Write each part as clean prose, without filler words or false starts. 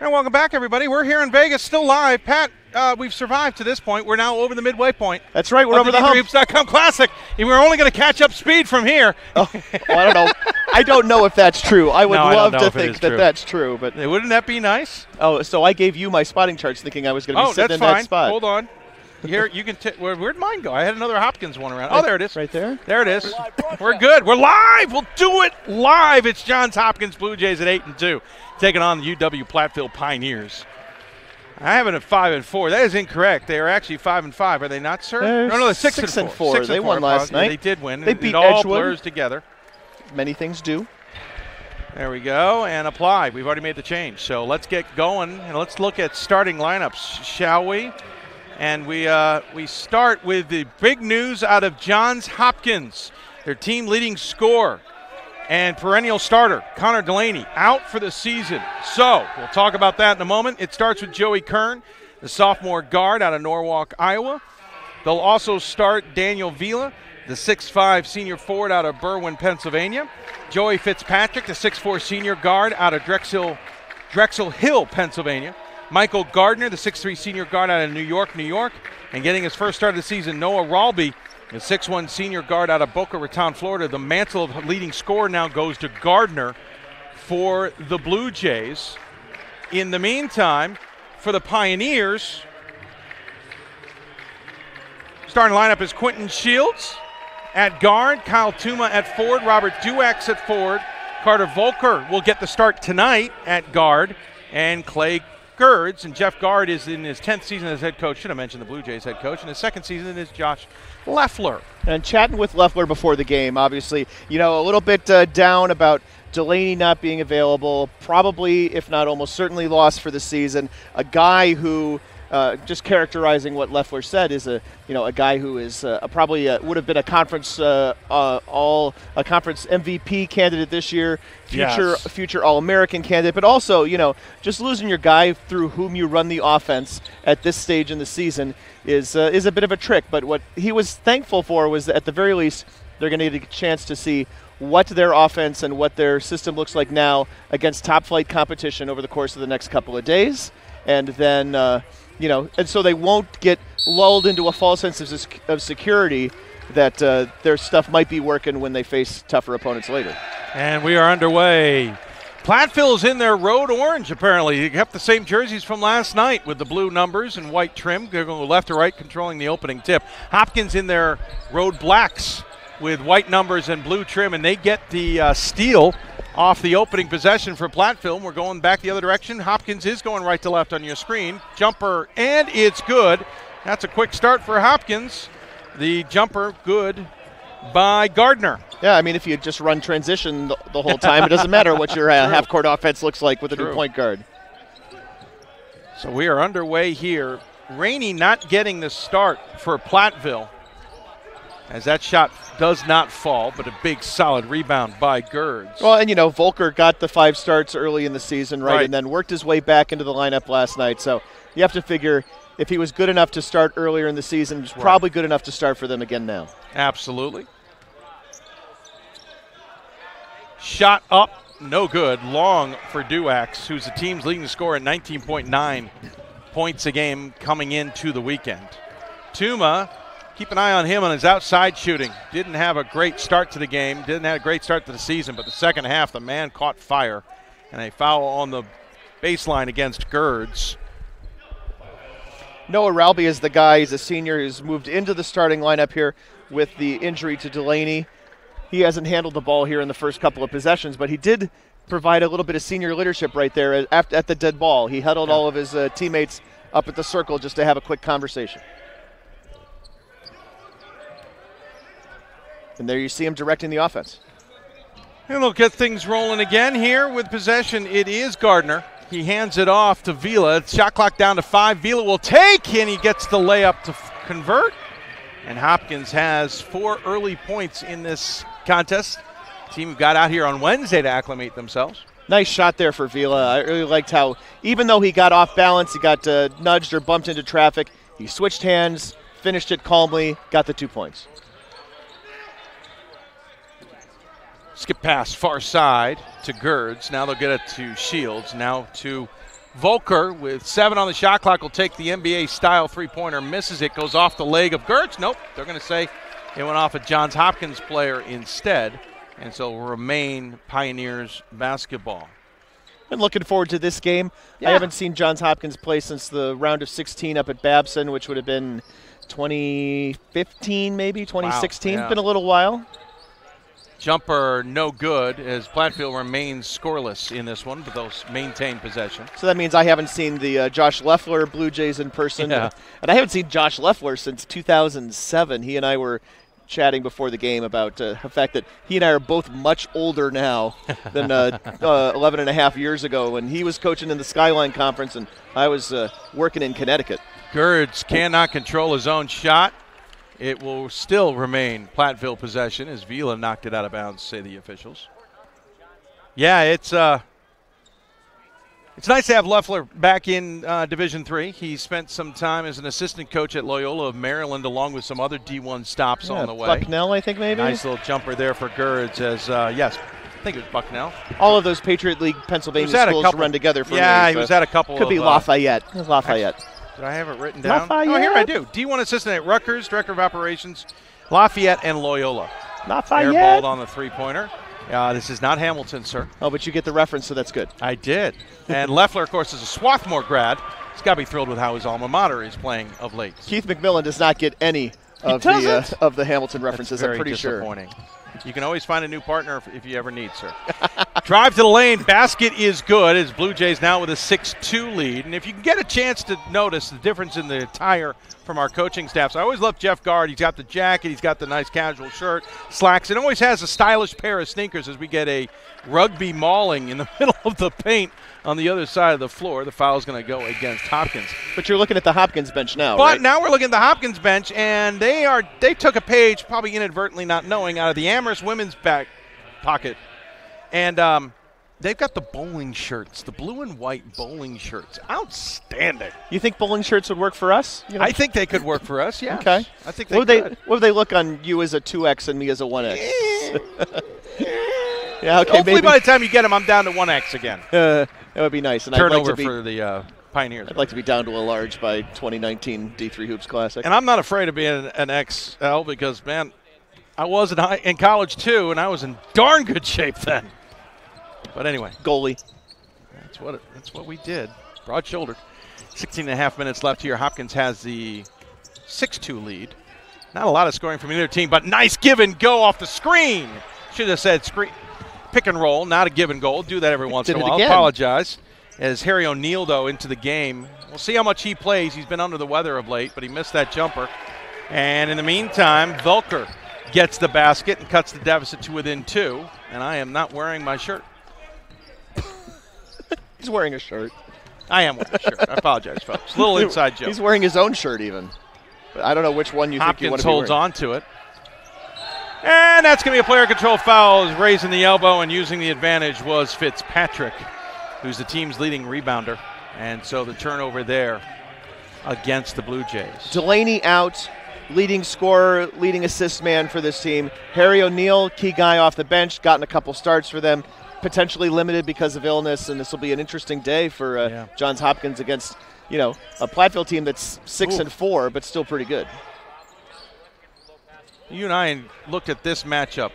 And welcome back, everybody. We're here in Vegas, still live. Pat, we've survived to this point. We're now over the midway point. That's right. We're over the hump. D3Hoops.com Classic. We're only going to catch up speed from here. Oh, well, I don't know. I don't know if that's true. I would love to think that that's true. But wouldn't that be nice? Oh, so I gave you my spotting charts thinking I was going to be sitting in that spot. Hold on. Here, you can. Where'd mine go? I had another Hopkins one around. Oh, there it is. Right there? There it is. We're good. We're live. We'll do it live. It's Johns Hopkins Blue Jays at 8-2, taking on the UW-Platteville Pioneers. I have it at 5-4. That is incorrect. They are actually 5-5. Are they not, sir? No, they're 6-4. They won last night. They did win. They beat it all Edgewood. blurs together. Many things do. There we go, and apply. We've already made the change. So let's get going, and let's look at starting lineups, shall we? And we start with the big news out of Johns Hopkins. Their team leading scorer and perennial starter, Connor Delaney, out for the season. So we'll talk about that in a moment. It starts with Joey Kern, the sophomore guard out of Norwalk, Iowa. They'll also start Daniel Vila, the 6'5 senior forward out of Berwyn, Pennsylvania. Joey Fitzpatrick, the 6'4 senior guard out of Drexel Hill, Pennsylvania. Michael Gardner, the 6'3 senior guard out of New York. And getting his first start of the season, Noah Ralby, the 6'1 senior guard out of Boca Raton, Florida. The mantle of leading scorer now goes to Gardner for the Blue Jays. In the meantime, for the Pioneers, starting lineup is Quentin Shields at guard, Kyle Tuma at forward, Robert Duax at forward, Carter Volker will get the start tonight at guard, and Clay Gerds, and Jeff Gard is in his 10th season as head coach. Should have mentioned the Blue Jays head coach. And his second season is Josh Leffler. And chatting with Leffler before the game, obviously, a little bit down about Delaney not being available. Probably, if not almost certainly, lost for the season. A guy who, just characterizing what Leffler said, is a guy who is probably would have been a conference conference MVP candidate this year. Future All-American candidate, but also, just losing your guy through whom you run the offense at this stage in the season is a bit of a trick. But what he was thankful for was that at the very least they're going to get a chance to see what their offense and what their system looks like now against top-flight competition over the course of the next couple of days. And then, and so they won't get lulled into a false sense of security that their stuff might be working when they face tougher opponents later. And we are underway. Platteville's in their road orange, apparently. They kept the same jerseys from last night with the blue numbers and white trim. They're going left to right, controlling the opening tip. Hopkins in their road blacks with white numbers and blue trim, and they get the steal off the opening possession for Platteville. We're going back the other direction. Hopkins is going right to left on your screen. Jumper, and it's good. That's a quick start for Hopkins. The jumper, good by Gardner. Yeah, if you just run transition the whole time, it doesn't matter what your half-court offense looks like with a new point guard. So we are underway here. Rainey not getting the start for Platteville, as that shot does not fall, but a big solid rebound by Gerds. Well, and Volker got the 5 starts early in the season, right, and then worked his way back into the lineup last night. So you have to figure if he was good enough to start earlier in the season, he's probably good enough to start for them again now. Absolutely. Shot up, no good. Long for Duax, who's the team's leading scorer at 19.9 points a game coming into the weekend. Tuma, keep an eye on him on his outside shooting. Didn't have a great start to the game, didn't have a great start to the season, but the second half, the man caught fire, and a foul on the baseline against Gerds. Noah Ralby is the guy. He's a senior who's moved into the starting lineup here with the injury to Delaney. He hasn't handled the ball here in the first couple of possessions, but he did provide a little bit of senior leadership right there at the dead ball. He huddled all of his teammates up at the circle just to have a quick conversation. And there you see him directing the offense. And they'll get things rolling again here with possession. It is Gardner. He hands it off to Vila. Shot clock down to 5. Vila will take, and he gets the layup to convert. And Hopkins has 4 early points in this contest. Team got out here on Wednesday to acclimate themselves. Nice shot there for Vila. I really liked how, even though he got off balance, he got nudged or bumped into traffic, he switched hands, finished it calmly, got the 2 points. Skip pass far side to Gerds. Now they'll get it to Shields. Now to Volker with 7 on the shot clock will take the NBA-style three-pointer, misses it, goes off the leg of Gertz. Nope, they're going to say it went off a Johns Hopkins player instead, and so will remain Pioneers basketball. Been looking forward to this game. Yeah. I haven't seen Johns Hopkins play since the round of 16 up at Babson, which would have been 2015, maybe 2016. Wow, yeah. Been a little while. Jumper no good as Platteville remains scoreless in this one, but they'll maintain possession. So that means I haven't seen the Josh Leffler Blue Jays in person. Yeah. And I haven't seen Josh Leffler since 2007. He and I were chatting before the game about the fact that he and I are both much older now than 11 and a half years ago when he was coaching in the Skyline Conference and I was working in Connecticut. Gertz cannot control his own shot. It will still remain Platteville possession as Vila knocked it out of bounds, say the officials. Yeah, it's nice to have Leffler back in Division III. He spent some time as an assistant coach at Loyola of Maryland along with some other D1 stops on the way. Bucknell, I think, maybe? Nice little jumper there for Gertz as, yes, I think it was Bucknell. All of those Patriot League Pennsylvania schools run together for me. Yeah, so he was at a couple could be Lafayette. Lafayette. Did I have it written down? Lafayette. Oh, here I do. D1 assistant at Rutgers, director of operations, Lafayette and Loyola. Lafayette. Airballed on the three-pointer. This is not Hamilton, sir. Oh, but you get the reference, so that's good. I did. And Leffler, of course, is a Swarthmore grad. He's got to be thrilled with how his alma mater is playing of late. Keith McMillan does not get any of the Hamilton references, I'm pretty sure. Disappointing. You can always find a new partner if you ever need, sir. Drive to the lane. Basket is good as Blue Jays now with a 6-2 lead. And if you can get a chance to notice the difference in the attire from our coaching staffs, I always love Jeff Gard. He's got the jacket. He's got the nice casual shirt, slacks, and always has a stylish pair of sneakers as we get a rugby mauling in the middle of the paint on the other side of the floor. The foul's going to go against Hopkins. But you're looking at the Hopkins bench now, But right? now we're looking at the Hopkins bench, and they took a page, probably inadvertently not knowing, out of the Amherst women's back pocket. And they've got the bowling shirts, the blue and white bowling shirts. Outstanding. You think bowling shirts would work for us? You know? I think they could work for us, yeah. Okay. I think they what could. would they look on you as a 2X and me as a 1X? Yeah, okay. Hopefully maybe. by the time you get them, I'm down to 1X again. That would be nice. And Turnover I'd like to be, for the Pioneers. I'd like to be down to a large by 2019 D3 Hoops Classic. And I'm not afraid of being an XL because, man, I was in college too, and I was in darn good shape then. But anyway. Goalie. That's what we did. Broad-shouldered. 16 and a half minutes left here. Hopkins has the 6-2 lead. Not a lot of scoring from either team, but nice give and go off the screen. Should have said screen. Pick and roll, not a give and goal. Do that every once in a while. Apologize. As Harry O'Neill, though, into the game. We'll see how much he plays. He's been under the weather of late, but he missed that jumper. And in the meantime, Volker gets the basket and cuts the deficit to within 2. And I am not wearing my shirt. He's wearing a shirt. I am wearing a shirt. I apologize, folks. Little inside joke. He's wearing his own shirt even. But I don't know which one you think you want to be wearing. Hopkins holds on to it. And that's going to be a player control foul. Raising the elbow and using the advantage was Fitzpatrick, who's the team's leading rebounder. And so the turnover there against the Blue Jays. Delaney out, leading scorer, leading assist man for this team. Harry O'Neill, key guy off the bench, gotten a couple starts for them. Potentially limited because of illness, and this will be an interesting day for Johns Hopkins against, a Platteville team that's 6-4, but still pretty good. You and I looked at this matchup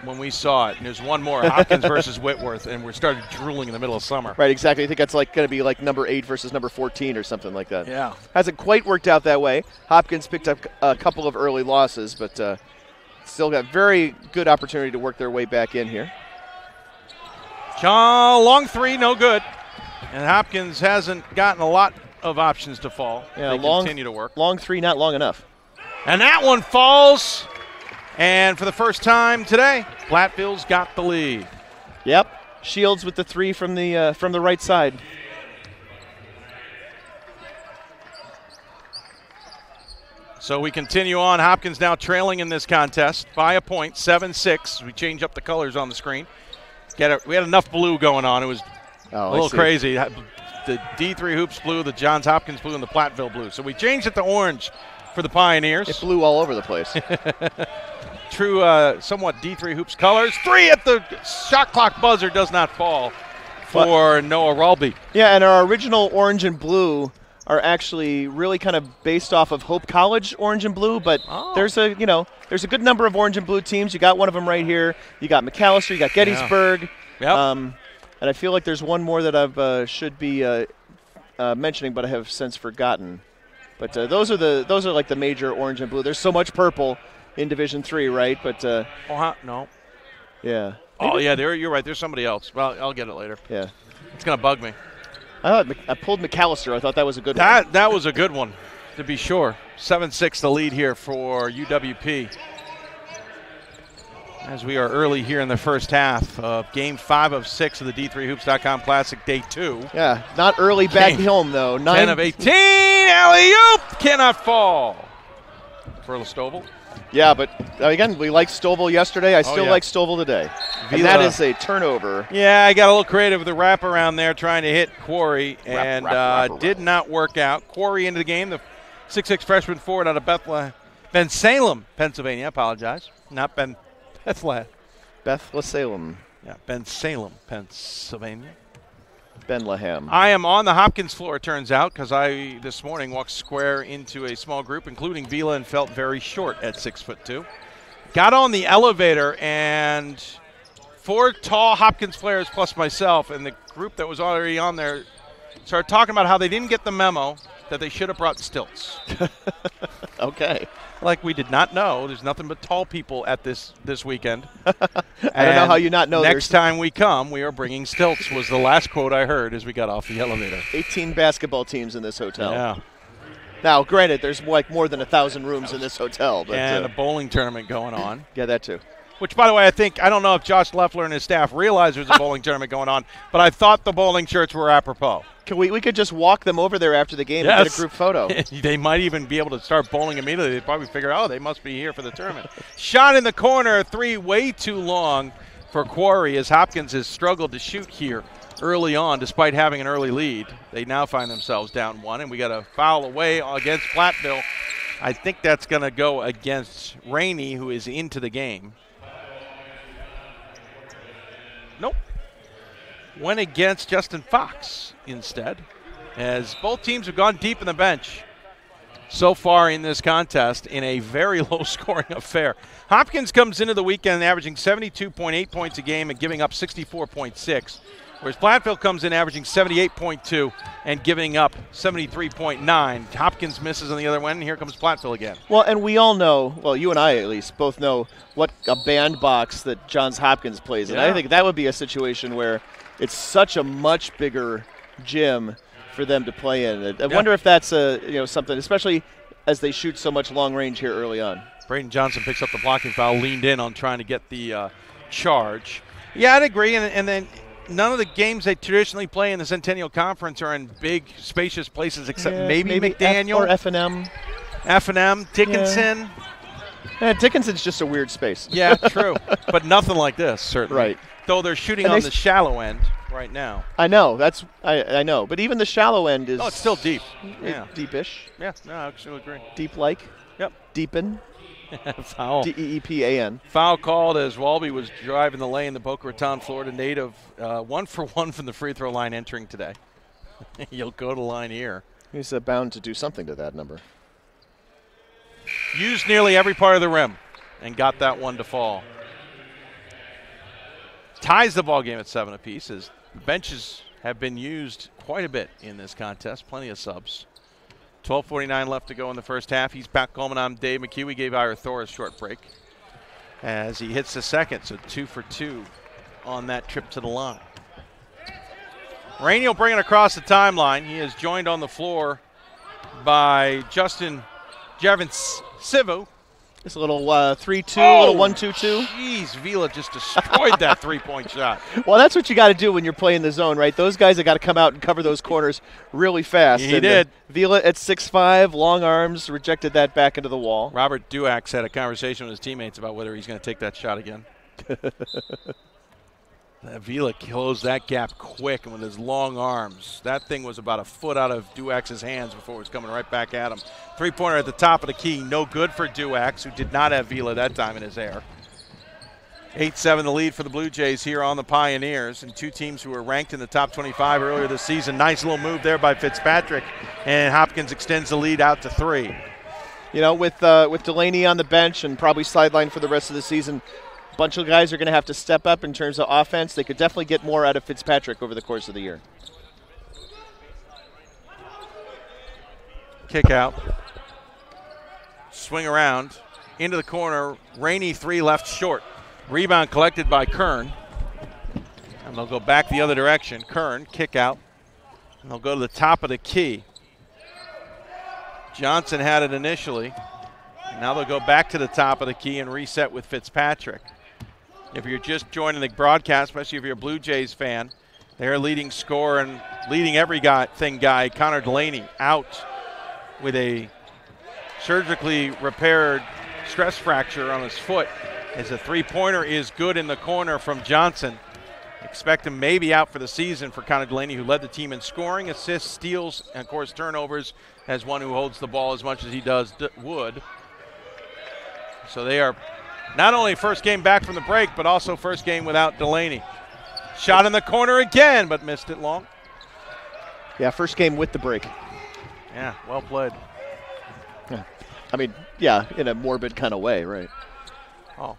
when we saw it, and there's one more, Hopkins versus Whitworth, and we started drooling in the middle of summer. Right, exactly. I think that's going to be like number 8 versus number 14 or something like that. Yeah. Hasn't quite worked out that way. Hopkins picked up a couple of early losses, but still got very good opportunity to work their way back in here. Long three, no good. And Hopkins hasn't gotten a lot of options to fall. Yeah, they continue to work. Long three, not long enough. And that one falls. And for the first time today, Platteville's got the lead. Yep. Shields with the 3 from the right side. So we continue on. Hopkins now trailing in this contest by a point, 7-6. We change up the colors on the screen. We had enough blue going on. It was a little crazy. The D3 Hoops blue, the Johns Hopkins blue, and the Platteville blue. So we changed it to orange for the Pioneers. It blew all over the place. True, somewhat D3 Hoops colors. 3 at the shot clock buzzer does not fall for Noah Ralby. Yeah, and our original orange and blue are actually really kind of based off of Hope College orange and blue, but there's a good number of orange and blue teams. You got one of them right here. You got McAllister, you got Gettysburg. Yeah. Yep. And I feel like there's one more that I've should be mentioning, but I have since forgotten. But those are like the major orange and blue. There's so much purple in Division III, right? But no. Yeah. Oh yeah, you're right. There's somebody else. Well, I'll get it later. Yeah. It's gonna bug me. I pulled McAllister. I thought that was a good one. That was a good one, to be sure. 7-6 the lead here for UWP. As we are early here in the first half of Game 5 of 6 of the D3Hoops.com Classic Day 2. Yeah, not early back home, though. 10 of 18. Alley-oop! Cannot fall. For Stovall. Yeah, but again, we liked Stovall yesterday. I still like Stovall today. And that is a turnover. Yeah, I got a little creative with the wrap around there trying to hit Quarry, and did not work out. Quarry into the game, the 6'6 freshman forward out of Bensalem, Pennsylvania. I apologize. Not Bethlehem. Bethlehem. Yeah, Bensalem, Pennsylvania. Bethlehem. I am on the Hopkins floor, it turns out, because I, this morning, walked square into a small group, including Vila, and felt very short at 6'2". Got on the elevator, and 4 tall Hopkins players plus myself, and the group that was already on there started talking about how they didn't get the memo that they should have brought stilts. Okay. Like we did not know. There's nothing but tall people at this weekend. I don't know how you not know. Next time we come, we are bringing stilts, was the last quote I heard as we got off the elevator. 18 basketball teams in this hotel. Yeah. Now, granted, there's like more than 1,000 rooms in this hotel. But, and a bowling tournament going on. Yeah, that too. Which, by the way, I don't know if Josh Leffler and his staff realized there was a bowling tournament going on, but I thought the bowling shirts were apropos. We could just walk them over there after the game and get a group photo. They might even be able to start bowling immediately. They'd probably figure, they must be here for the tournament. Shot in the corner, 3 way too long for Quarry, as Hopkins has struggled to shoot here early on despite having an early lead. They now find themselves down 1, and we got a foul away against Platteville. I think that's going to go against Rainey, who is into the game. Nope. Went against Justin Fox instead, as both teams have gone deep in the bench so far in this contest in a very low-scoring affair. Hopkins comes into the weekend averaging 72.8 points a game and giving up 64.6, whereas Platteville comes in averaging 78.2 and giving up 73.9. Hopkins misses on the other one, and here comes Platteville again. Well, and we all know, well, you and I at least both know what a bandbox that Johns Hopkins plays in. I think that would be a situation where it's such a much bigger gym for them to play in. I wonder if that's something, especially as they shoot so much long range here early on. Braden Johnson picks up the blocking foul, leaned in on trying to get the charge. Yeah, I'd agree, and then none of the games they traditionally play in the Centennial Conference are in big, spacious places except maybe McDaniel. Or F&M. F&M, Dickinson. Yeah, Dickinson's just a weird space. Yeah, true. But nothing like this, certainly. Right. Though they're shooting on the shallow end right now. I know. I know. But even the shallow end is... Oh, it's still deep. Yeah. Deepish. Yeah, no, I actually agree. Deep-like. Yep. Deepen. Foul. D-E-E-P-A-N. Foul called as Walby was driving the lane, the Boca Raton, Florida native. 1 for 1 from the free throw line entering today. He'll go to line here. He's bound to do something to that number. Used nearly every part of the rim and got that one to fall. Ties the ball game at 7 apiece, as benches have been used quite a bit in this contest. Plenty of subs. 12:49 left to go in the first half. He's back home, and I'm Dave McHugh. We gave Ira Thor a short break as he hits the second, so 2 for 2 on that trip to the line. Rainey will bring it across the timeline. He is joined on the floor by Justin Sivu. It's a little 3-2, a little 1-2-2. Jeez, Vila just destroyed that three-point shot. Well, that's what you got to do when you're playing the zone, right? Those guys have got to come out and cover those corners really fast. He did. Vila at 6'5", long arms, rejected that back into the wall. Robert Duax had a conversation with his teammates about whether he's going to take that shot again. Vila closed that gap quick, and with his long arms, that thing was about a foot out of Duax's hands before it was coming right back at him. Three-pointer at the top of the key, no good for Duax, who did not have Vila that time in his hair. 8-7 the lead for the Blue Jays here on the Pioneers, and two teams who were ranked in the top 25 earlier this season. Nice little move there by Fitzpatrick, and Hopkins extends the lead out to 3. You know, with Delaney on the bench and probably sidelined for the rest of the season, a bunch of guys are going to have to step up in terms of offense. They could definitely get more out of Fitzpatrick over the course of the year. Kick out. Swing around. Into the corner. Rainey 3 left short. Rebound collected by Kern. And they'll go back the other direction. Kern, kick out. And they'll go to the top of the key. Johnson had it initially. Now they'll go back to the top of the key and reset with Fitzpatrick. If you're just joining the broadcast, especially if you're a Blue Jays fan, their leading scorer and leading everything guy, Connor Delaney, out with a surgically repaired stress fracture on his foot, as a three-pointer is good in the corner from Johnson. Expect him maybe out for the season for Connor Delaney, who led the team in scoring, assists, steals, and, of course, turnovers, as one who holds the ball as much as he does Wood. So they are not only first game back from the break, but also first game without Delaney. Shot in the corner again, but missed it long. Yeah, first game with the break. Yeah, well played. Yeah. I mean, yeah, in a morbid kind of way, right? Oh.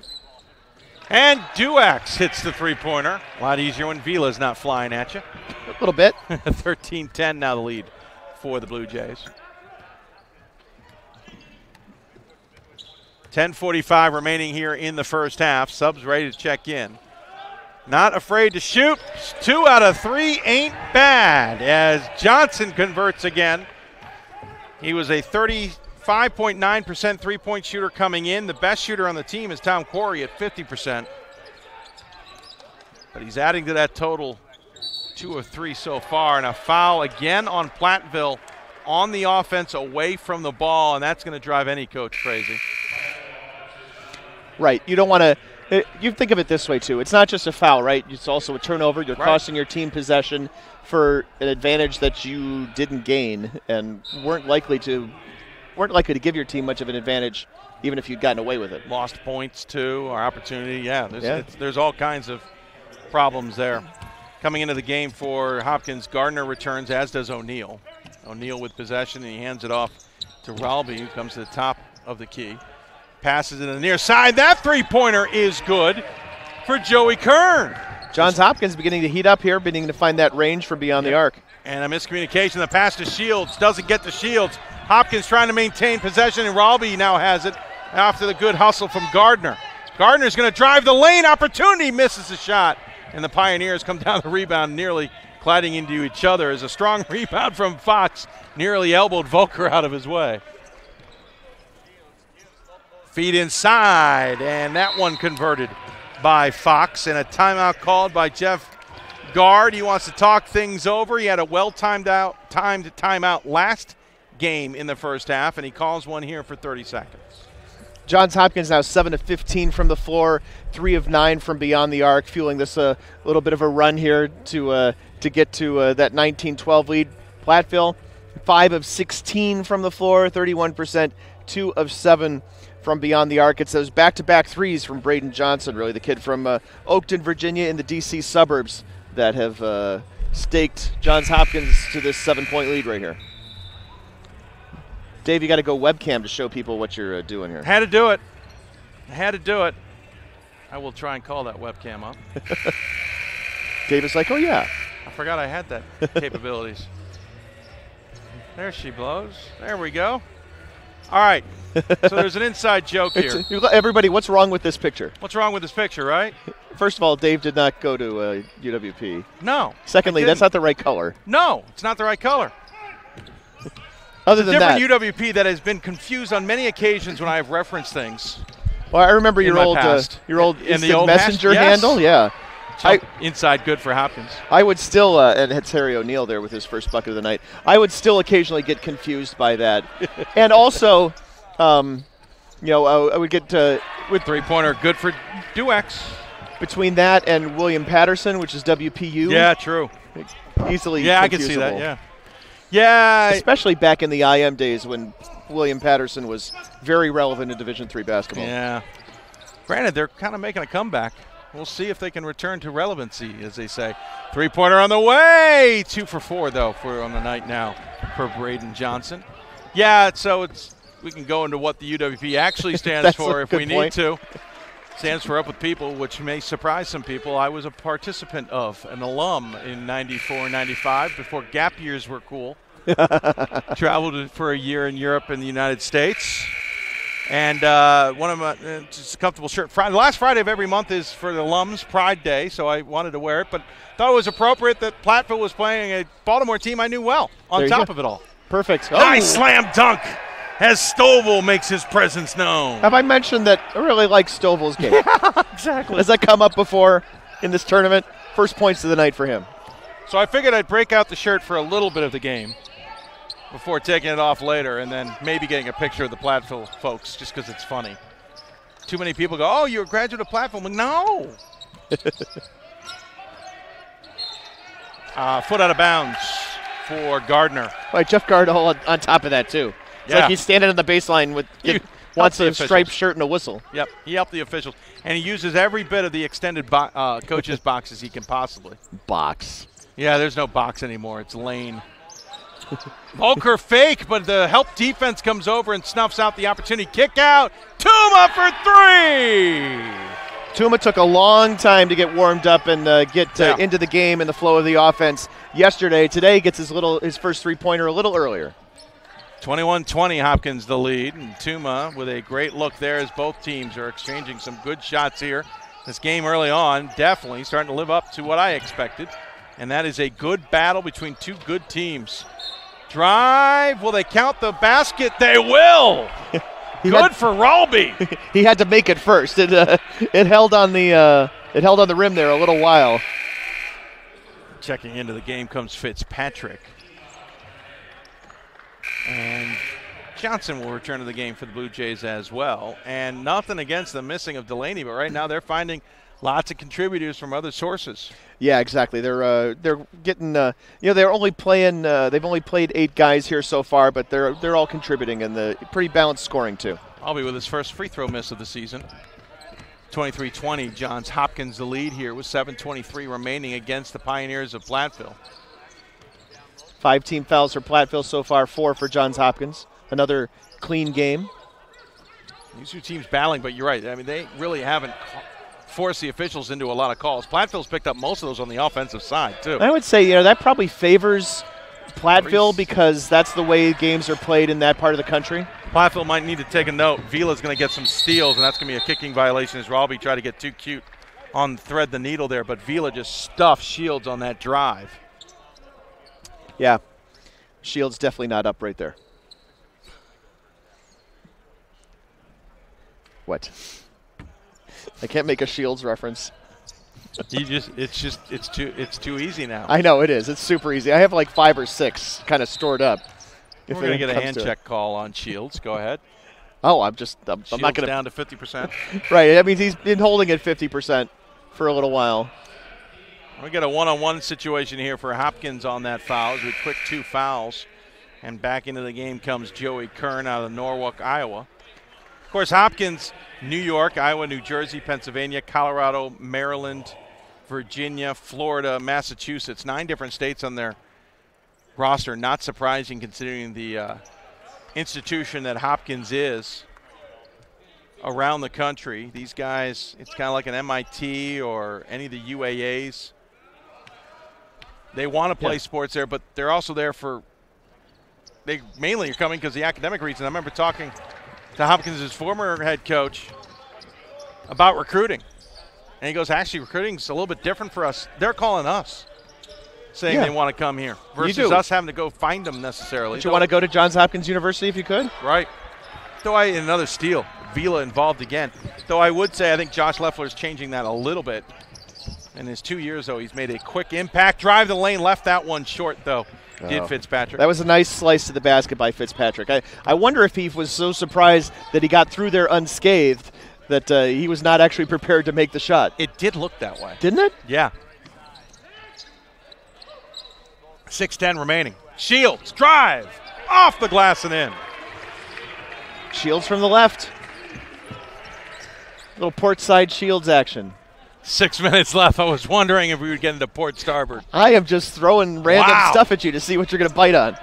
And Duax hits the three-pointer. A lot easier when Vila's not flying at you. A little bit. 13-10 now the lead for the Blue Jays. 10:45 remaining here in the first half. Subs ready to check in. Not afraid to shoot. 2 out of 3 ain't bad, as Johnson converts again. He was a 35.9% three-point shooter coming in. The best shooter on the team is Tom Quarry at 50%. But he's adding to that total 2 of 3 so far. And a foul again on Platteville on the offense away from the ball, and that's going to drive any coach crazy. Right. You don't want to – you think of it this way, too. It's not just a foul, right? It's also a turnover. You're costing your team possession for an advantage that you didn't gain and weren't likely to give your team much of an advantage even if you'd gotten away with it. Lost points, too, or opportunity. Yeah, there's all kinds of problems there. Coming into the game for Hopkins, Gardner returns, as does O'Neal. O'Neal with possession, and he hands it off to Ralby, who comes to the top of the key. Passes it to the near side. That three-pointer is good for Joey Kern. Johns Hopkins beginning to heat up here, beginning to find that range from beyond the arc. And a miscommunication. The pass to Shields doesn't get to Shields. Hopkins trying to maintain possession, and Ralby now has it after the good hustle from Gardner. Gardner's going to drive the lane. Opportunity, misses the shot. And the Pioneers come down the rebound, nearly colliding into each other, as a strong rebound from Fox nearly elbowed Volker out of his way. Feed inside, and that one converted by Fox, and a timeout called by Jeff Gard. He wants to talk things over. He had a well-timed timeout last game in the first half, and he calls one here for 30 seconds. Johns Hopkins now 7 of 15 from the floor, 3 of 9 from beyond the arc, fueling this a little bit of a run here to get to that 19-12 lead. Platteville, 5 of 16 from the floor, 31%, 2 of 7 from beyond the arc. It's those back-to-back threes from Braden Johnson, really, the kid from Oakton, Virginia, in the D.C. suburbs that have staked Johns Hopkins to this 7-point lead right here. Dave, you got to go webcam to show people what you're doing here. Had to do it. I will try and call that webcam up. Dave is like, oh, yeah. I forgot I had that capabilities. There she blows. There we go. All right. So there's an inside joke here. Everybody, what's wrong with this picture? What's wrong with this picture, right? First of all, Dave did not go to UWP. No. Secondly, that's not the right color. No, it's not the right color. Other than that, different UWP that has been confused on many occasions when I have referenced things. Well, I remember your old instant messenger handle. Yeah. Inside good for Hopkins. I would still, and it's Harry O'Neal there with his first bucket of the night. I would still occasionally get confused by that. And also, I would get with three-pointer good for Duex. Between that and William Patterson, which is WPU. Yeah, true. Easily. Yeah, I can see that. Yeah. Yeah. Especially back in the IM days when William Patterson was very relevant in Division III basketball. Yeah. Granted, they're kind of making a comeback. We'll see if they can return to relevancy, as they say. Three-pointer on the way. 2 for 4, though, on the night now for Braden Johnson. Yeah, so we can go into what the UWP actually stands for if we need to. Stands for Up With People, which may surprise some people. I was a participant of, an alum in 94, 95, before gap years were cool. Traveled for a year in Europe and the United States. And one of my, just a comfortable shirt. The last Friday of every month is for the alums, Pride Day, so I wanted to wear it. But thought it was appropriate that Platteville was playing a Baltimore team I knew well on top of it all. Perfect. Nice slam dunk as Stovall makes his presence known. Have I mentioned that I really like Stovall's game? Exactly. Has that come up before in this tournament? First points of the night for him. So I figured I'd break out the shirt for a little bit of the game before taking it off later and then maybe getting a picture of the Platteville folks just because it's funny. Too many people go, oh, you're a graduate of Platteville. I'm like, no. Foot out of bounds for Gardner. Right, Jeff Gardner on top of that, too. It's like he's standing on the baseline with wants a striped shirt and a whistle. Yep, he helped the officials. And he uses every bit of the extended coach's boxes he can possibly. Box. Yeah, there's no box anymore. It's lane. Volker fake, but the help defense comes over and snuffs out the opportunity. Kick out. Tuma for 3. Tuma took a long time to get warmed up and get into the game and the flow of the offense yesterday. Today gets his first three-pointer a little earlier. 21-20, Hopkins the lead. And Tuma with a great look there as both teams are exchanging some good shots here. This game early on definitely starting to live up to what I expected. And that is a good battle between two good teams. Drive. Will they count the basket? They will. Good for Ralby. He had to make it first. It held on the rim there a little while. Checking into the game comes Fitzpatrick. And Johnson will return to the game for the Blue Jays as well. And nothing against the missing of Delaney, but right now they're finding lots of contributors from other sources. Yeah, exactly. They're getting they're only playing they've only played 8 guys here so far, but they're all contributing and the pretty balanced scoring too. I'll be with his first free throw miss of the season. 23-20, Johns Hopkins the lead here with 7:23 remaining against the Pioneers of Platteville. 5 team fouls for Platteville so far, 4 for Johns Hopkins. Another clean game. These two teams battling, but you're right. I mean, they really haven't forced the officials into a lot of calls. Platteville's picked up most of those on the offensive side, too. I would say, that probably favors Platteville because that's the way games are played in that part of the country. Platteville might need to take a note. Vila's going to get some steals, and that's going to be a kicking violation as Ralby tried to get too cute on thread the needle there, but Vila just stuffed Shields on that drive. Yeah, Shields definitely not up right there. What? I can't make a Shields reference. It's too easy now. I know it is. It's super easy. I have like 5 or 6 kind of stored up. We're going to get a hand check call on Shields. Go ahead. Oh, I'm not going to down to 50%. Right. That means he's been holding at 50% for a little while. We get a one-on-one situation here for Hopkins on that foul. We quick 2 fouls, and back into the game comes Joey Kern out of Norwalk, Iowa. Of course, Hopkins, New York, Iowa, New Jersey, Pennsylvania, Colorado, Maryland, Virginia, Florida, Massachusetts, 9 different states on their roster. Not surprising considering the institution that Hopkins is around the country. These guys, it's kind of like an MIT or any of the UAAs. They want to play sports there, but they're also there they mainly are coming because of the academic reason. I remember talking to Hopkins' former head coach about recruiting. And he goes, actually, recruiting's a little bit different for us. They're calling us, saying they want to come here versus us having to go find them necessarily. Don't you want to go to Johns Hopkins University if you could? Right. Though another steal. Vila involved again. Though I would say I think Josh Leffler is changing that a little bit. In his 2 years, though, he's made a quick impact. Drive the lane, left that one short, though, did Fitzpatrick. That was a nice slice to the basket by Fitzpatrick. I wonder if he was so surprised that he got through there unscathed that he was not actually prepared to make the shot. It did look that way. Didn't it? Yeah. 6:10 remaining. Shields, drive, off the glass and in. Shields from the left. Little port side shields action. 6 minutes left. I was wondering if we would get into port starboard. I am just throwing random stuff at you to see what you're going to bite on.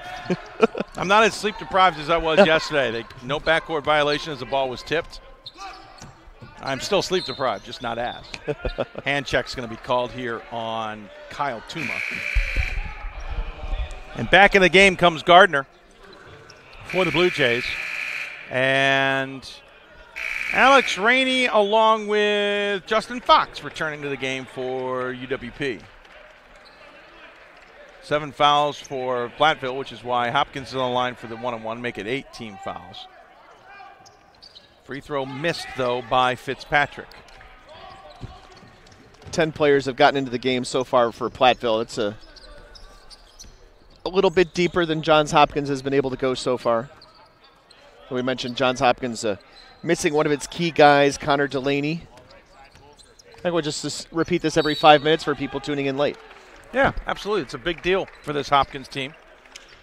I'm not as sleep deprived as I was yesterday. No backcourt violation as the ball was tipped. I'm still sleep deprived, just not as. Hand check's going to be called here on Kyle Tuma. And back in the game comes Gardner for the Blue Jays. And Alex Rainey along with Justin Fox returning to the game for UWP. 7 fouls for Platteville, which is why Hopkins is on the line for the 1-on-1, make it 8 team fouls. Free throw missed, though, by Fitzpatrick. 10 players have gotten into the game so far for Platteville. It's a little bit deeper than Johns Hopkins has been able to go so far. We mentioned Johns Hopkins missing one of its key guys, Connor Delaney. I think we'll just repeat this every 5 minutes for people tuning in late. Yeah, absolutely. It's a big deal for this Hopkins team.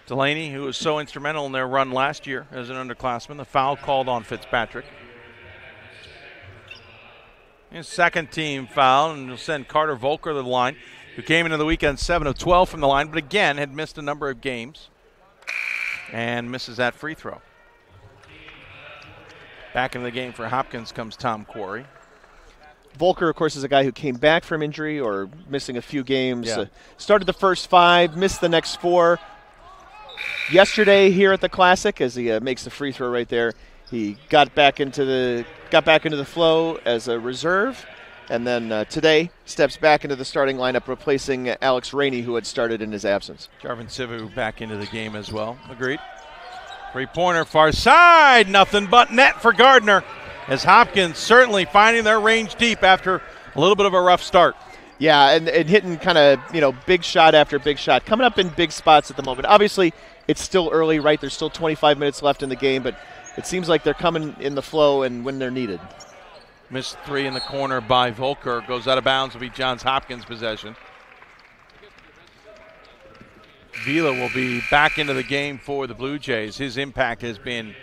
Delaney, who was so instrumental in their run last year as an underclassman, the foul called on Fitzpatrick. His second team foul, and will send Carter Volker to the line, who came into the weekend 7 of 12 from the line, but again had missed a number of games and misses that free throw. Back into the game for Hopkins comes Tom Quarry. Volker, of course, is a guy who came back from injury or missing a few games. Yeah. Started the first 5, missed the next 4. Yesterday here at the Classic, as he makes the free throw right there, he got back into the flow as a reserve, and then today steps back into the starting lineup, replacing Alex Rainey, who had started in his absence. Jarvin Sivu back into the game as well. Agreed. Three-pointer far side, nothing but net for Gardner, as Hopkins certainly finding their range deep after a little bit of a rough start. Yeah, and hitting kind of, big shot after big shot, coming up in big spots at the moment. Obviously, it's still early, right? There's still 25 minutes left in the game, but it seems like they're coming in the flow and when they're needed. Missed 3 in the corner by Volker. Goes out of bounds, will be Johns Hopkins' possession. Vila will be back into the game for the Blue Jays. His impact has been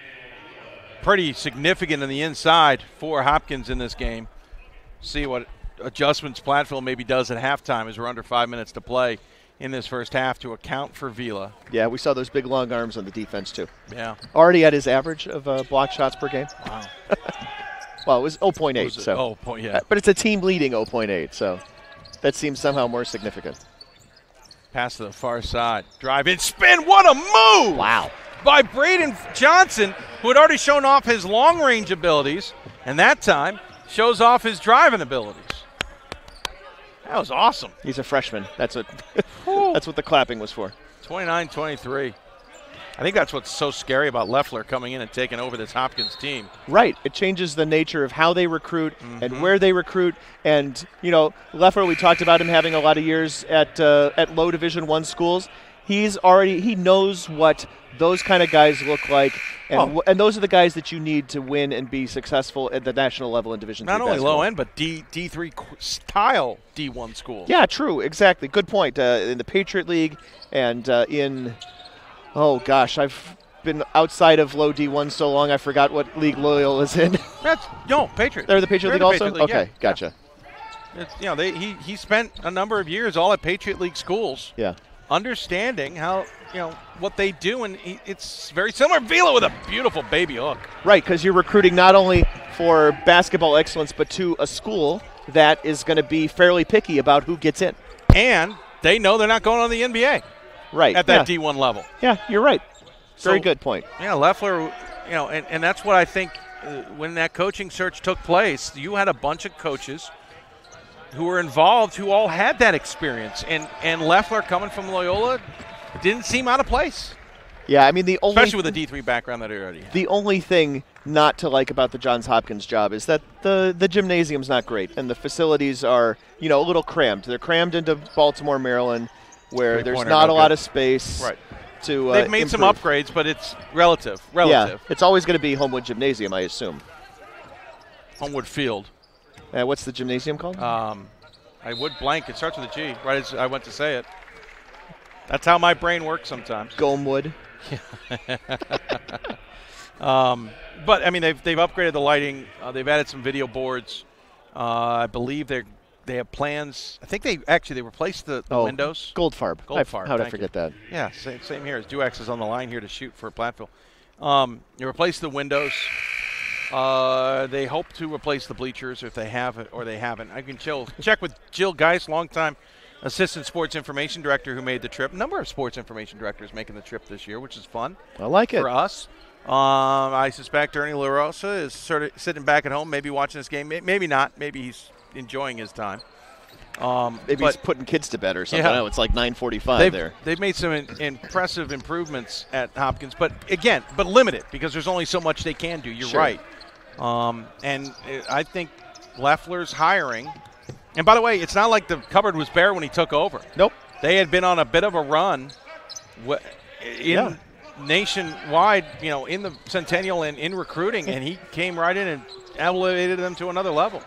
pretty significant on the inside for Hopkins in this game. See what adjustments Platteville maybe does at halftime as we're under 5 minutes to play in this first half to account for Vila. Yeah, we saw those big long arms on the defense too. Yeah. Already at his average of block shots per game. Wow. Well, it was 0.8. So. Yeah. But it's a team leading 0.8, so that seems somehow more significant. Pass to the far side. Drive in, spin. What a move! Wow. By Braden Johnson, who had already shown off his long-range abilities, and that time shows off his driving abilities. That was awesome. He's a freshman. That's what the clapping was for. 29-23. I think that's what's so scary about Loeffler coming in and taking over this Hopkins team. Right. It changes the nature of how they recruit and where they recruit. And, Loeffler, we talked about him having a lot of years at low Division I schools. He knows what those kind of guys look like, and those are the guys that you need to win and be successful at the national level in Division III Not only basketball. low end, but D3 style D1 schools. Yeah, true, exactly. Good point. In the Patriot League and I've been outside of low D1 so long I forgot what league Loyal is in. Patriot. They're the Patriot League also? Patriot League, okay, gotcha. He spent a number of years all at Patriot League schools. Yeah. Understanding how, what they do, and it's very similar. Vila with a beautiful baby hook. Right, because you're recruiting not only for basketball excellence, but to a school that is going to be fairly picky about who gets in. And they know they're not going on the NBA. Right. At that D1 level. Yeah, you're right. Very good point. Yeah, Loeffler, and that's what I think when that coaching search took place, you had a bunch of coaches who were involved who all had that experience. And Loeffler coming from Loyola didn't seem out of place. Yeah, I mean, especially with the D3 background that he already had. The only thing not to like about the Johns Hopkins job is that the gymnasium's not great and the facilities are, a little crammed. They're crammed into Baltimore, Maryland, where there's not a lot of space. Right. They've made some upgrades, but it's relative. Yeah, it's always going to be Homewood Gymnasium, I assume. Homewood Field. What's the gymnasium called? I would blank. It starts with a G, right as I went to say it. That's how my brain works sometimes. Gomewood. But I mean, they've upgraded the lighting. They've added some video boards. I believe they have plans. I think they replaced the windows. Goldfarb. Goldfarb. How did I forget that? Yeah, same here. As Duex is on the line here to shoot for Platteville. They replaced the windows. They hope to replace the bleachers if they have it or they haven't. I can check with Jill Geis, longtime assistant sports information director who made the trip. A number of sports information directors making the trip this year, which is fun. I like it. For us. I suspect Ernie LaRosa is sort of sitting back at home, maybe watching this game. Maybe not. Maybe he's enjoying his time. Maybe he's putting kids to bed or something. Yeah. I know it's like 9:45 there. They've made some impressive improvements at Hopkins, but limited because there's only so much they can do. You're right. And I think Leffler's hiring. And by the way, it's not like the cupboard was bare when he took over. Nope. They had been on a bit of a run nationwide, in the Centennial and in recruiting, and he came right in and elevated them to another level.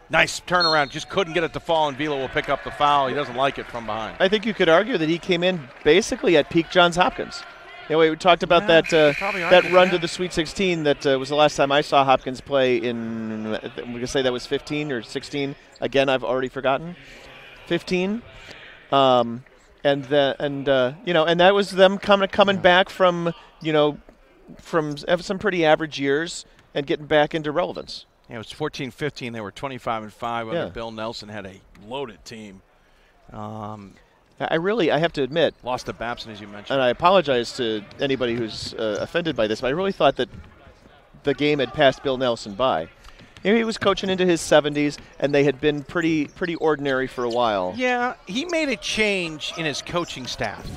Nice turnaround. Just couldn't get it to fall, and Vila will pick up the foul. He doesn't like it from behind. I think you could argue that he came in basically at peak Johns Hopkins. We talked about that run to the Sweet 16. That was the last time I saw Hopkins play in, we can say that was 15 or 16. Again, I've already forgotten. 15. And that was them coming back from some pretty average years and getting back into relevance. Yeah, it was 14-15. They were 25-5 under Bill Nelson. Had a loaded team. I have to admit, lost to Babson, as you mentioned. And I apologize to anybody who's offended by this, but I really thought that the game had passed Bill Nelson by. He was coaching into his 70s, and they had been pretty ordinary for a while. Yeah, he made a change in his coaching staff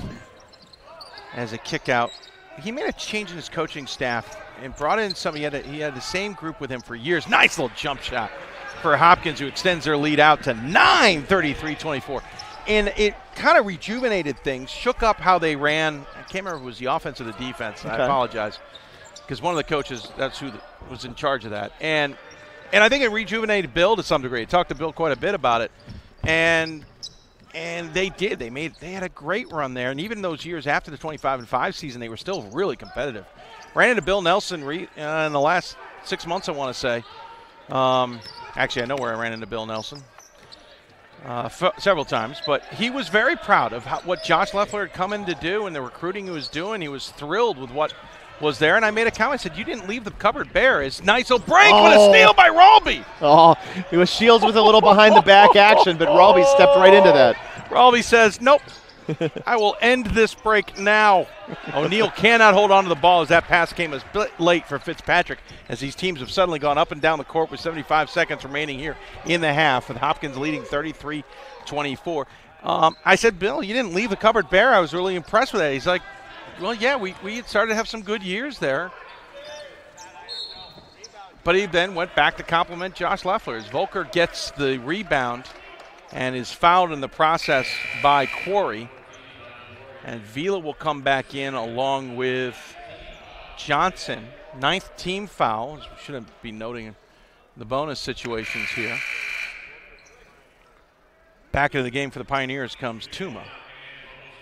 as a kick-out. He made a change in his coaching staff and brought in some. He had the same group with him for years. Nice little jump shot for Hopkins, who extends their lead out to 9, 33-24. And it kind of rejuvenated things, shook up how they ran. I can't remember if it was the offense or the defense. Okay. I apologize, because one of the coaches, that's who was in charge of that. And I think it rejuvenated Bill to some degree. I talked to Bill quite a bit about it. And they did. They had a great run there. And even those years after the 25-5 season, they were still really competitive. Ran into Bill Nelson in the last 6 months, I want to say. Actually, I know where I ran into Bill Nelson. Several times, but he was very proud of what Josh Leffler had come in to do and the recruiting he was doing. He was thrilled with what was there, and I made a comment. I said, you didn't leave the cupboard bare. It's nice. With a steal by Rolby. Oh, it was Shields with a little behind-the-back action, but Rolby stepped right into that. Rolby says, nope. I will end this break now. O'Neal cannot hold on to the ball as that pass came a bit late for Fitzpatrick, as these teams have suddenly gone up and down the court with 75 seconds remaining here in the half, with Hopkins leading 33-24. I said, Bill, you didn't leave the cupboard bare. I was really impressed with that. He's like, well, yeah, we had started to have some good years there. But he then went back to compliment Josh Leffler as Volker gets the rebound and is fouled in the process by Quarry. And Vila will come back in along with Johnson. 9th team foul. We shouldn't be noting the bonus situations here. Back into the game for the Pioneers comes Tuma.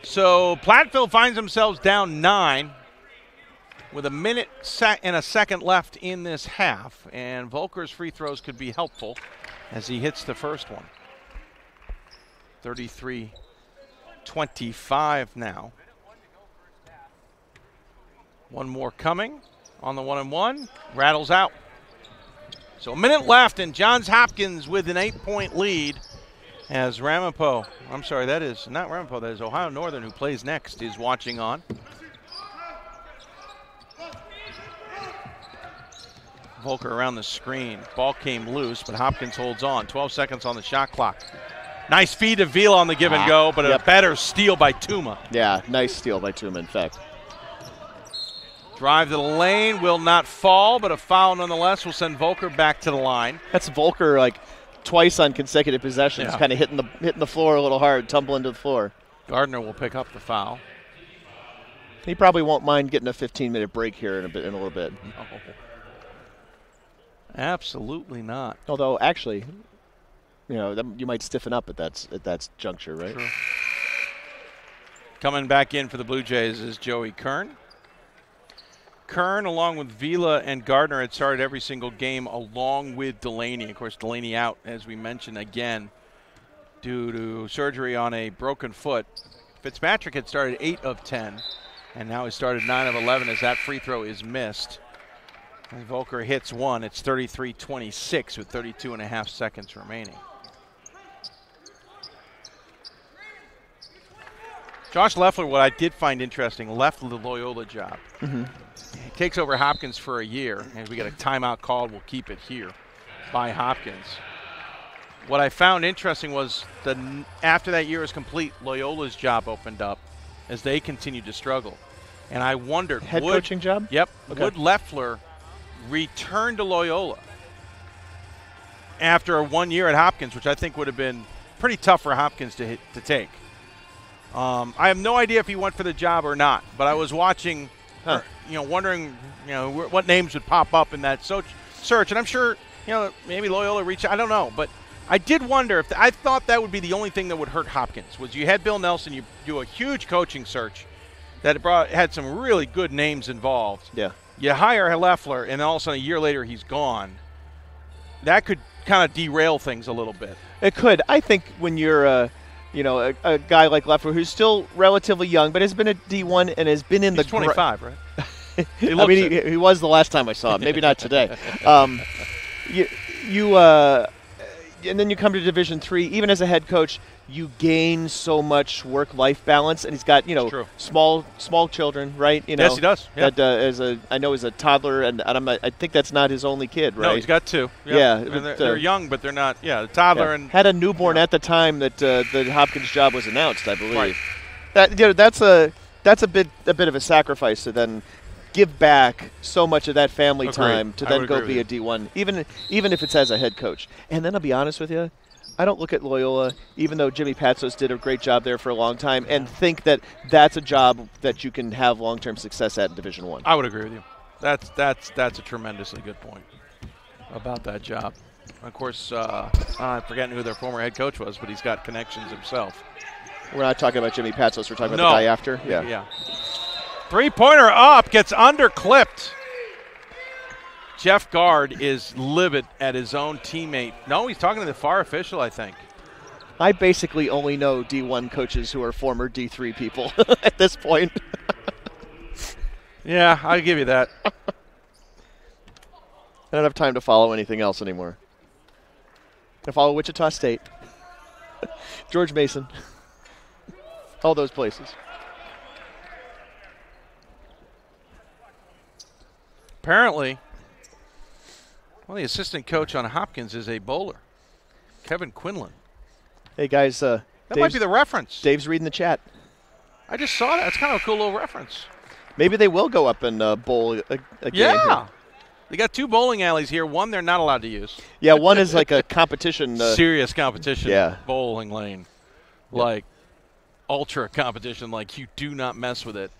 So Platteville finds themselves down 9 with a minute and a second left in this half. And Volker's free throws could be helpful as he hits the first one. 33-25 now. One more coming on the 1-and-1. Rattles out. So a minute left, and Johns Hopkins with an 8-point lead as Ramapo, I'm sorry, that is not Ramapo, that is Ohio Northern, who plays next, is watching on. Volker around the screen. Ball came loose, but Hopkins holds on. 12 seconds on the shot clock. Nice feed to Vila on the give and go, but a better steal by Tuma. Yeah, nice steal by Tuma, in fact. Drive to the lane, will not fall, but a foul nonetheless will send Volker back to the line. That's Volker like twice on consecutive possessions, kind of hitting the floor a little hard, tumbling to the floor. Gardner will pick up the foul. He probably won't mind getting a 15-minute break here in a little bit. No. Absolutely not. Although, actually, you might stiffen up at that juncture, right? True. Coming back in for the Blue Jays is Joey Kern. Kern, along with Vila and Gardner, had started every single game along with Delaney. Of course, Delaney out, as we mentioned, again, due to surgery on a broken foot. Fitzpatrick had started 8 of 10, and now he started 9 of 11 as that free throw is missed. And Volker hits one. It's 33-26 with 32 and a half seconds remaining. Josh Leffler, what I did find interesting, left the Loyola job. Mm-hmm. He takes over Hopkins for a year, and we get a timeout called. We'll keep it here by Hopkins. What I found interesting was after that year is complete, Loyola's job opened up as they continued to struggle. And I wondered, head coaching job? Yep. Okay. Would Leffler return to Loyola after 1 year at Hopkins, which I think would have been pretty tough for Hopkins to take. I have no idea if he went for the job or not, but I was watching, wondering, what names would pop up in that search, and I'm sure, maybe Loyola reached. I don't know, but I did wonder if I thought that would be the only thing that would hurt Hopkins. Was you had Bill Nelson, you do a huge coaching search that had some really good names involved. Yeah. You hire Leffler, and then all of a sudden a year later he's gone. That could kind of derail things a little bit. It could. I think when you're a guy like Leffler who's still relatively young, but has been at D1 and has been in He's 25, right? He was the last time I saw him. Maybe not today. And then you come to Division III. Even as a head coach, you gain so much work-life balance. And he's got small children, right? Yes, he does. Yeah. That I know as a toddler, and I think that's not his only kid, right? No, he's got 2. Yep. Yeah, and they're young, but they're not. Yeah, the toddler and had a newborn at the time that the Hopkins job was announced, I believe. Right. That's a bit of a sacrifice to then give back so much of that family time to then go be a D1, even if it's as a head coach. And then I'll be honest with you, I don't look at Loyola, even though Jimmy Patsos did a great job there for a long time, and think that that's a job that you can have long-term success at in Division I. I would agree with you. That's a tremendously good point about that job. Of course, I'm forgetting who their former head coach was, but he's got connections himself. We're not talking about Jimmy Patsos. We're talking about the guy after. Yeah. Three-pointer up, gets underclipped. Jeff Gard is livid at his own teammate. No, he's talking to the FAR official, I think. I basically only know D1 coaches who are former D3 people at this point. Yeah, I'll give you that. I don't have time to follow anything else anymore. I follow Wichita State, George Mason, all those places. Apparently, the assistant coach on Hopkins is a bowler, Kevin Quinlan. Hey, guys. That might be the reference. Dave's reading the chat. I just saw that. It's kind of a cool little reference. Maybe they will go up and bowl a game. Yeah. They got 2 bowling alleys here. One they're not allowed to use. Yeah, one is like a competition. Serious competition bowling lane. Like ultra competition, like you do not mess with it.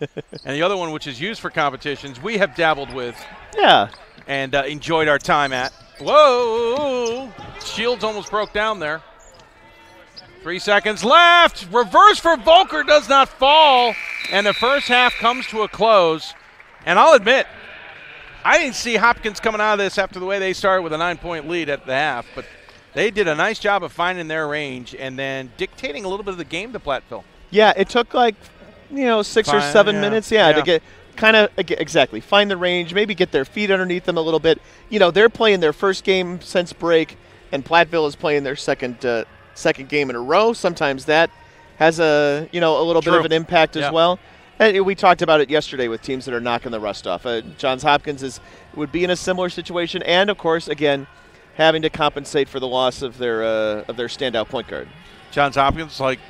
And the other one, which is used for competitions, we have dabbled with. Yeah. And enjoyed our time at. Whoa! Shields almost broke down there. 3 seconds left. Reverse for Volker does not fall. And the first half comes to a close. And I'll admit, I didn't see Hopkins coming out of this after the way they started with a 9-point lead at the half. But they did a nice job of finding their range and then dictating a little bit of the game to Platteville. Yeah, it took 6 or 7 minutes, to get exactly find the range, maybe get their feet underneath them a little bit. They're playing their first game since break, and Platteville is playing their second game in a row. Sometimes that has a little bit of an impact as well. And we talked about it yesterday with teams that are knocking the rust off. Johns Hopkins would be in a similar situation, and of course, again, having to compensate for the loss of their standout point guard. Johns Hopkins, like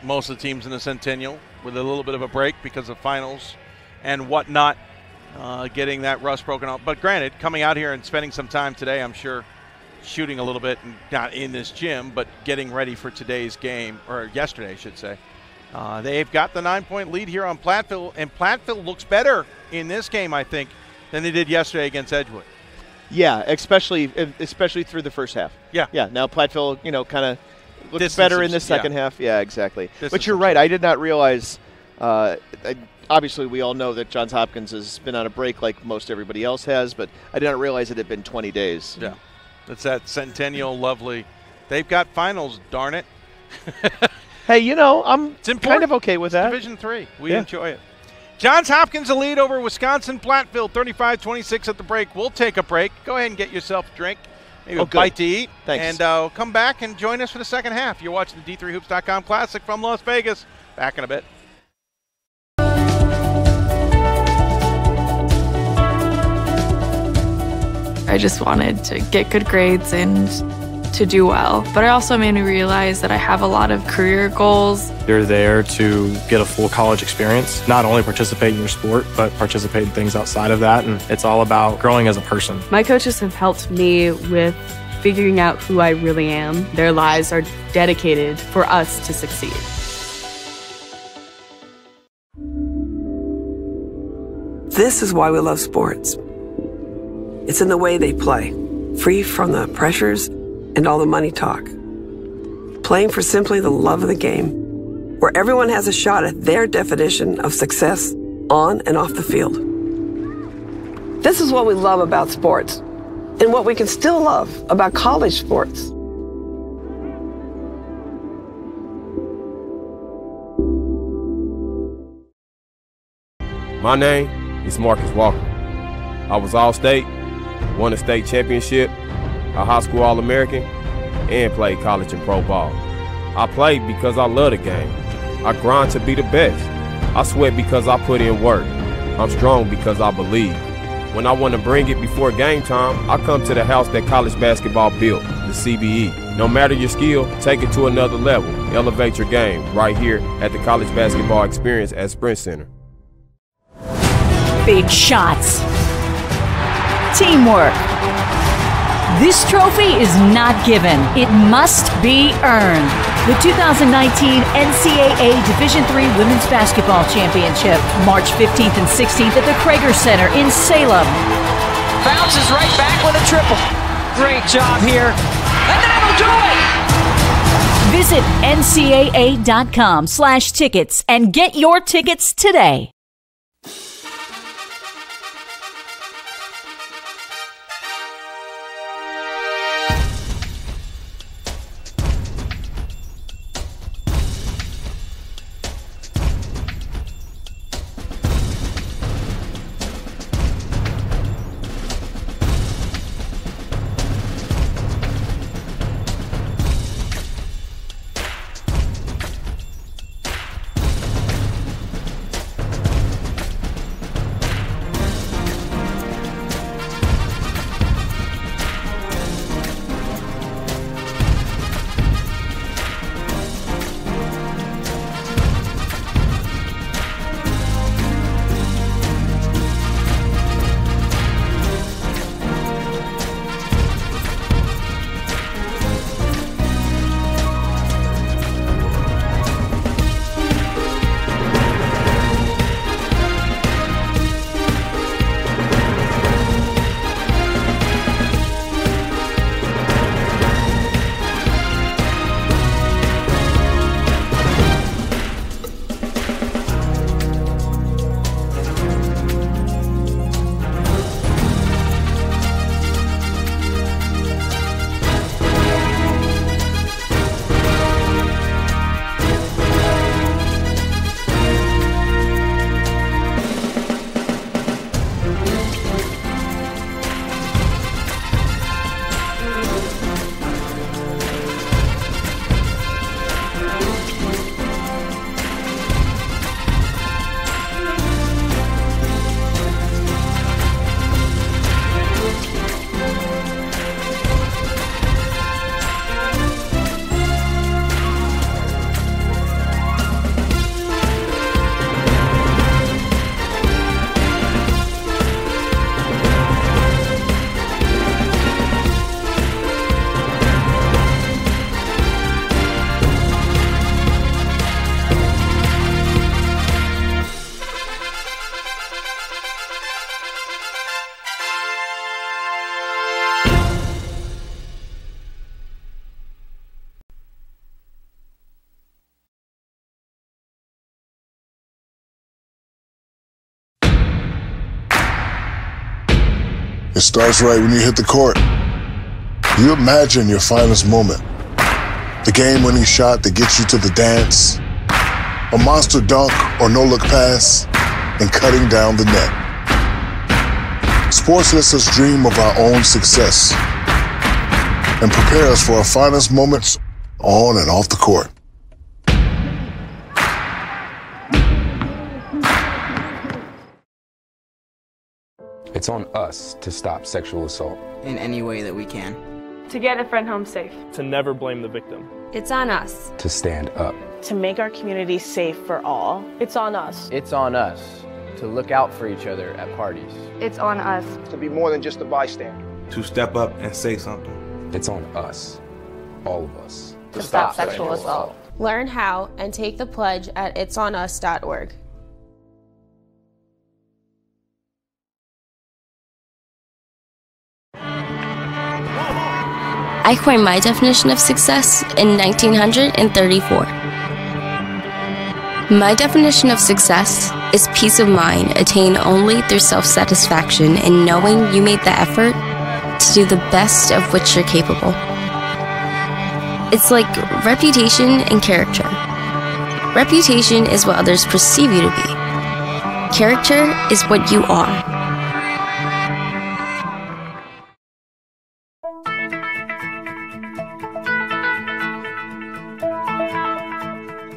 most of the teams in the Centennial, with a little bit of a break because of finals and whatnot, getting that rust broken out. But granted, coming out here and spending some time today, I'm sure, shooting a little bit, not in this gym, but getting ready for today's game, or yesterday, I should say. They've got the 9-point lead here on Platteville, and Platteville looks better in this game, I think, than they did yesterday against Edgewood. Yeah, especially through the first half. Yeah. Yeah, now Platteville, kind of looks better in the second half. Yeah, exactly. But you're right. I did not realize I obviously we all know that Johns Hopkins has been on a break like most everybody else has, but I did not realize it had been 20 days. Yeah, that's that Centennial lovely. They've got finals, darn it. Hey, I'm kind of okay with that. Division III. We enjoy it. Johns Hopkins a lead over Wisconsin-Platteville, 35-26 at the break. We'll take a break. Go ahead and get yourself a drink, maybe a bite to eat. Thanks. And come back and join us for the second half. You're watching the D3Hoops.com Classic from Las Vegas. Back in a bit. I just wanted to get good grades and to do well. But it also made me realize that I have a lot of career goals. You're there to get a full college experience, not only participate in your sport, but participate in things outside of that. And it's all about growing as a person. My coaches have helped me with figuring out who I really am. Their lives are dedicated for us to succeed. This is why we love sports. It's in the way they play, free from the pressures and all the money talk. Playing for simply the love of the game, where everyone has a shot at their definition of success on and off the field. This is what we love about sports, and what we can still love about college sports. My name is Marcus Walker. I was All-State, won a state championship, a high school All-American, and played college and pro ball. I played because I love the game. I grind to be the best. I sweat because I put in work. I'm strong because I believe. When I want to bring it before game time, I come to the house that college basketball built, the CBE. No matter your skill, take it to another level. Elevate your game right here at the College Basketball Experience at Sprint Center. Big shots. Teamwork. This trophy is not given. It must be earned. The 2019 NCAA Division III Women's Basketball Championship, March 15th and 16th at the Krager Center in Salem. Bounces right back with a triple. Great job here. And that'll do it! Visit ncaa.com/tickets and get your tickets today. It starts right when you hit the court. You imagine your finest moment. The game-winning shot that gets you to the dance, a monster dunk or no-look pass, and cutting down the net. Sports lets us dream of our own success and prepare us for our finest moments on and off the court. It's on us to stop sexual assault in any way that we can. To get a friend home safe. To never blame the victim. It's on us. To stand up. To make our community safe for all. It's on us. It's on us to look out for each other at parties. It's on us. To be more than just a bystander. To step up and say something. It's on us, all of us. To stop sexual assault. Learn how and take the pledge at itsonus.org. I coined my definition of success in 1934. My definition of success is peace of mind attained only through self-satisfaction in knowing you made the effort to do the best of which you're capable. It's like reputation and character. Reputation is what others perceive you to be. Character is what you are.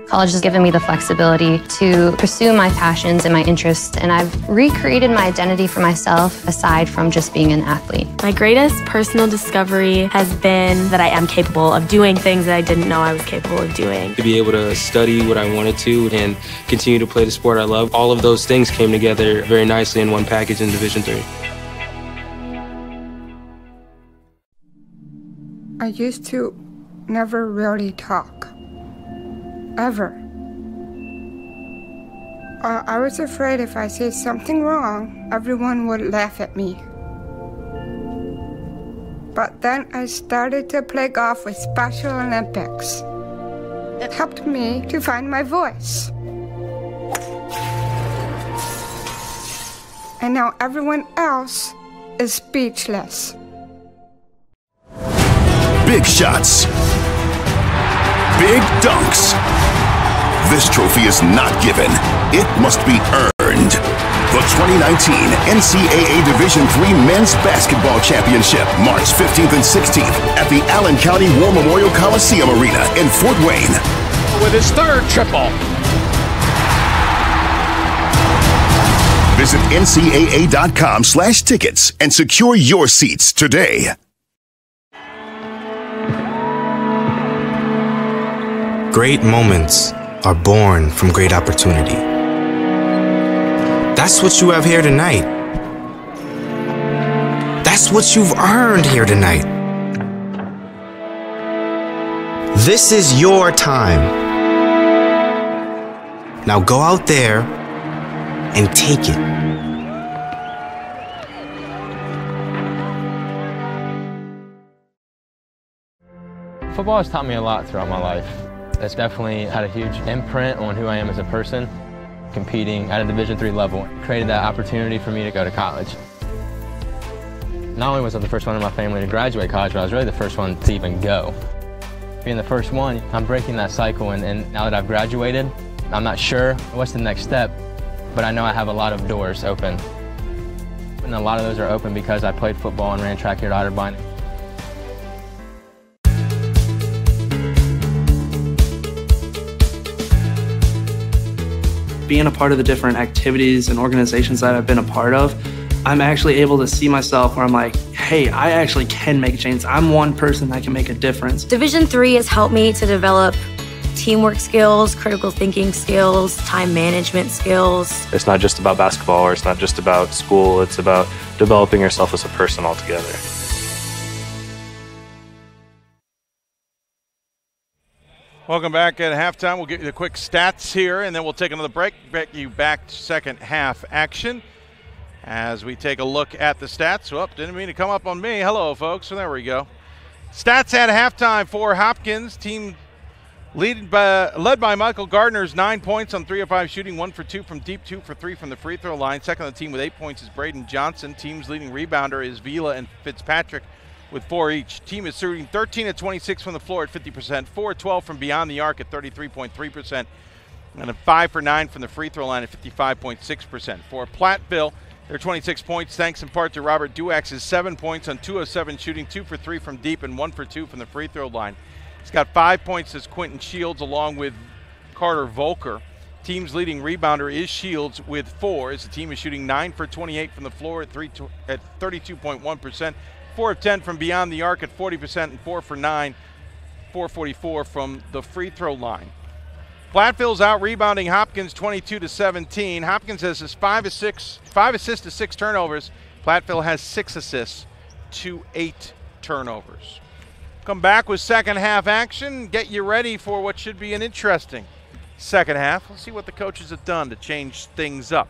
College has given me the flexibility to pursue my passions and my interests, and I've recreated my identity for myself aside from just being an athlete. My greatest personal discovery has been that I am capable of doing things that I didn't know I was capable of doing. To be able to study what I wanted to and continue to play the sport I love, all of those things came together very nicely in one package in Division III. I used to never really talk. Ever. I was afraid if I said something wrong, everyone would laugh at me. But then I started to play golf with Special Olympics. It helped me to find my voice. And now everyone else is speechless. Big shots. Big dunks. This trophy is not given. It must be earned. The 2019 NCAA Division III Men's Basketball Championship, March 15th and 16th at the Allen County War Memorial Coliseum Arena in Fort Wayne. With his third triple. Visit ncaa.com/tickets and secure your seats today. Great moments are born from great opportunity. That's what you have here tonight. That's what you've earned here tonight. This is your time. Now go out there and take it. Football has taught me a lot throughout my life. It's definitely had a huge imprint on who I am as a person. Competing at a Division III level created that opportunity for me to go to college. Not only was I the first one in my family to graduate college, but I was really the first one to even go. Being the first one, I'm breaking that cycle, and now that I've graduated, I'm not sure what's the next step, but I know I have a lot of doors open. And a lot of those are open because I played football and ran track here at Otterbein. Being a part of the different activities and organizations that I've been a part of, I'm actually able to see myself where I'm like, hey, I actually can make a change. I'm one person that can make a difference. Division III has helped me to develop teamwork skills, critical thinking skills, time management skills. It's not just about basketball, or it's not just about school. It's about developing yourself as a person altogether. Welcome back at halftime. We'll get you the quick stats here, and then we'll take another break. Get you back to second half action as we take a look at the stats. Whoop, didn't mean to come up on me. Hello, folks. So there we go. Stats at halftime for Hopkins. Team Led by Michael Gardner's 9 points on 3 of 5 shooting, 1 for 2 from deep, 2 for 3 from the free throw line. Second on the team with 8 points is Braden Johnson. Team's leading rebounder is Vila and Fitzpatrick with 4 each. Team is shooting 13 of 26 from the floor at 50%, 4 of 12 from beyond the arc at 33.3%, and a 5 for 9 from the free throw line at 55.6%. For Platteville, their 26 points, thanks in part to Robert Duax's 7 points on 2 of 7 shooting, 2 for 3 from deep, and 1 for 2 from the free throw line. He's got 5 points as Quentin Shields along with Carter Volker. Team's leading rebounder is Shields with 4 as the team is shooting 9 for 28 from the floor at 32.1%, 4 of 10 from beyond the arc at 40%, and 4 for 9, 444 from the free throw line. Platteville's out rebounding Hopkins 22-17. Hopkins has his 5 assists to 6 turnovers. Platteville has 6 assists to 8 turnovers. Come back with second half action. Get you ready for what should be an interesting second half. Let's see what the coaches have done to change things up.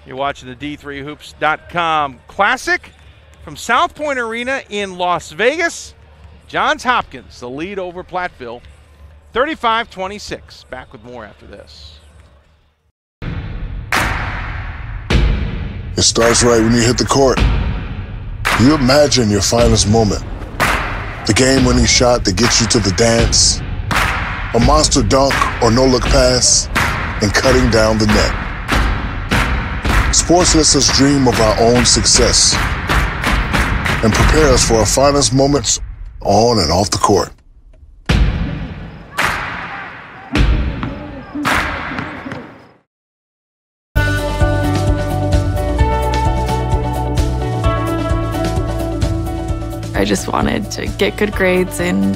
You're watching the D3Hoops.com Classic from South Point Arena in Las Vegas. Johns Hopkins, the lead over Platteville, 35-26. Back with more after this. It starts right when you hit the court. You imagine your finest moment. The game-winning shot that gets you to the dance, a monster dunk or no-look pass, and cutting down the net. Sports lets us dream of our own success and prepare us for our finest moments on and off the court. I just wanted to get good grades and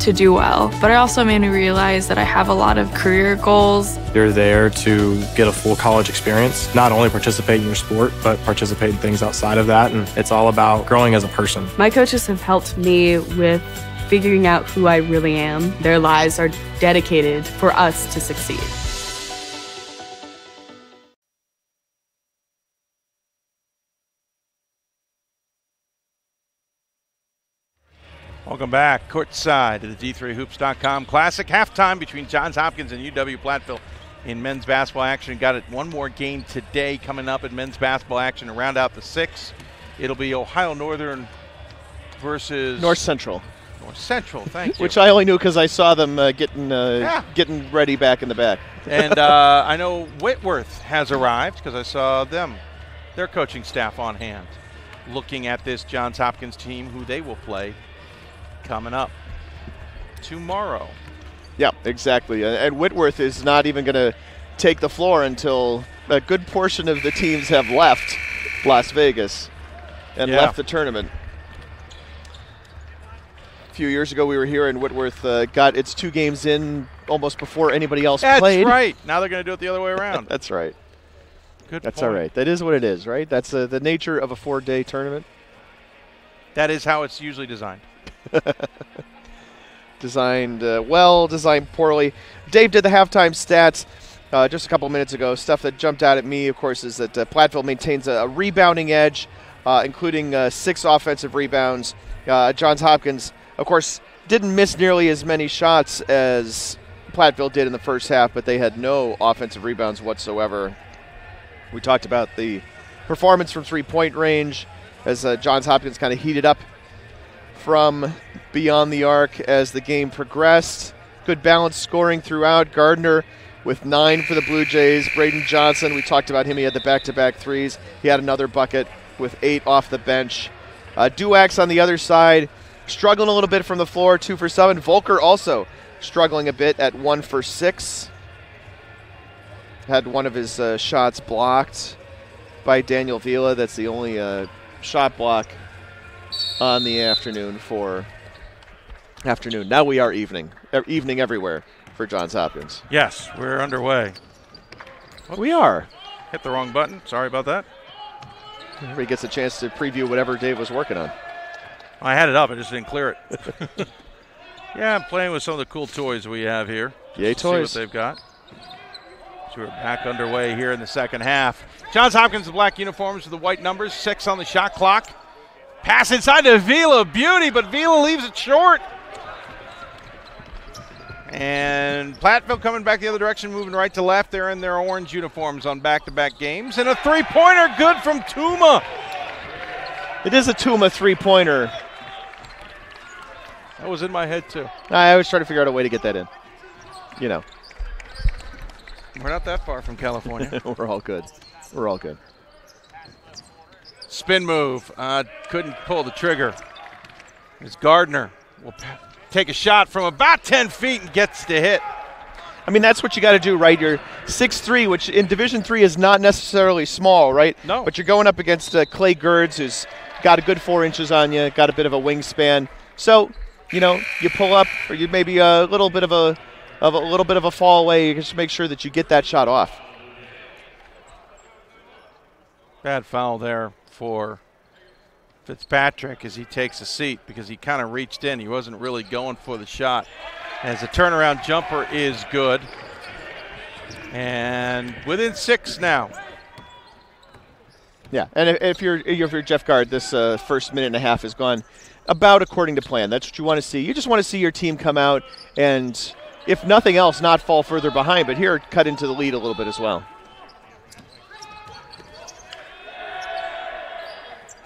to do well. But it also made me realize that I have a lot of career goals. You're there to get a full college experience, not only participate in your sport, but participate in things outside of that. And it's all about growing as a person. My coaches have helped me with figuring out who I really am. Their lives are dedicated for us to succeed. Welcome back, courtside to the D3Hoops.com Classic. Halftime between Johns Hopkins and UW-Platteville in men's basketball action. Got it one more game today coming up in men's basketball action to round out the 6. It'll be Ohio Northern versus North Central. North Central, thank you. Which I only knew because I saw them getting ready back in the back. And I know Whitworth has arrived because I saw their coaching staff on hand, looking at this Johns Hopkins team who they will play coming up tomorrow. Yeah, exactly. And Whitworth is not even going to take the floor until a good portion of the teams have left Las Vegas and left the tournament. A few years ago we were here and Whitworth got its 2 games in almost before anybody else played. That's right. Now they're going to do it the other way around. That's right. That's all right. That is what it is, right? That's the nature of a 4-day tournament. That is how it's usually designed. Designed well, designed poorly. Dave did the halftime stats just a couple minutes ago. Stuff that jumped out at me, of course, is that Platteville maintains a rebounding edge, including 6 offensive rebounds. Johns Hopkins, of course, didn't miss nearly as many shots as Platteville did in the first half, but they had no offensive rebounds whatsoever. We talked about the performance from three-point range as Johns Hopkins kind of heated up from beyond the arc as the game progressed. Good balanced scoring throughout. Gardner with 9 for the Blue Jays. Braden Johnson, we talked about him. He had the back-to-back threes. He had another bucket with 8 off the bench. Duax on the other side, struggling a little bit from the floor, 2 for 7. Volker also struggling a bit at 1 for 6. Had one of his shots blocked by Daniel Vila. That's the only shot block on the afternoon for afternoon. Now we are evening everywhere for Johns Hopkins. Yes, we're underway. Oops. We are. Hit the wrong button. Sorry about that. Everybody gets a chance to preview whatever Dave was working on. I had it up. I just didn't clear it. Yeah, I'm playing with some of the cool toys we have here. Yay, toys. See what they've got. So we're back underway here in the second half. Johns Hopkins, the black uniforms with the white numbers, 6 on the shot clock. Pass inside to Vila, beauty, but Vila leaves it short. And Platteville coming back the other direction, moving right to left. They're in their orange uniforms on back-to-back games. And a three-pointer good from Tuma. It is a Tuma three-pointer. That was in my head, too. I was trying to figure out a way to get that in. You know. We're not that far from California. We're all good. We're all good. Spin move. Couldn't pull the trigger. It's Gardner. Will take a shot from about 10 feet and gets to hit. I mean, that's what you got to do, right? You're 6'3", which in Division III is not necessarily small, right? No. But you're going up against Clay Gerds, who's got a good 4 inches on you, got a bit of a wingspan. So, you know, you pull up, or you maybe a little bit of a fall away. You just make sure that you get that shot off. Bad foul there for Fitzpatrick as he takes a seat because he kind of reached in. He wasn't really going for the shot. As the turnaround jumper is good. And within 6 now. Yeah, and if you're Jeff Gard, this first minute and a half has gone about according to plan. That's what you want to see. You just want to see your team come out and, if nothing else, not fall further behind. But here, cut into the lead a little bit as well.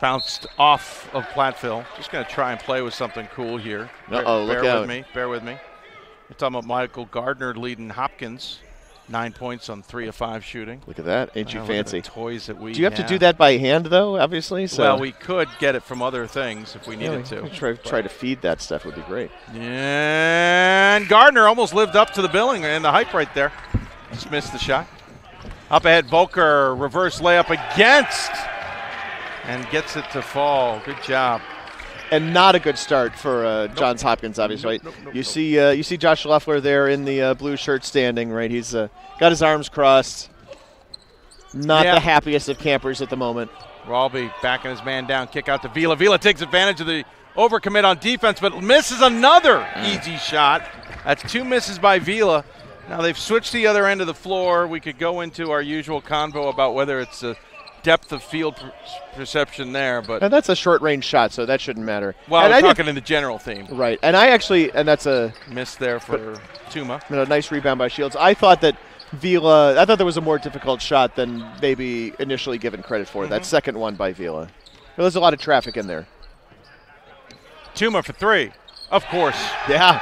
Bounced off of Platteville. Just going to try and play with something cool here. Uh-oh, look out. Bear with me. We're talking about Michael Gardner leading Hopkins. 9 points on 3 of 5 shooting. Look at that. Ain't you fancy? The toys that we do you have to do that by hand, though, obviously? So. Well, we could get it from other things if we needed to. Try to feed that stuff would be great. And Gardner almost lived up to the billing and the hype right there. Just missed the shot. Up ahead, Volker, reverse layup against. And gets it to fall. Good job. And not a good start for Johns Hopkins, obviously. Nope. You see Josh Leffler there in the blue shirt standing, right? He's got his arms crossed. Not the happiest of campers at the moment. Ralby backing his man down, kick out to Vila. Vila takes advantage of the overcommit on defense, but misses another easy shot. That's 2 misses by Vila. Now they've switched the other end of the floor. We could go into our usual convo about whether it's a depth of field perception there, but and that's a short-range shot, so that shouldn't matter. Well, I'm talking in the general theme, right? And that's a miss there for Tuma. A nice rebound by Shields. I thought that Vila. I thought there was a more difficult shot than maybe initially given credit for. That second one by Vila. There's a lot of traffic in there. Tuma for 3, of course. Yeah.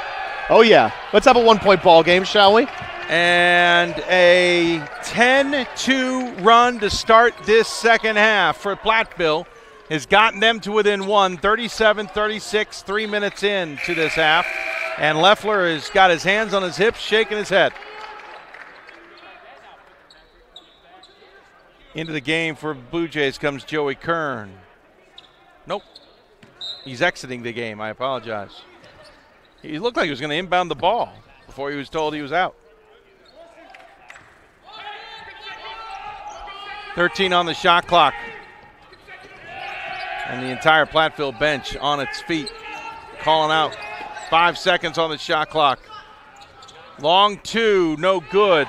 Oh yeah. Let's have a 1-point ball game, shall we? And a 10-2 run to start this second half for Platteville has gotten them to within 1, 37-36, 3 minutes into this half. And Leffler has got his hands on his hips, shaking his head. Into the game for Blue Jays comes Joey Kern. Nope. He's exiting the game. I apologize. He looked like he was going to inbound the ball before he was told he was out. 13 on the shot clock. And the entire Platteville bench on its feet, calling out 5 seconds on the shot clock. Long 2, no good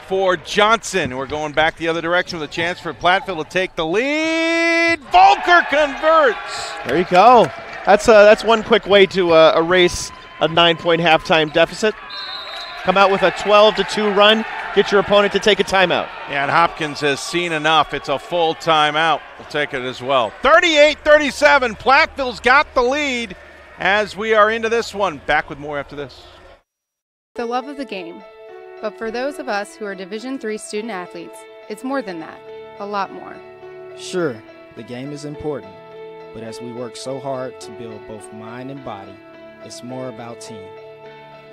for Johnson. We're going back the other direction with a chance for Platteville to take the lead. Volker converts. There you go. That's one quick way to erase a 9-point halftime deficit. Come out with a 12-2 run. Get your opponent to take a timeout. Yeah, and Hopkins has seen enough. It's a full timeout. We'll take it as well. 38-37. Platteville's got the lead as we are into this one. Back with more after this. The love of the game. But for those of us who are Division III student athletes, it's more than that. A lot more. Sure, the game is important. But as we work so hard to build both mind and body, it's more about team.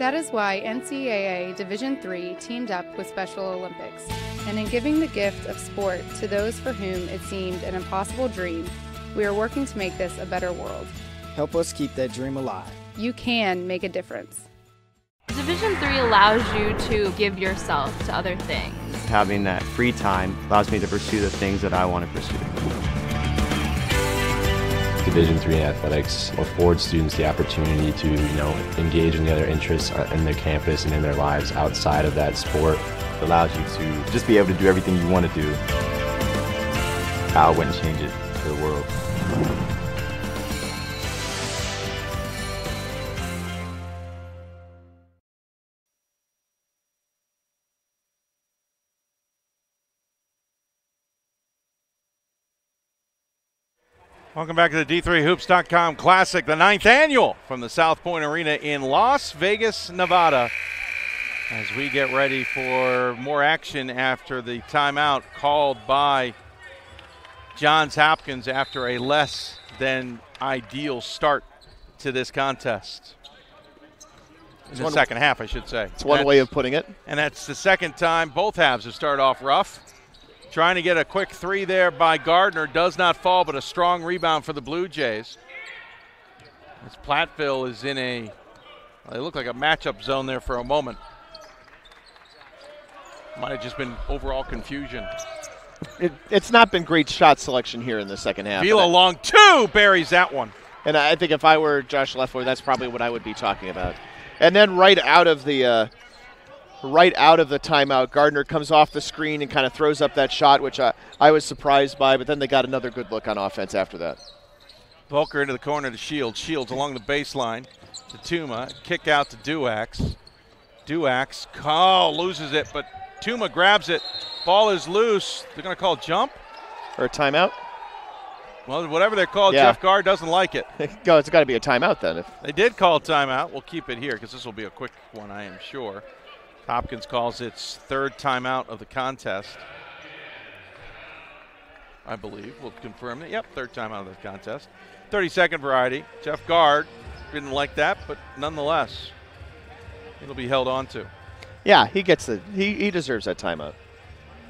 That is why NCAA Division III teamed up with Special Olympics. And in giving the gift of sport to those for whom it seemed an impossible dream, we are working to make this a better world. Help us keep that dream alive. You can make a difference. Division III allows you to give yourself to other things. Having that free time allows me to pursue the things that I want to pursue. Division III athletics affords students the opportunity to, engage in the other interests in their campus and in their lives outside of that sport. It allows you to just be able to do everything you want to do. I wouldn't change it for the world. Welcome back to the D3Hoops.com Classic, the 9th annual from the South Point Arena in Las Vegas, Nevada, as we get ready for more action after the timeout called by Johns Hopkins after a less than ideal start to this contest. In the second half, I should say. It's one way of putting it. And that's the second time both halves have started off rough. Trying to get a quick three there by Gardner. Does not fall, but a strong rebound for the Blue Jays. As Platteville is in they look like a matchup zone there for a moment. Might have just been overall confusion. It's not been great shot selection here in the second half. Vila long two, buries that one. And I think if I were Josh Leffler, that's probably what I would be talking about. And then right out of the timeout, Gardner comes off the screen and kind of throws up that shot, which I was surprised by, but then they got another good look on offense after that. Volker into the corner to Shields. Shields along the baseline to Tuma. Kick out to Duax. Duax, loses it, but Tuma grabs it. Ball is loose. They're going to call jump? Or a timeout? Well, whatever they're called, yeah. Jeff Gard doesn't like it. It's got to be a timeout then. If they did call a timeout. We'll keep it here because this will be a quick one, I am sure. Hopkins calls its third timeout of the contest. I believe. We'll confirm it. Yep, third timeout of the contest. 30-second variety. Jeff Gard didn't like that, but nonetheless, it'll be held on to. Yeah, he gets he deserves that timeout.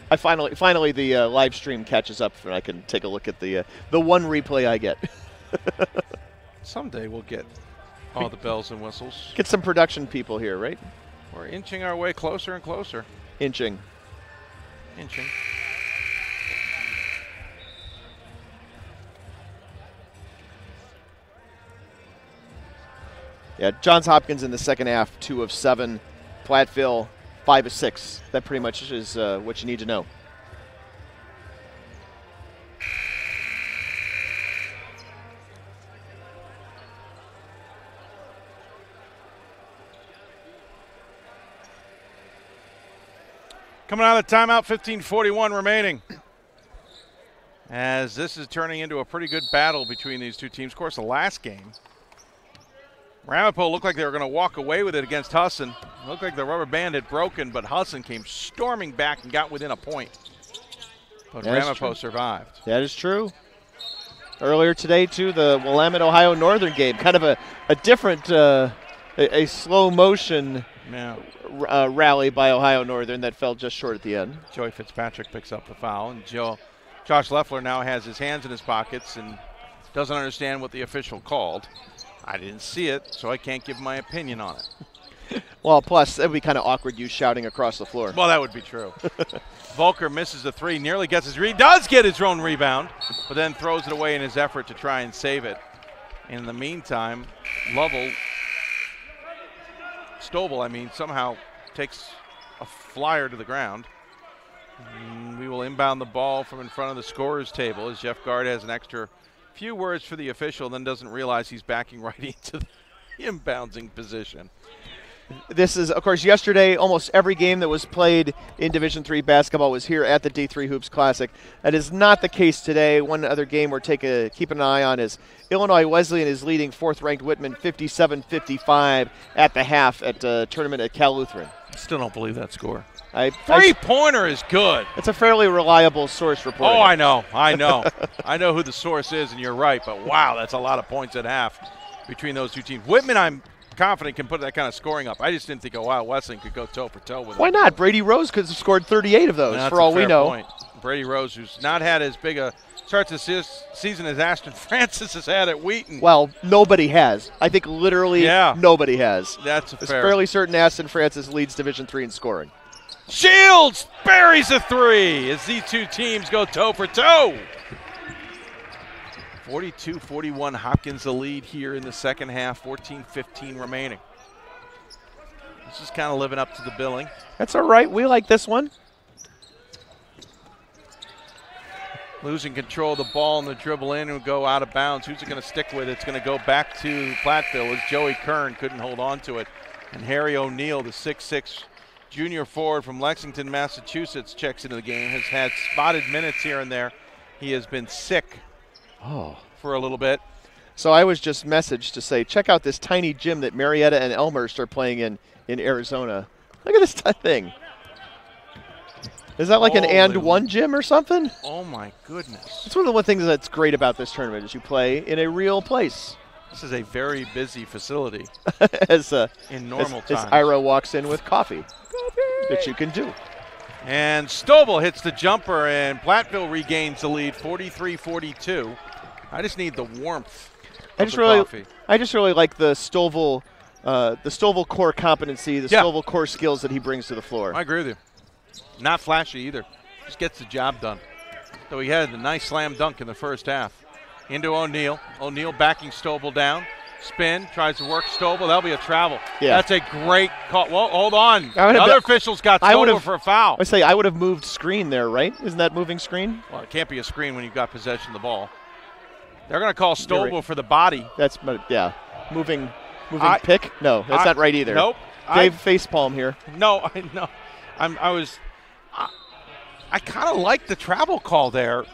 I finally the live stream catches up and I can take a look at the one replay I get. Someday we'll get all the bells and whistles. Get some production people here, right? We're inching our way closer and closer. Inching. Yeah, Johns Hopkins in the second half, 2 of 7. Platteville, 5 of 6. That pretty much is what you need to know. Coming out of the timeout, 15:41 remaining. As this is turning into a pretty good battle between these two teams. Of course, the last game, Ramapo looked like they were going to walk away with it against Husson. It looked like the rubber band had broken, but Husson came storming back and got within a point. But Ramapo survived. That is true. Earlier today, too, the Willamette, Ohio Northern game, kind of a different, a slow motion rally by Ohio Northern that fell just short at the end. Joey Fitzpatrick picks up the foul, and Josh Leffler now has his hands in his pockets and doesn't understand what the official called. I didn't see it, so I can't give my opinion on it. Well, plus, it would be kind of awkward you shouting across the floor. Well, that would be true. Volker misses the three, nearly gets does get his own rebound, but then throws it away in his effort to try and save it. In the meantime, Stovall, somehow takes a flyer to the ground. And we will inbound the ball from in front of the scorer's table as Jeff Gard has an extra few words for the official, then doesn't realize he's backing right into the inbouncing position. This is, of course, yesterday almost every game that was played in Division III basketball was here at the D3 Hoops Classic. That is not the case today. One other game we're keep an eye on is Illinois Wesleyan is leading 4th-ranked Whitman 57-55 at the half at the tournament at Cal Lutheran. Still don't believe that score. Three-pointer is good. It's a fairly reliable source reporting. Oh, I know. I know who the source is, and you're right. But, wow, that's a lot of points at half between those two teams. Whitman, I'm confident, can put that kind of scoring up. I just didn't think Ohio Wesleyan could go toe-for-toe with it. Why not? Brady Rose could have scored 38 of those, for all we know. Point. Brady Rose, who's not had as big a start to this season as Ashton Francis has had at Wheaton. Well, nobody has. I think literally nobody has. That's It's fairly certain Ashton Francis leads Division III in scoring. Shields buries a three as these two teams go toe-for-toe. 42-41, Hopkins the lead here in the second half, 14-15 remaining. This is kind of living up to the billing. That's all right. We like this one. Losing control of the ball and the dribble in and go out of bounds. Who's it going to stick with? It's going to go back to Platteville as Joey Kern couldn't hold on to it. And Harry O'Neill, the 6'6", junior forward from Lexington, Massachusetts, checks into the game. Has had spotted minutes here and there. He has been sick for a little bit. So I was just messaged to say, check out this tiny gym that Marietta and Elmhurst are playing in Arizona. Look at this thing. Is that like an and one gym or something? Oh, my goodness. It's one of the things that's great about this tournament is you play in a real place. This is a very busy facility in normal times. As Ira walks in with coffee that you can do. And Stovall hits the jumper, and Platteville regains the lead, 43-42. I just need the warmth of the coffee. I just really like the Stovall core competency, the Stovall core skills that he brings to the floor. I agree with you. Not flashy either. Just gets the job done. So he had a nice slam dunk in the first half. Into O'Neal. O'Neal backing Stovall down. Spin, tries to work Stovall. That'll be a travel. Yeah. That's a great call. Well, hold on. The other officials got Stovall for a foul. I would have moved screen there, right? Isn't that moving screen? Well, it can't be a screen when you've got possession of the ball. They're going to call Stovall for the body. That's, moving pick? No, that's not right either. Nope. Dave facepalm here. No, I know. I kind of like the travel call there.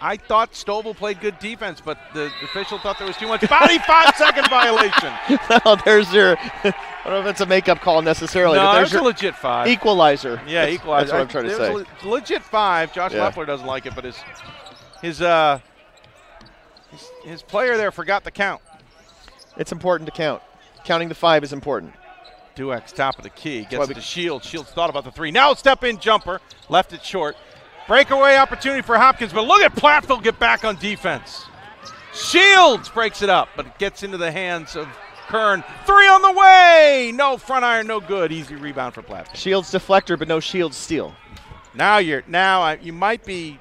I thought Stovall played good defense, but the official thought there was too much body. 5-second violation. No, there's your. I don't know if it's a makeup call necessarily. No, but there's a legit 5. Equalizer. Yeah, equalizer. That's what I'm trying to say. A legit 5. Josh Leffler doesn't like it, but his player there forgot the count. It's important to count. Counting the 5 is important. Dueck's top of the key. Gets to Shields. Shields thought about the 3. Now step-in jumper. Left it short. Breakaway opportunity for Hopkins, but look at Platteville get back on defense. Shields breaks it up, but it gets into the hands of Kern. 3 on the way. No front iron, no good. Easy rebound for Platteville. Shields deflector, but no Shields steal. Now you might be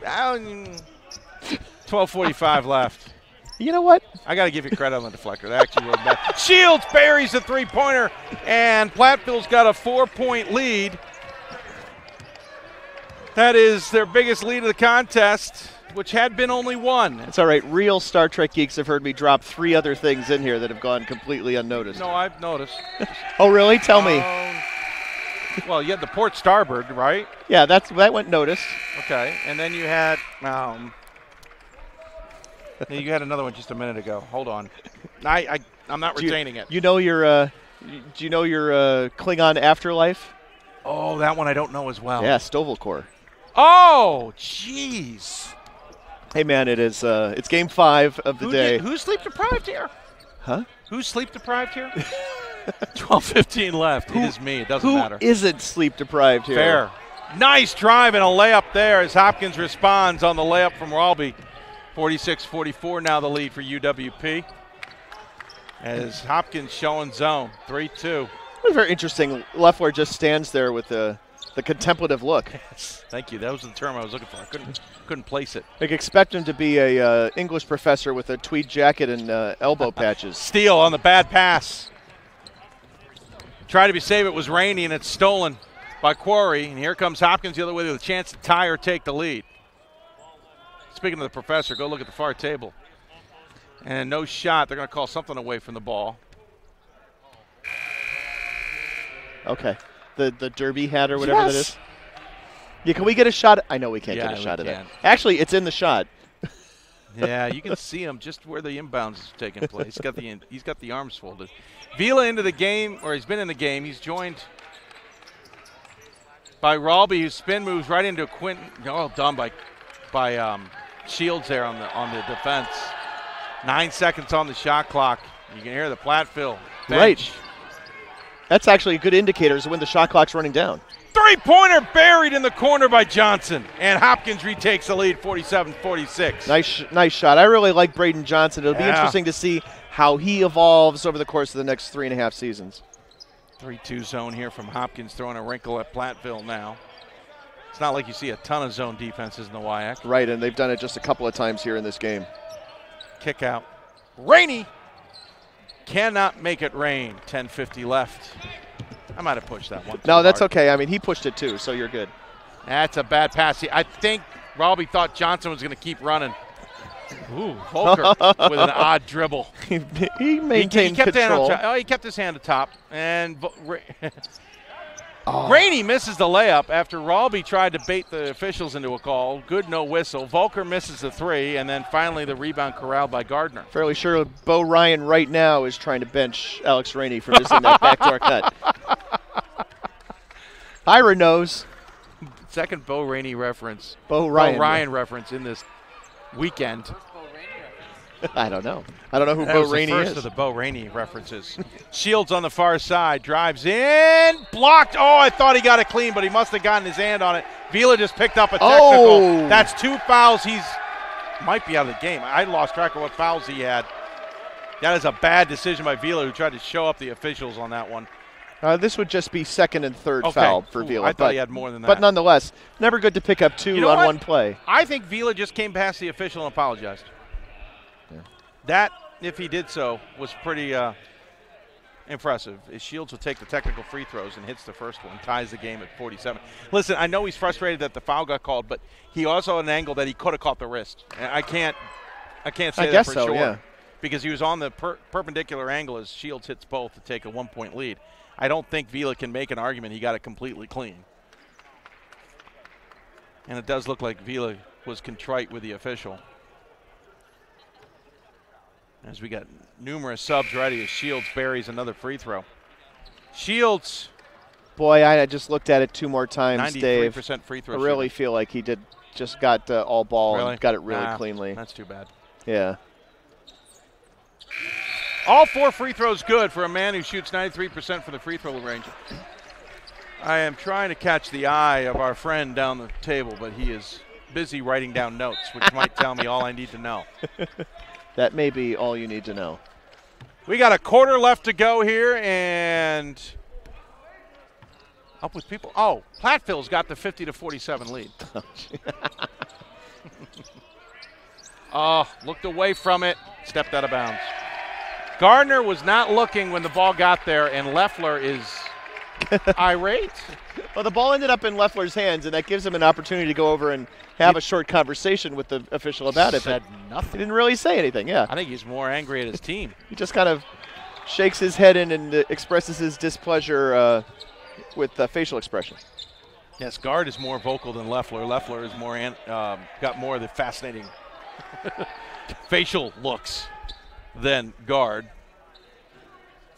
12:45 left. You know what? I got to give you credit on the deflector. That actually worked bad. Shields buries the 3-pointer, and Platteville's got a 4-point lead. That is their biggest lead of the contest, which had been only 1. It's all right. Real Star Trek geeks have heard me drop 3 other things in here that have gone completely unnoticed. No, I've noticed. Oh, really? Tell me. Well, you had the port starboard, right? Yeah, that went noticed. Okay, and then you had you had another one just a minute ago. Hold on. I'm not retaining it. You know your do you know your Klingon afterlife? Oh, that one I don't know as well. Yeah, Stovall core. Oh, jeez. Hey, man, it's game 5 of the day. Who's sleep deprived here? Huh? Who's sleep deprived here? 12:15 left. It is me. It doesn't matter. Who isn't sleep deprived here? Fair. Nice drive and a layup there as Hopkins responds on the layup from Ralby. 46-44 now the lead for UWP. As Hopkins showing zone. 3-2. It was very interesting. Leffler just stands there with the contemplative look. Yes, thank you. That was the term I was looking for. I couldn't place it. Like expect him to be a English professor with a tweed jacket and elbow patches. Steal on the bad pass. Tried to be safe. It was rainy and it's stolen by Quarry. And here comes Hopkins the other way with a chance to tie or take the lead. Speaking of the professor, go look at the far table. And no shot. They're going to call something away from the ball. Okay. The derby hat or whatever that is. Yeah, can we get a shot? I know we can't get a shot of that. Actually, it's in the shot. Yeah, you can see him just where the inbounds is taking place. He's got the arms folded. Vila into the game, or he's been in the game. He's joined by Ralby, whose spin moves right into Quinton. Oh, done by Shields there on the defense. 9 seconds on the shot clock. You can hear the Platteville bench. Right. That's actually a good indicator is when the shot clock's running down. 3-pointer buried in the corner by Johnson. And Hopkins retakes the lead, 47-46. Nice shot. I really like Braden Johnson. It'll be interesting to see how he evolves over the course of the next 3.5 seasons. 3-2 zone here from Hopkins, throwing a wrinkle at Platteville now. It's not like you see a ton of zone defenses in the WIAC. Right, and they've done it just a couple of times here in this game. Kick out. Rainey cannot make it rain. 10:50 left. I might have pushed that one. No, that's okay. I mean, he pushed it too, so you're good. That's a bad pass. I think Ralby thought Johnson was going to keep running. Ooh, Volker with an odd dribble. He maintained control. He kept his hand atop. And Rainey misses the layup after Ralby tried to bait the officials into a call. Good, no whistle. Volker misses the three, and then finally the rebound corralled by Gardner. Fairly sure Bo Ryan right now is trying to bench Alex Rainey for missing that backdoor cut. Ira knows. Second Bo Rainey reference. Bo Ryan reference in this weekend. I don't know. I don't know who Bo Rainey is. First of the Bo Rainey references. Shields on the far side, drives in, blocked. Oh, I thought he got it clean, but he must have gotten his hand on it. Vila just picked up a technical. Oh. That's 2 fouls. He's might be out of the game. I lost track of what fouls he had. That is a bad decision by Vila, who tried to show up the officials on that one. This would just be second and third foul for Vila. I thought he had more than that. But nonetheless, never good to pick up two on one play. I think Vila just came past the official and apologized. Yeah. That, if he did so, was pretty impressive. Shields will take the technical free throws and hits the first one, ties the game at 47. Listen, I know he's frustrated that the foul got called, but he also had an angle that he could have caught the wrist. I can't say that for sure. Yeah. Because he was on the perpendicular angle as Shields hits both to take a 1-point lead. I don't think Vila can make an argument he got it completely clean. And it does look like Vila was contrite with the official. As we got numerous subs ready as Shields buries another free throw. Shields. Boy, I just looked at it 2 more times, 93% Dave. free throw I really shooting. feel like he just got all ball Really? and got it really cleanly. That's too bad. Yeah. All 4 free throws good for a man who shoots 93% for the free throw range. I am trying to catch the eye of our friend down the table, but he is busy writing down notes, which might tell me all I need to know. That may be all you need to know. We got a quarter left to go here, and up with people. Oh, Platteville's got the 50-47 lead. Oh, looked away from it, stepped out of bounds. Gardner was not looking when the ball got there, and Leffler is irate. Well, the ball ended up in Leffler's hands, and that gives him an opportunity to go over and have a short conversation with the official about it. Said but nothing. He didn't really say anything, yeah. I think he's more angry at his team. He just kind of shakes his head in and expresses his displeasure with facial expression. Yes, Guard is more vocal than Leffler. Leffler is more got more of the fascinating facial looks than Guard.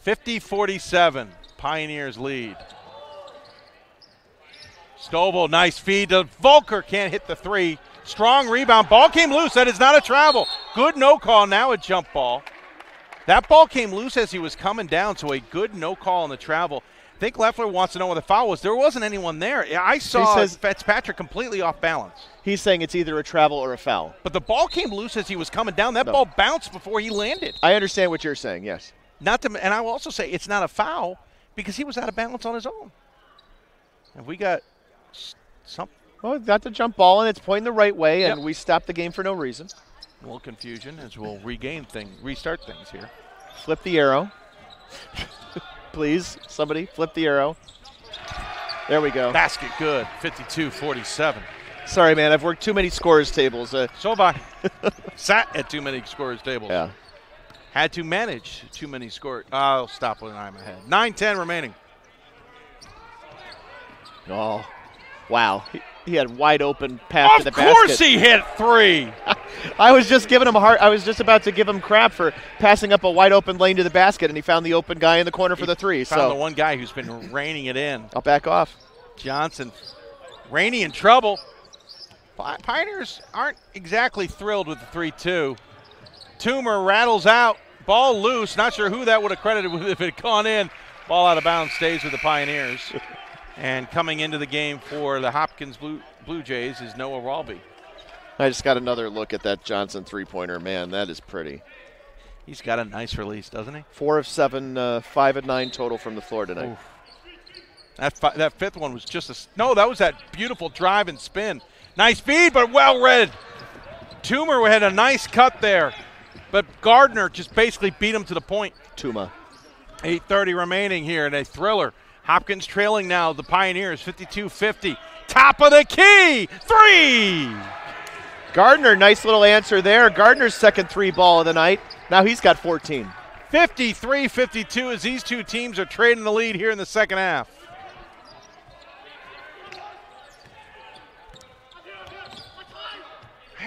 50-47, Pioneers lead. Stovall, nice feed to Volker, can't hit the three. Strong rebound, ball came loose, that is not a travel. Good no call, now a jump ball. That ball came loose as he was coming down, so a good no call on the travel. I think Leffler wants to know what the foul was. There wasn't anyone there. I saw Fitzpatrick completely off balance. He's saying it's either a travel or a foul. But the ball came loose as he was coming down. That ball bounced before he landed. I understand what you're saying, yes. And I will also say it's not a foul because he was out of balance on his own. And we got something. Well, we've got the jump ball, and it's pointing the right way, and we stopped the game for no reason. A little confusion as we'll restart things here. Flip the arrow. Please, somebody, flip the arrow. There we go. Basket good, 52-47. Sorry, man, I've worked too many scorers tables. So have I. Sat at too many scorers tables. Yeah. Had to manage too many scores. I'll stop when I'm ahead. 9-10 remaining. Oh, wow. He had wide open pass to the basket. Of course he hit three. I was just giving him I was just about to give him crap for passing up a wide open lane to the basket, and he found the open guy in the corner for the three. Found the one guy who's been reining it in. I'll back off. Johnson. Rainey in trouble. Pioneers aren't exactly thrilled with the 3-2. Toomer rattles out. Ball loose. Not sure who that would have credited with if it had gone in. Ball out of bounds stays with the Pioneers. And coming into the game for the Hopkins Blue Jays is Noah Ralby. I just got another look at that Johnson three-pointer. Man, that is pretty. He's got a nice release, doesn't he? 4 of 7, 5 of 9 total from the floor tonight. That fifth one was just no, that was that beautiful drive and spin. Nice feed, but well read. Toomer had a nice cut there, but Gardner just basically beat him to the point. Tuma. 8:30 remaining here in a thriller. Hopkins trailing now, the Pioneers, 52-50. Top of the key, three! Gardner, nice little answer there. Gardner's second three ball of the night. Now he's got 14. 53-52 as these two teams are trading the lead here in the second half.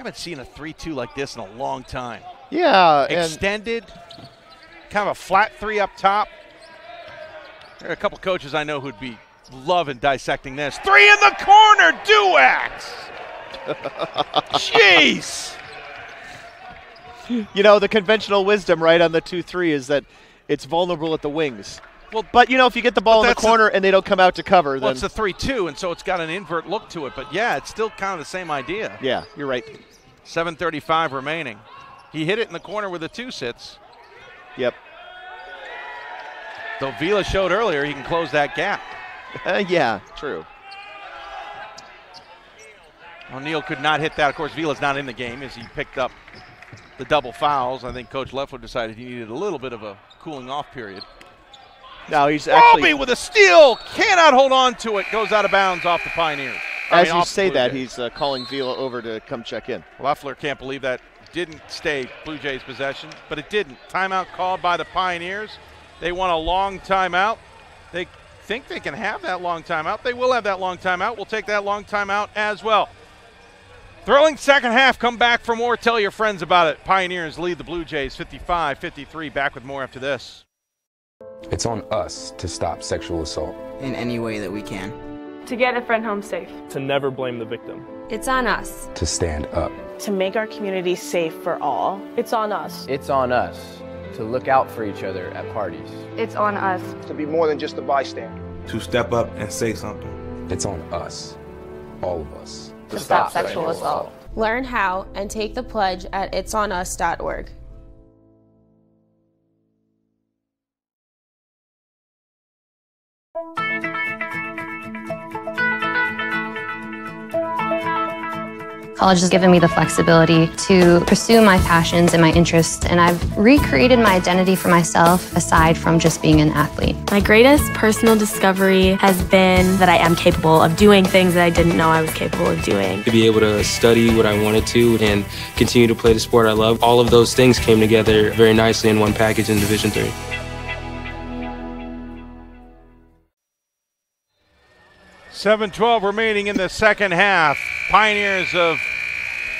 haven't seen a 3-2 like this in a long time. Yeah. Extended, kind of a flat three up top. There are a couple coaches I know who'd be loving dissecting this. Three in the corner, Duax! Jeez! You know, the conventional wisdom, right, on the 2-3 is that it's vulnerable at the wings. Well, but, you know, if you get the ball in the corner and they don't come out to cover, then... Well, it's a 3-2, and so it's got an invert look to it. But, yeah, it's still kind of the same idea. Yeah, you're right. 7:35 remaining. He hit it in the corner where the 2 sits. Yep. Though Vila showed earlier he can close that gap. Yeah, true. O'Neal could not hit that. Of course, Vila's not in the game as he picked up the double fouls. I think Coach Leffler decided he needed a little bit of a cooling off period. Now he's actually... Roby with a steal, cannot hold on to it, goes out of bounds off the Pioneers. As you say that, he's calling Vila over to come check in. Leffler can't believe that didn't stay Blue Jays possession, but it didn't. Timeout called by the Pioneers. They want a long timeout. They think they can have that long timeout. They will have that long timeout. We'll take that long timeout as well. Thrilling second half. Come back for more. Tell your friends about it. Pioneers lead the Blue Jays 55-53. Back with more after this. It's on us to stop sexual assault in any way that we can. To get a friend home safe. To never blame the victim. It's on us. To stand up. To make our community safe for all. It's on us. It's on us to look out for each other at parties. It's on us. To be more than just a bystander. To step up and say something. It's on us, all of us. To stop sexual assault. Learn how and take the pledge at itsonus.org. College has given me the flexibility to pursue my passions and my interests, and I've recreated my identity for myself aside from just being an athlete. My greatest personal discovery has been that I am capable of doing things that I didn't know I was capable of doing. To be able to study what I wanted to and continue to play the sport I love, all of those things came together very nicely in one package in Division III. $7:12 remaining in the second half. Pioneers of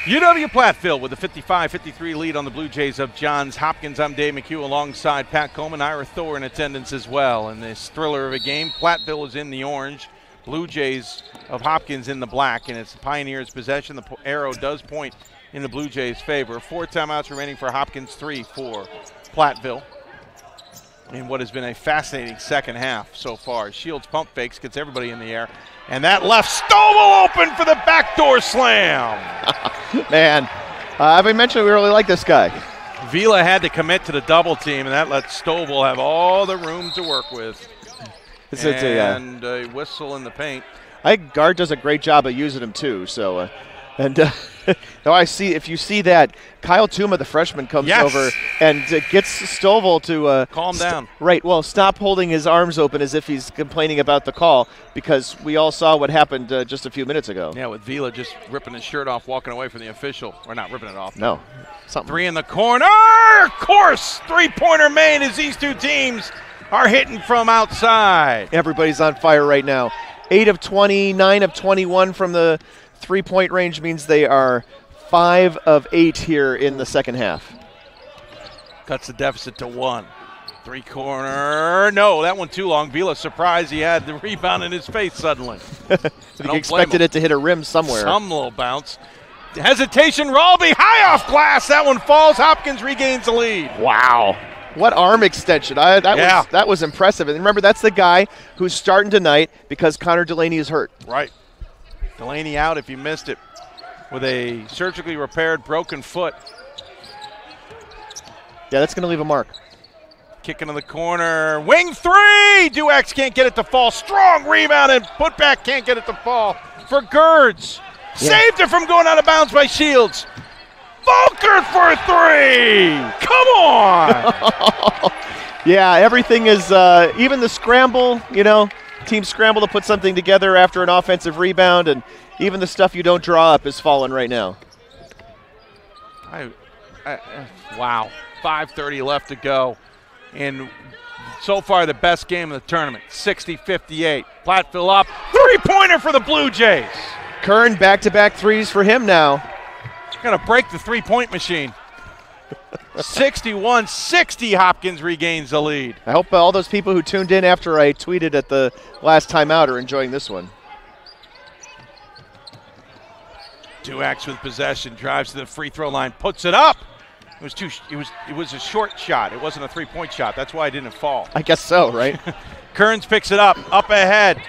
UW-Platteville with a 55-53 lead on the Blue Jays of Johns Hopkins. I'm Dave McHugh alongside Pat Coleman. Ira Thor in attendance as well. In this thriller of a game, Platteville is in the orange, Blue Jays of Hopkins in the black, and it's the Pioneers' possession. The arrow does point in the Blue Jays' favor. 4 timeouts remaining for Hopkins, 3 for Platteville. In what has been a fascinating second half so far. Shields pump fakes, gets everybody in the air. And that left Stovall open for the backdoor slam. Man, as I mentioned, we really like this guy. Vila had to commit to the double team, and that let Stovall have all the room to work with. And a whistle in the paint. I think guard does a great job of using him too. So, now I see if you see that Kyle Tuma, the freshman, comes over and gets Stovall to calm down. Right. Well, stop holding his arms open as if he's complaining about the call, because we all saw what happened just a few minutes ago. Yeah, with Vila just ripping his shirt off, walking away from the official, or not ripping it off. No, something. 3 in the corner. Of course, 3-pointer main as these two teams are hitting from outside. Everybody's on fire right now. 8 of 20, 9 of 21 from the 3-point range means they are 5 of 8 here in the second half. Cuts the deficit to 1. 3-corner. No, that one too long. Vila surprised he had the rebound in his face suddenly. He expected it to hit a rim somewhere. Some little bounce. Hesitation. Rolby high off glass. That one falls. Hopkins regains the lead. Wow. What arm extension. That was impressive. And remember, that's the guy who's starting tonight because Connor Delaney is hurt. Right. Delaney out, if you missed it, with a surgically repaired broken foot. Yeah, that's going to leave a mark. Kick into the corner. Wing 3! Duax can't get it to fall. Strong rebound and putback can't get it to fall for Gerds. Yeah. Saved it from going out of bounds by Shields. Volker for 3! Come on! Yeah, everything is, even the scramble, team scramble to put something together after an offensive rebound, and even the stuff you don't draw up is falling right now. Wow. 5:30 left to go. And so far the best game of the tournament, 60-58. Platteville up. 3-pointer for the Blue Jays. Kern back-to-back threes for him now. Going to break the three-point machine. 61-60, Hopkins regains the lead. I hope all those people who tuned in after I tweeted at the last timeout are enjoying this one. Duax with possession, drives to the free throw line, puts it up. It was a short shot. It wasn't a three-point shot. That's why it didn't fall. I guess so, right? Kearns picks it up ahead.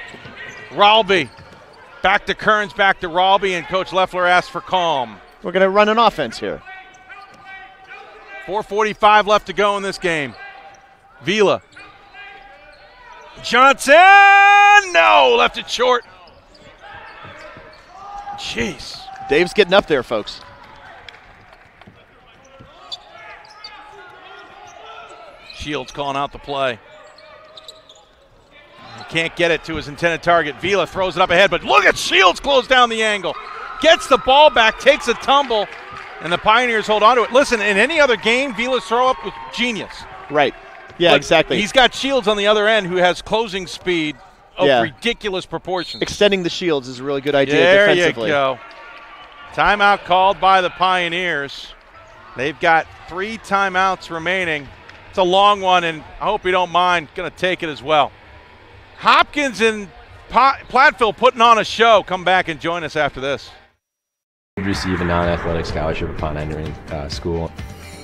Ralby. Back to Kearns, back to Ralby, and Coach Leffler asks for calm. We're going to run an offense here. 4:45 left to go in this game. Vila. Johnson! No, left it short. Jeez. Dave's getting up there, folks. Shields calling out the play. He can't get it to his intended target. Vila throws it up ahead, but look at Shields close down the angle. Gets the ball back, takes a tumble, and the Pioneers hold on to it. Listen, in any other game, Vila's throw up was genius. Right. Yeah, but exactly. He's got Shields on the other end who has closing speed of ridiculous proportions. Extending the Shields is a really good idea defensively. There you go. Timeout called by the Pioneers. They've got 3 timeouts remaining. It's a long one, and I hope you don't mind. Going to take it as well. Hopkins and Platteville putting on a show. Come back and join us after this. Receive a non-athletic scholarship upon entering school.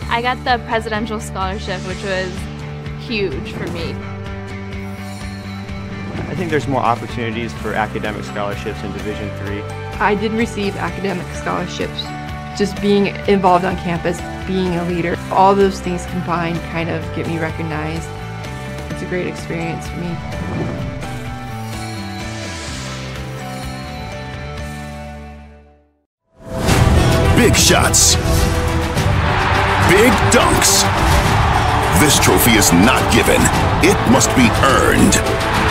I got the presidential scholarship, which was huge for me. I think there's more opportunities for academic scholarships in Division III. I did receive academic scholarships. Just being involved on campus, being a leader, all those things combined kind of get me recognized. It's a great experience for me. Big shots. Big dunks. This trophy is not given. It must be earned.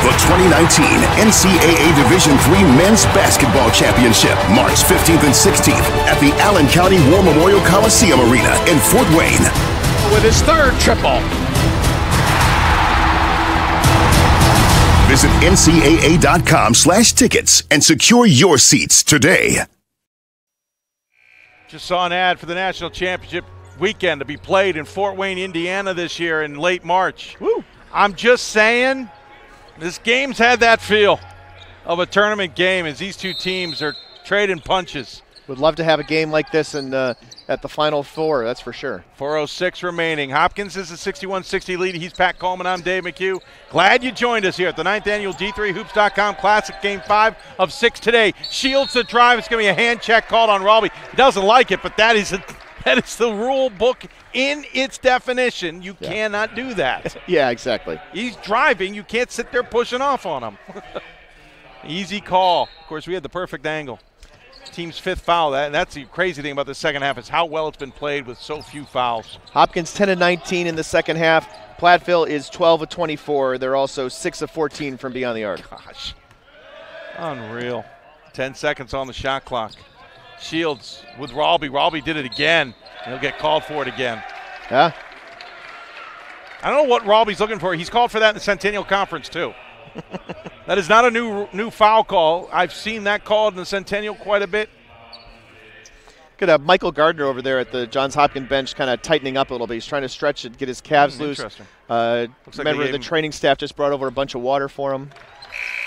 The 2019 NCAA Division III Men's Basketball Championship, March 15th and 16th at the Allen County War Memorial Coliseum Arena in Fort Wayne. With his third triple. Visit ncaa.com/tickets and secure your seats today. Just saw an ad for the National Championship weekend to be played in Fort Wayne, Indiana this year in late March. Woo. I'm just saying, this game's had that feel of a tournament game as these two teams are trading punches. Would love to have a game like this in, at the Final Four, that's for sure. 4:06 remaining. Hopkins is a 61-60 lead. He's Pat Coleman. I'm Dave McHugh. Glad you joined us here at the 9th Annual D3Hoops.com Classic Game 5 of 6 today. Shields the drive. It's going to be a hand check called on Ralby. He doesn't like it, but that is the rule book in its definition. You cannot do that. Yeah, exactly. He's driving. You can't sit there pushing off on him. Easy call. Of course, we had the perfect angle. Team's 5th foul. That's the crazy thing about the second half is how well it's been played with so few fouls. Hopkins 10 of 19 in the second half. Platteville is 12 of 24. They're also 6 of 14 from beyond the arc. Gosh. Unreal. 10 seconds on the shot clock. Shields with Ralby. Ralby did it again. He'll get called for it again. Yeah. I don't know what Ralby's looking for. He's called for that in the Centennial Conference too. That is not a new foul call. I've seen that called in the Centennial quite a bit. Could have Michael Gardner over there at the Johns Hopkins bench kind of tightening up a little bit. He's trying to stretch it, get his calves loose. Interesting. Remember the training staff just brought over a bunch of water for him.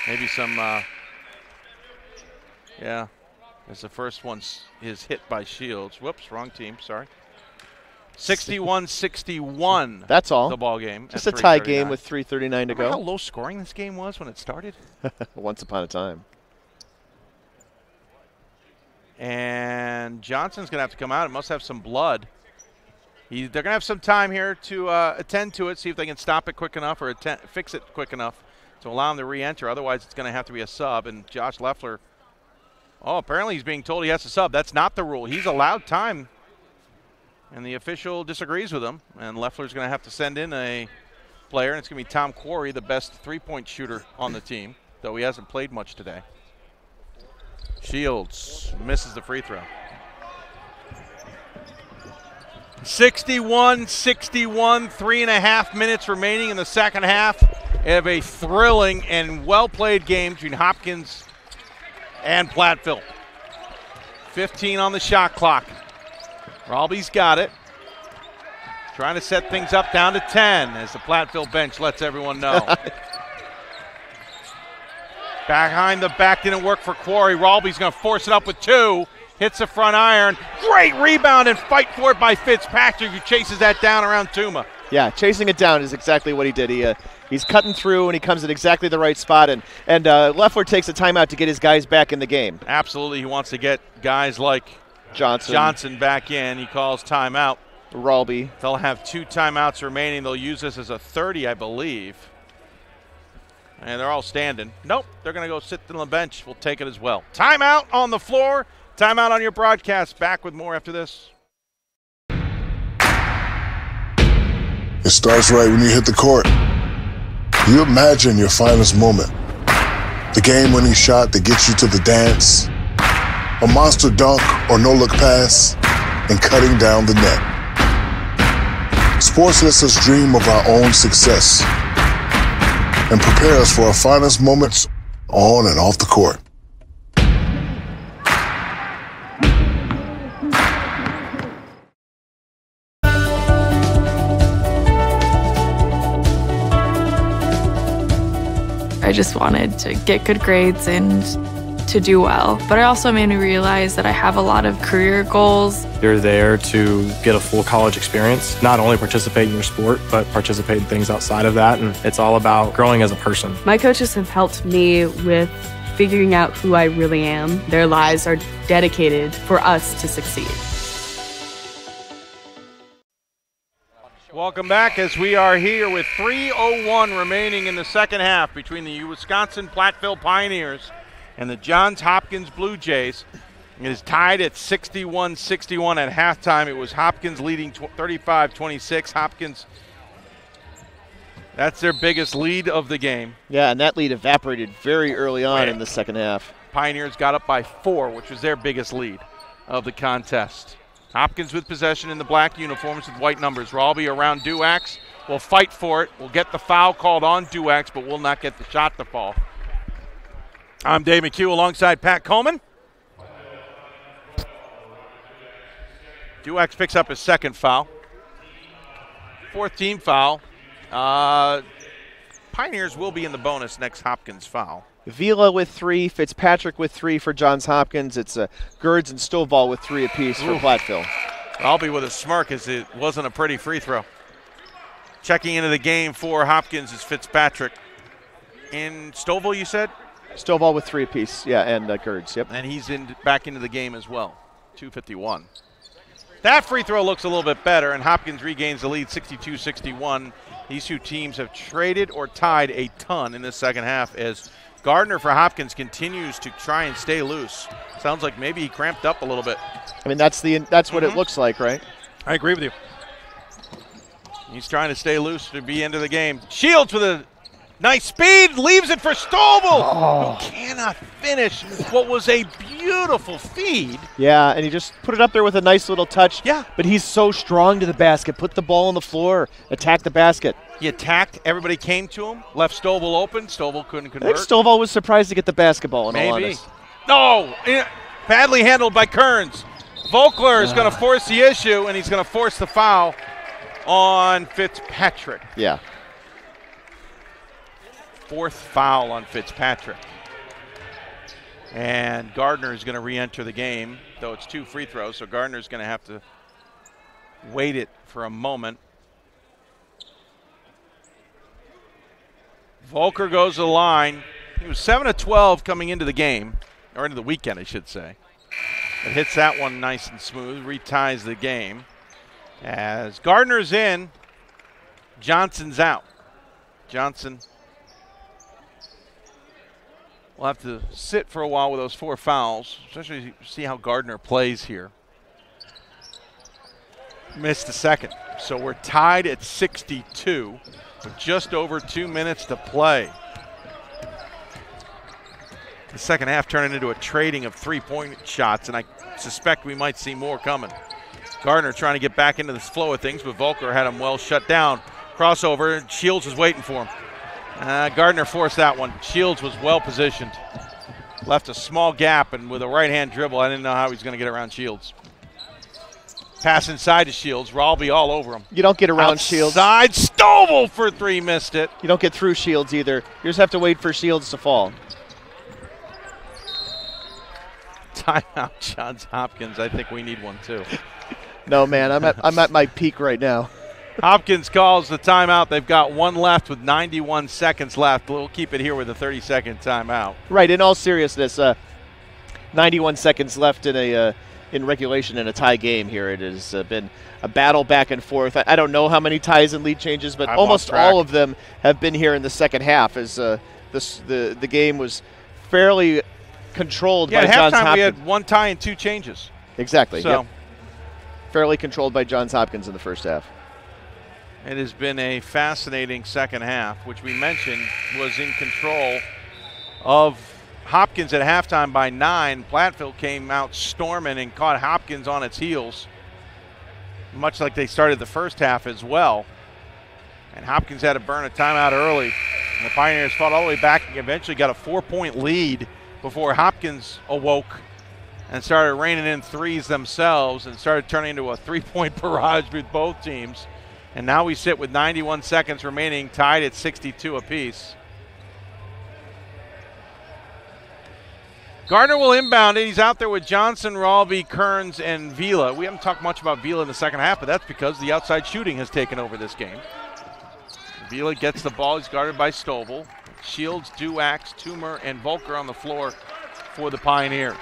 Maybe some, yeah. As the first one is hit by Shields. Whoops, wrong team, sorry. 61-61. That's all. The ball game. Just a tie game with 3:39 to go. How low scoring this game was when it started? Once upon a time. And Johnson's going to have to come out. It must have some blood. They're going to have some time here to attend to it, see if they can stop it quick enough or fix it quick enough to allow him to re-enter. Otherwise, it's going to have to be a sub. And Josh Leffler, apparently he's being told he has to sub. That's not the rule. He's allowed time. And the official disagrees with him, and Leffler's going to have to send in a player, and it's going to be Tom Quarry, the best three-point shooter on the team, though he hasn't played much today. Shields misses the free throw. 61-61, 3.5 minutes remaining in the second half of a thrilling and well-played game between Hopkins and Platteville. 15 on the shot clock. Ralby's got it. Trying to set things up down to 10 as the Platteville bench lets everyone know. Behind the back didn't work for Quarry. Ralby's going to force it up with 2. Hits the front iron. Great rebound and fight for it by Fitzpatrick, who chases that down around Tuma. Yeah, chasing it down is exactly what he did. He's cutting through, and he comes at exactly the right spot. And Leffler takes a timeout to get his guys back in the game. Absolutely. He wants to get guys like Johnson back in. He calls timeout. Ralby. They'll have 2 timeouts remaining. They'll use this as a 30, I believe. And they're all standing. Nope, they're going to go sit on the bench. We'll take it as well. Timeout on the floor. Timeout on your broadcast. Back with more after this. It starts right when you hit the court. You imagine your finest moment. The game-winning shot that gets you to the dance. A monster dunk or no-look pass. And cutting down the net. Sports lets us dream of our own success and prepare us for our finest moments on and off the court. I just wanted to get good grades and to do well. But it also made me realize that I have a lot of career goals. You're there to get a full college experience, not only participate in your sport, but participate in things outside of that. And it's all about growing as a person. My coaches have helped me with figuring out who I really am. Their lives are dedicated for us to succeed. Welcome back as we are here with 3:01 remaining in the second half between the Wisconsin-Platteville Pioneers and the Johns Hopkins Blue Jays. It is tied at 61-61 at halftime. It was Hopkins leading 35-26. Hopkins, that's their biggest lead of the game. Yeah, and that lead evaporated very early on in the second half. Pioneers got up by 4, which was their biggest lead of the contest. Hopkins with possession in the black uniforms with white numbers. Ralby around Duax. Will fight for it. Will get the foul called on Duax, but will not get the shot to fall. I'm Dave McHugh alongside Pat Coleman. Duax picks up his second foul. 4th team foul. Pioneers will be in the bonus next Hopkins foul. Vila with 3, Fitzpatrick with 3 for Johns Hopkins. It's Gerds and Stovall with 3 apiece for Platteville. Ralby with a smirk as it wasn't a pretty free throw. Checking into the game for Hopkins is Fitzpatrick. In Stovall, you said? Stovall with 3 apiece, yeah, and Gerds, yep. And he's back into the game as well, 2:51. That free throw looks a little bit better, and Hopkins regains the lead 62-61. These 2 teams have traded or tied a ton in the second half as Gardner for Hopkins continues to try and stay loose. Sounds like maybe he cramped up a little bit. I mean, that's what it looks like, right? I agree with you. He's trying to stay loose to be into the game. Shields with a nice speed, leaves it for Stovall, who cannot finish what was a beautiful feed. Yeah, and he just put it up there with a nice little touch. Yeah. But he's so strong to the basket. Put the ball on the floor, attack the basket. He attacked, everybody came to him, left Stovall open. Stovall couldn't convert. I think Stovall was surprised to get the basketball, in all honesty. No, badly handled by Kearns. Volkler is going to force the issue, and he's going to force the foul on Fitzpatrick. Yeah. 4th foul on Fitzpatrick. And Gardner is going to re-enter the game, though it's 2 free throws, so Gardner's going to have to wait it for a moment. Volker goes to the line. He was 7 of 12 coming into the game, or into the weekend, I should say. But hits that one nice and smooth, reties the game. As Gardner's in, Johnson's out. Johnson will have to sit for a while with those 4 fouls, especially see how Gardner plays here. Missed the second. So we're tied at 62 with just over 2 minutes to play. The second half turning into a trading of 3-point shots, and I suspect we might see more coming. Gardner trying to get back into the flow of things, but Volker had him well shut down. Crossover, Shields was waiting for him. Gardner forced that one. Shields was well positioned. Left a small gap, and with a right-hand dribble, I didn't know how he was going to get around Shields. Pass inside to Shields. Ralby all over him. You don't get around Shields. Outside, Stovall for 3, missed it. You don't get through Shields either. You just have to wait for Shields to fall. Timeout, Johns Hopkins. I think we need one too. No, man, I'm at my peak right now. Hopkins calls the timeout. They've got one left with 91 seconds left. We'll keep it here with a 30-second timeout. Right. In all seriousness, 91 seconds left in regulation in a tie game here. It has been a battle back and forth. I don't know how many ties and lead changes, but almost all of them have been here in the second half as the game was fairly controlled by Johns Hopkins. At halftime we had 1 tie and 2 changes. Exactly. So yep. Fairly controlled by Johns Hopkins in the first half. It has been a fascinating second half, which we mentioned was in control of Hopkins at halftime by 9. Platteville came out storming and caught Hopkins on its heels, much like they started the first half as well. And Hopkins had to burn a timeout early. And the Pioneers fought all the way back and eventually got a 4-point lead before Hopkins awoke and started raining in threes themselves and started turning into a 3-point barrage with both teams. And now we sit with 91 seconds remaining, tied at 62 apiece. Gardner will inbound it. He's out there with Johnson, Ralby, Kearns, and Vila. We haven't talked much about Vila in the second half, but that's because the outside shooting has taken over this game. Vila gets the ball. He's guarded by Stovall. Shields, Duax, Toomer, and Volker on the floor for the Pioneers.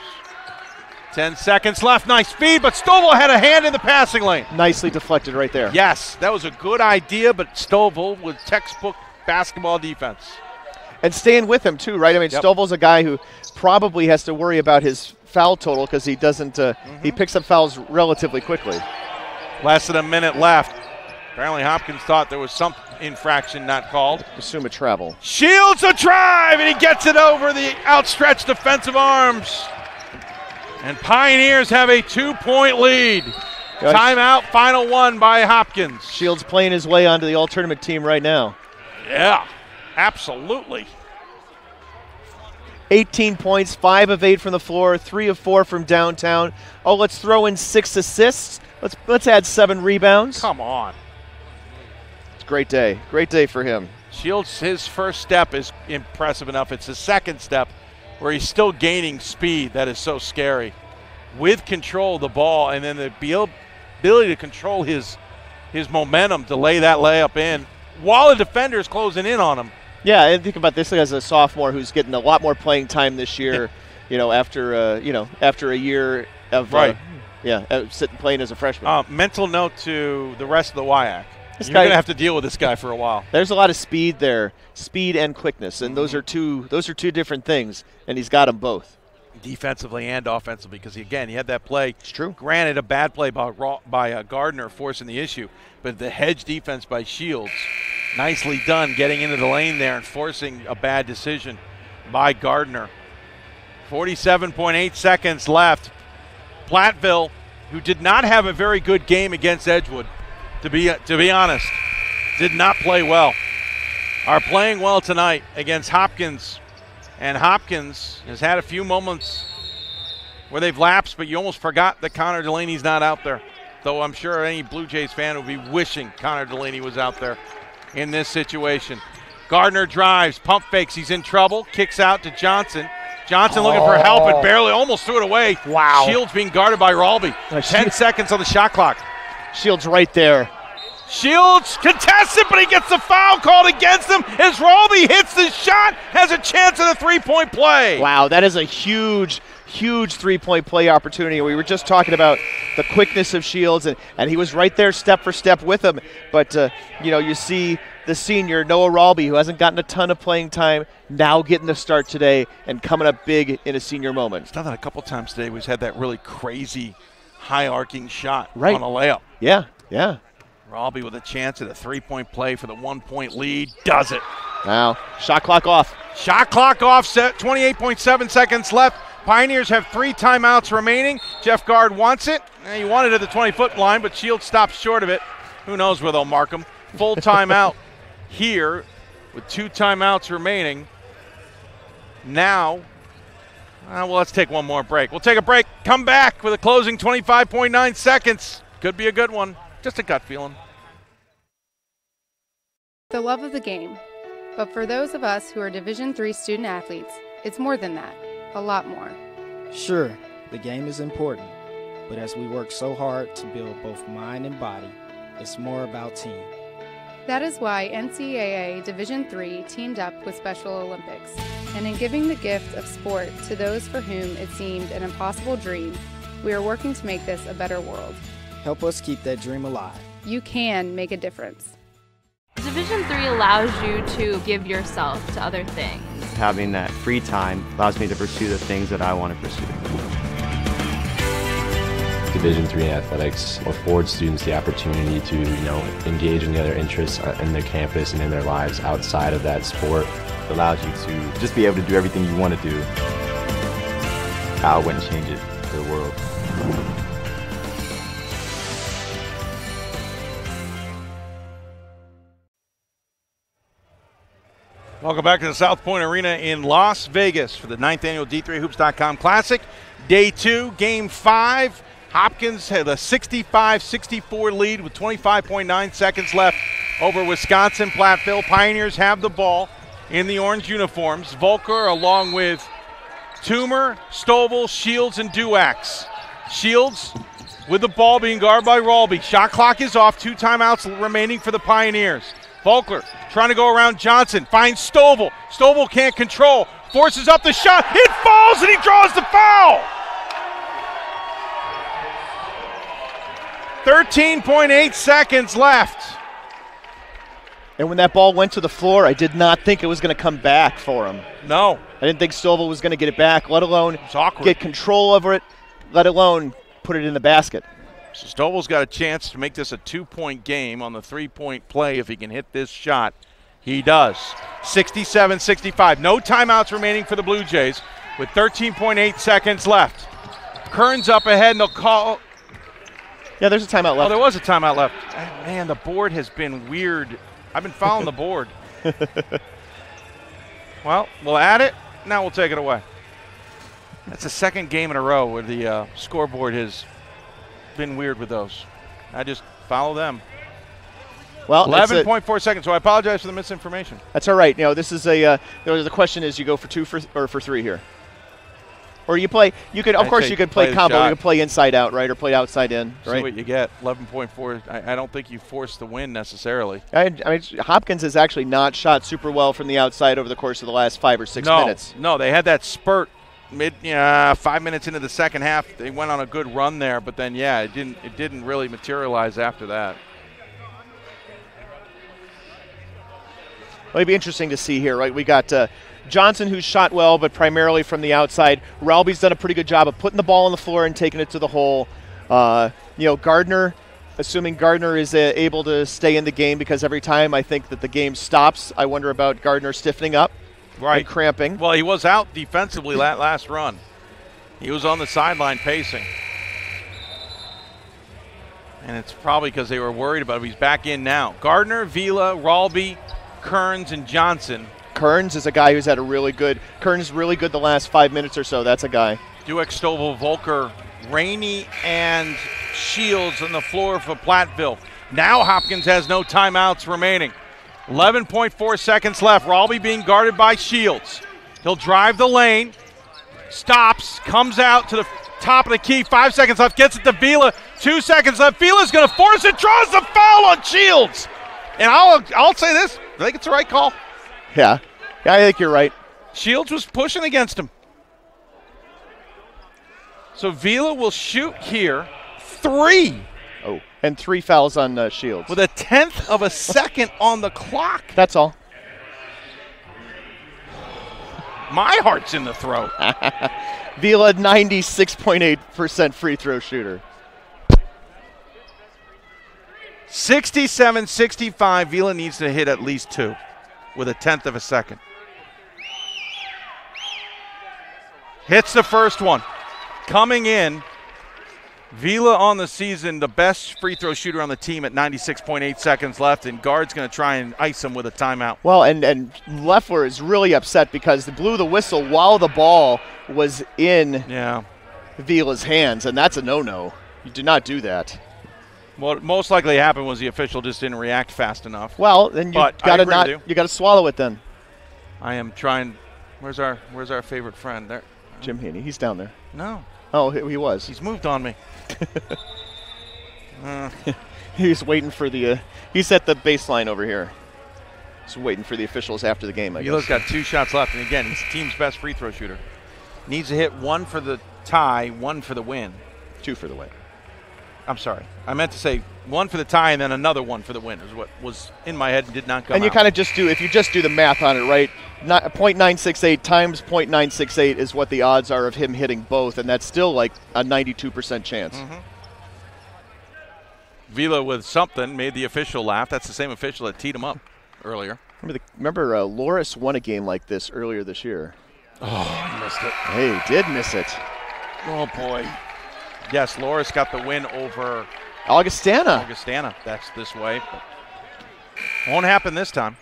10 seconds left. Nice speed, but Stovall had a hand in the passing lane. Nicely deflected right there. Yes, that was a good idea, but Stovall with textbook basketball defense. And staying with him, too, right? I mean, Stovall's a guy who probably has to worry about his foul total because he doesn't he picks up fouls relatively quickly. Less than a minute left. Apparently Hopkins thought there was some infraction not called. Assume a travel. Shields a drive, and he gets it over the outstretched defensive arms. And Pioneers have a 2-point lead. Timeout, final one by Hopkins. Shields playing his way onto the all-tournament team right now. Yeah, absolutely. 18 points, 5 of 8 from the floor, 3 of 4 from downtown. Oh, let's throw in 6 assists. Let's add 7 rebounds. Come on. It's a great day. Great day for him. Shields, his first step is impressive enough. It's his second step where he's still gaining speed. That is so scary. With control of the ball and then the ability to control his momentum to lay that layup in while the defender is closing in on him. Yeah, and think about this as a sophomore who's getting a lot more playing time this year, after a year of sitting playing as a freshman. Mental note to the rest of the WIAC. You're going to have to deal with this guy for a while. There's a lot of speed there, speed and quickness, and those are two different things, and he's got them both. Defensively and offensively, because again, he had that play. It's true. Granted, a bad play by Gardner forcing the issue, but the hedge defense by Shields, nicely done, getting into the lane there and forcing a bad decision by Gardner. 47.8 seconds left. Platteville, who did not have a very good game against Edgewood, to be honest, did not play well, are playing well tonight against Hopkins. And Hopkins has had a few moments where they've lapsed, but you almost forgot that Connor Delaney's not out there. Though I'm sure any Blue Jays fan would be wishing Connor Delaney was out there in this situation. Gardner drives, pump fakes, he's in trouble, kicks out to Johnson. Johnson looking for help and barely almost threw it away. Wow. Shields being guarded by Ralby. 10 seconds on the shot clock. Shields right there. Shields contested, but he gets the foul called against him as Ralby hits the shot, has a chance at a 3-point play. Wow, that is a huge 3-point play opportunity. We were just talking about the quickness of Shields, and he was right there step for step with him. But, you see the senior, Noah Ralby, who hasn't gotten a ton of playing time, now getting the start today and coming up big in a senior moment. He's done that a couple times today. He's had that really crazy high-arcing shot on a layup. Yeah. Ralby with a chance at a 3-point play for the 1-point lead. Does it. Now, shot clock off. Shot clock offset, 28.7 seconds left. Pioneers have 3 timeouts remaining. Jeff Gard wants it. He wanted it at the 20-foot line, but Shields stops short of it. Who knows where they'll mark him. Full timeout here with 2 timeouts remaining. Now, let's take one more break. We'll take a break, come back with a closing 25.9 seconds. Could be a good one. Just a gut feeling. The love of the game. But for those of us who are Division III student athletes, it's more than that. A lot more. Sure, the game is important. But as we work so hard to build both mind and body, it's more about team. That is why NCAA Division III teamed up with Special Olympics. And in giving the gift of sport to those for whom it seemed an impossible dream, we are working to make this a better world. Help us keep that dream alive. You can make a difference. Division III allows you to give yourself to other things. Having that free time allows me to pursue the things that I want to pursue. Division III athletics affords students the opportunity to, engage in the other interests in their campus and in their lives outside of that sport. It allows you to just be able to do everything you want to do. I wouldn't change it for the world. Welcome back to the South Point Arena in Las Vegas for the 9th annual D3Hoops.com Classic. Day 2, Game 5. Hopkins had a 65-64 lead with 25.9 seconds left over Wisconsin-Platteville. Pioneers have the ball in the orange uniforms. Volker along with Toomer, Stovall, Shields, and Duax. Shields with the ball being guarded by Ralby. Shot clock is off. 2 timeouts remaining for the Pioneers. Volker trying to go around Johnson. Finds Stovall. Stovall can't control. Forces up the shot. It falls and he draws the foul. 13.8 seconds left. And when that ball went to the floor, I did not think it was going to come back for him. No. I didn't think Stovall was going to get it back, let alone awkward. Get control over it, let alone put it in the basket. So Stovall's got a chance to make this a 2-point game on the 3-point play if he can hit this shot. He does. 67-65. No timeouts remaining for the Blue Jays with 13.8 seconds left. Kern's up ahead, and they'll call. Yeah, there's a timeout left. Oh, there was a timeout left. Man, the board has been weird. I've been following the board. Well, we'll add it. Now we'll take it away. That's the second game in a row where the scoreboard has been weird with those. I just follow them. Well, 11.4 seconds, so I apologize for the misinformation. That's all right. This is the question is you go for 2 or for 3 here. Or you play, you could, of course, you could play combo. You could play inside out, right, or play outside in, right? See what you get. 11.4. I don't think you force the win necessarily. I mean, Hopkins has actually not shot super well from the outside over the course of the last 5 or 6 minutes. No, they had that spurt 5 minutes into the second half. They went on a good run there, but then it didn't really materialize after that. Well, it'd be interesting to see here, right? We got Johnson, who's shot well, but primarily from the outside. Ralby's done a pretty good job of putting the ball on the floor and taking it to the hole. Gardner, assuming Gardner is able to stay in the game, because every time I think that the game stops, I wonder about Gardner stiffening up and cramping. Well, he was out defensively that last run. He was on the sideline pacing. And it's probably because they were worried about him. He's back in now. Gardner, Vila, Ralby, Kearns, and Johnson. Kearns is a guy who's had a really good – Kearns really good the last 5 minutes or so. That's a guy. Dueck, Stovall, Volker, Rainey, and Shields on the floor for Platteville. Now Hopkins has no timeouts remaining. 11.4 seconds left. Ralby being guarded by Shields. He'll drive the lane, stops, comes out to the top of the key. 5 seconds left, gets it to Vila. 2 seconds left. Vila's going to force it, draws the foul on Shields. And I'll say this, I think it's the right call. Yeah, I think you're right. Shields was pushing against him. So Vila will shoot here 3. Oh, and 3 fouls on Shields. With a 1/10 of a second on the clock. That's all. My heart's in the throat. Vila, 96.8% free throw shooter. 67-65. Vila needs to hit at least 2 with a 1/10 of a second. Hits the first one. Coming in, Vila on the season, the best free throw shooter on the team at 96.8 seconds left, and Guard's going to try and ice him with a timeout. Well, and Leffler is really upset because they blew the whistle while the ball was in Vila's hands, and that's a no-no. You do not do that. What most likely happened was the official just didn't react fast enough. Well, then you got to swallow it then. I am trying. Where's our favorite friend? There. Jim Heaney. He's down there. No. Oh, he was. He's moved on me. He's waiting for the. He's at the baseline over here. He's waiting for the officials after the game. I guess. Vila's got 2 shots left, and again, he's the team's best free throw shooter. Needs to hit 1 for the tie, 1 for the win. 2 for the win. I'm sorry. I meant to say 1 for the tie and then another 1 for the win is what was in my head and did not come And you out. kind of just do, if you just do the math on it, right, 0.968 times 0.968 is what the odds are of him hitting both, and that's still like a 92% chance. Mm-hmm. Vila with something made the official laugh. That's the same official that teed him up earlier. Remember Loris won a game like this earlier this year. Oh, he missed it. Hey, he did miss it. Oh, boy. Yes, Loris got the win over Augustana. That's this way. But won't happen this time.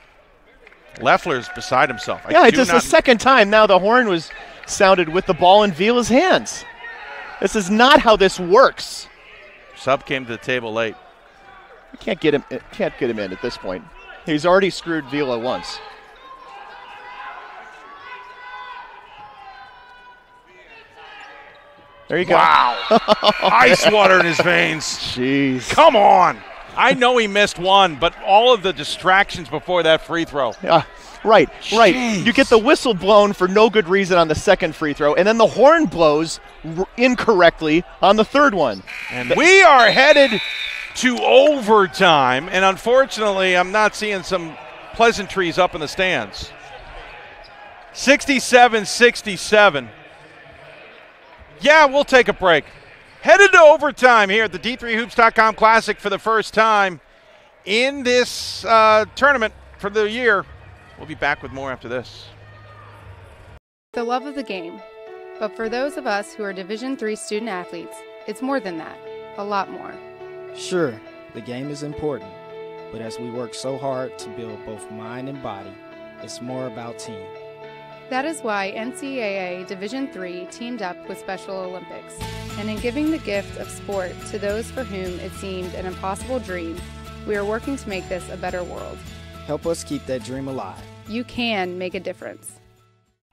Leffler's beside himself. It's just the second time now the horn was sounded with the ball in Vila's hands. This is not how this works. Sub came to the table late. You can't get him in at this point. He's already screwed Vila once. There you go. Wow. Ice water in his veins. Jeez. Come on. I know he missed 1, but all of the distractions before that free throw. Right. Jeez. You get the whistle blown for no good reason on the second free throw, and then the horn blows incorrectly on the third one. And we are headed to overtime, and unfortunately, I'm not seeing some pleasantries up in the stands. 67-67. Yeah, we'll take a break. Headed to overtime here at the D3Hoops.com Classic for the first time in this tournament for the year. We'll be back with more after this. The love of the game. But for those of us who are Division III student athletes, it's more than that. A lot more. Sure, the game is important, but as we work so hard to build both mind and body, it's more about team. That is why NCAA Division III teamed up with Special Olympics. And in giving the gift of sport to those for whom it seemed an impossible dream, we are working to make this a better world. Help us keep that dream alive. You can make a difference.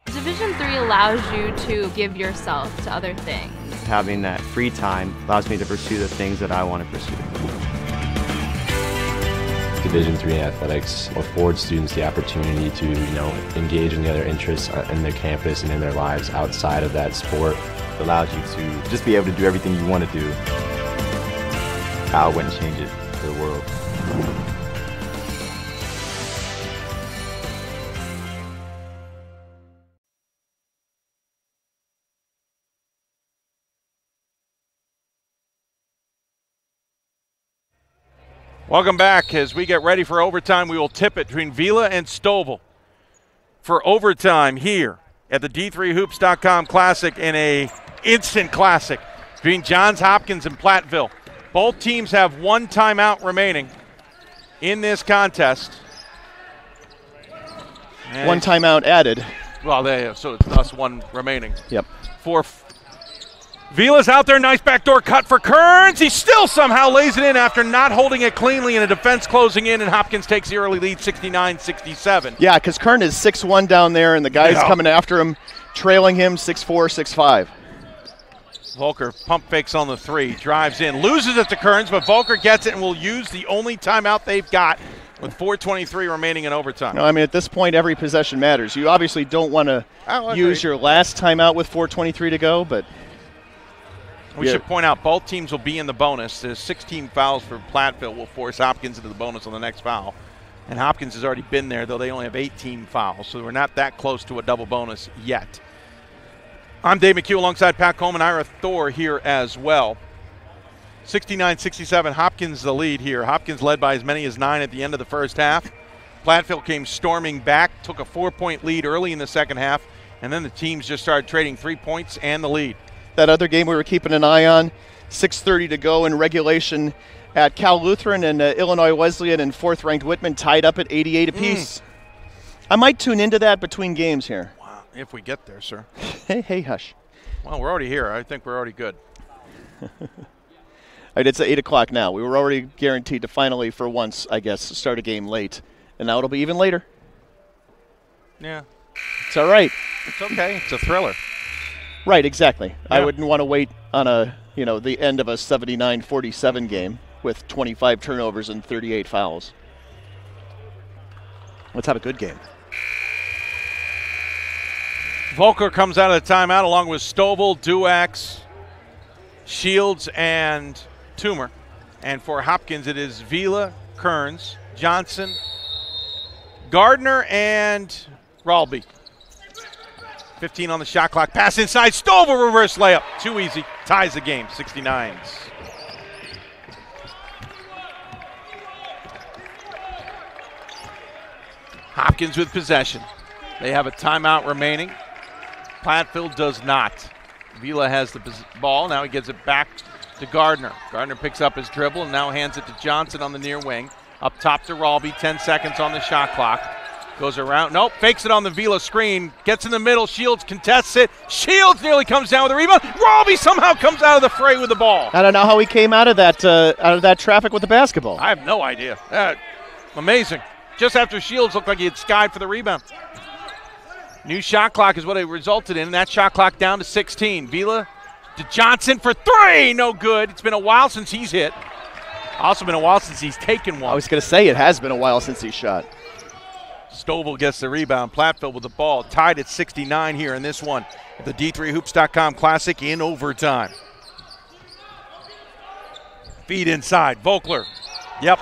Division III allows you to give yourself to other things. Having that free time allows me to pursue the things that I want to pursue. Division III athletics affords students the opportunity to, engage in the other interests in their campus and in their lives outside of that sport. It allows you to just be able to do everything you want to do. I wouldn't change it for the world. Welcome back. As we get ready for overtime, we will tip it between Vila and Stovall for overtime here at the D3Hoops.com Classic in a instant classic between Johns Hopkins and Platteville. Both teams have 1 timeout remaining in this contest. And 1 timeout added. Well, so it's thus 1 remaining. Yep. Vila's out there, nice backdoor cut for Kearns. He still somehow lays it in after not holding it cleanly and a defense closing in, and Hopkins takes the early lead 69-67. Yeah, because Kearns is 6'1" down there, and the guys coming after him, trailing him 6'4", 6'5". Volker pump fakes on the 3, drives in, loses it to Kearns, but Volker gets it and will use the only timeout they've got with 4:23 remaining in overtime. No, I mean, at this point, every possession matters. You obviously don't want to use your last timeout with 4:23 to go, but we should point out both teams will be in the bonus. There's 16 fouls for Platteville will force Hopkins into the bonus on the next foul. And Hopkins has already been there, though they only have 18 fouls, so we're not that close to a double bonus yet. I'm Dave McHugh alongside Pat Coleman, Ira Thor here as well. 69-67, Hopkins the lead here. Hopkins led by as many as 9 at the end of the first half. Platteville came storming back, took a 4-point lead early in the second half, and then the teams just started trading 3 points and the lead. That other game we were keeping an eye on, 6:30 to go in regulation at Cal Lutheran and Illinois Wesleyan and 4th-ranked Whitman tied up at 88 apiece. I might tune into that between games here. Wow, if we get there, sir. Hey, hush. Well, we're already here. I think we're already good. It's 8 o'clock now. We were already guaranteed to finally, for once, I guess, start a game late. And now it'll be even later. Yeah. It's all right. It's okay. It's a thriller. Right, exactly. Yeah. I wouldn't want to wait on the end of a 79-47 game with 25 turnovers and 38 fouls. Let's have a good game. Volker comes out of the timeout along with Stovall, Duax, Shields, and Toomer. And for Hopkins, it is Vila, Kearns, Johnson, Gardner, and Ralby. 15 on the shot clock. Pass inside. Stovall, reverse layup. Too easy. Ties the game. 69s. Hopkins with possession. They have a timeout remaining. Platteville does not. Vila has the ball. Now he gives it back to Gardner. Gardner picks up his dribble and now hands it to Johnson on the near wing. Up top to Ralby. 10 seconds on the shot clock. Goes around. Nope. Fakes it on the Vila screen. Gets in the middle. Shields contests it. Shields nearly comes down with a rebound. Ralby somehow comes out of the fray with the ball. I don't know how he came out of that traffic with the basketball. I have no idea. Amazing. Just after Shields looked like he had skied for the rebound. New shot clock is what it resulted in, and that shot clock down to 16. Vila to Johnson for 3. No good. It's been a while since he's hit. Also been a while since he's taken one. I was going to say it has been a while since he shot. Stovall gets the rebound. Platteville with the ball. Tied at 69 here in this one. The D3Hoops.com Classic in overtime. Feed inside. Volkler. Yep.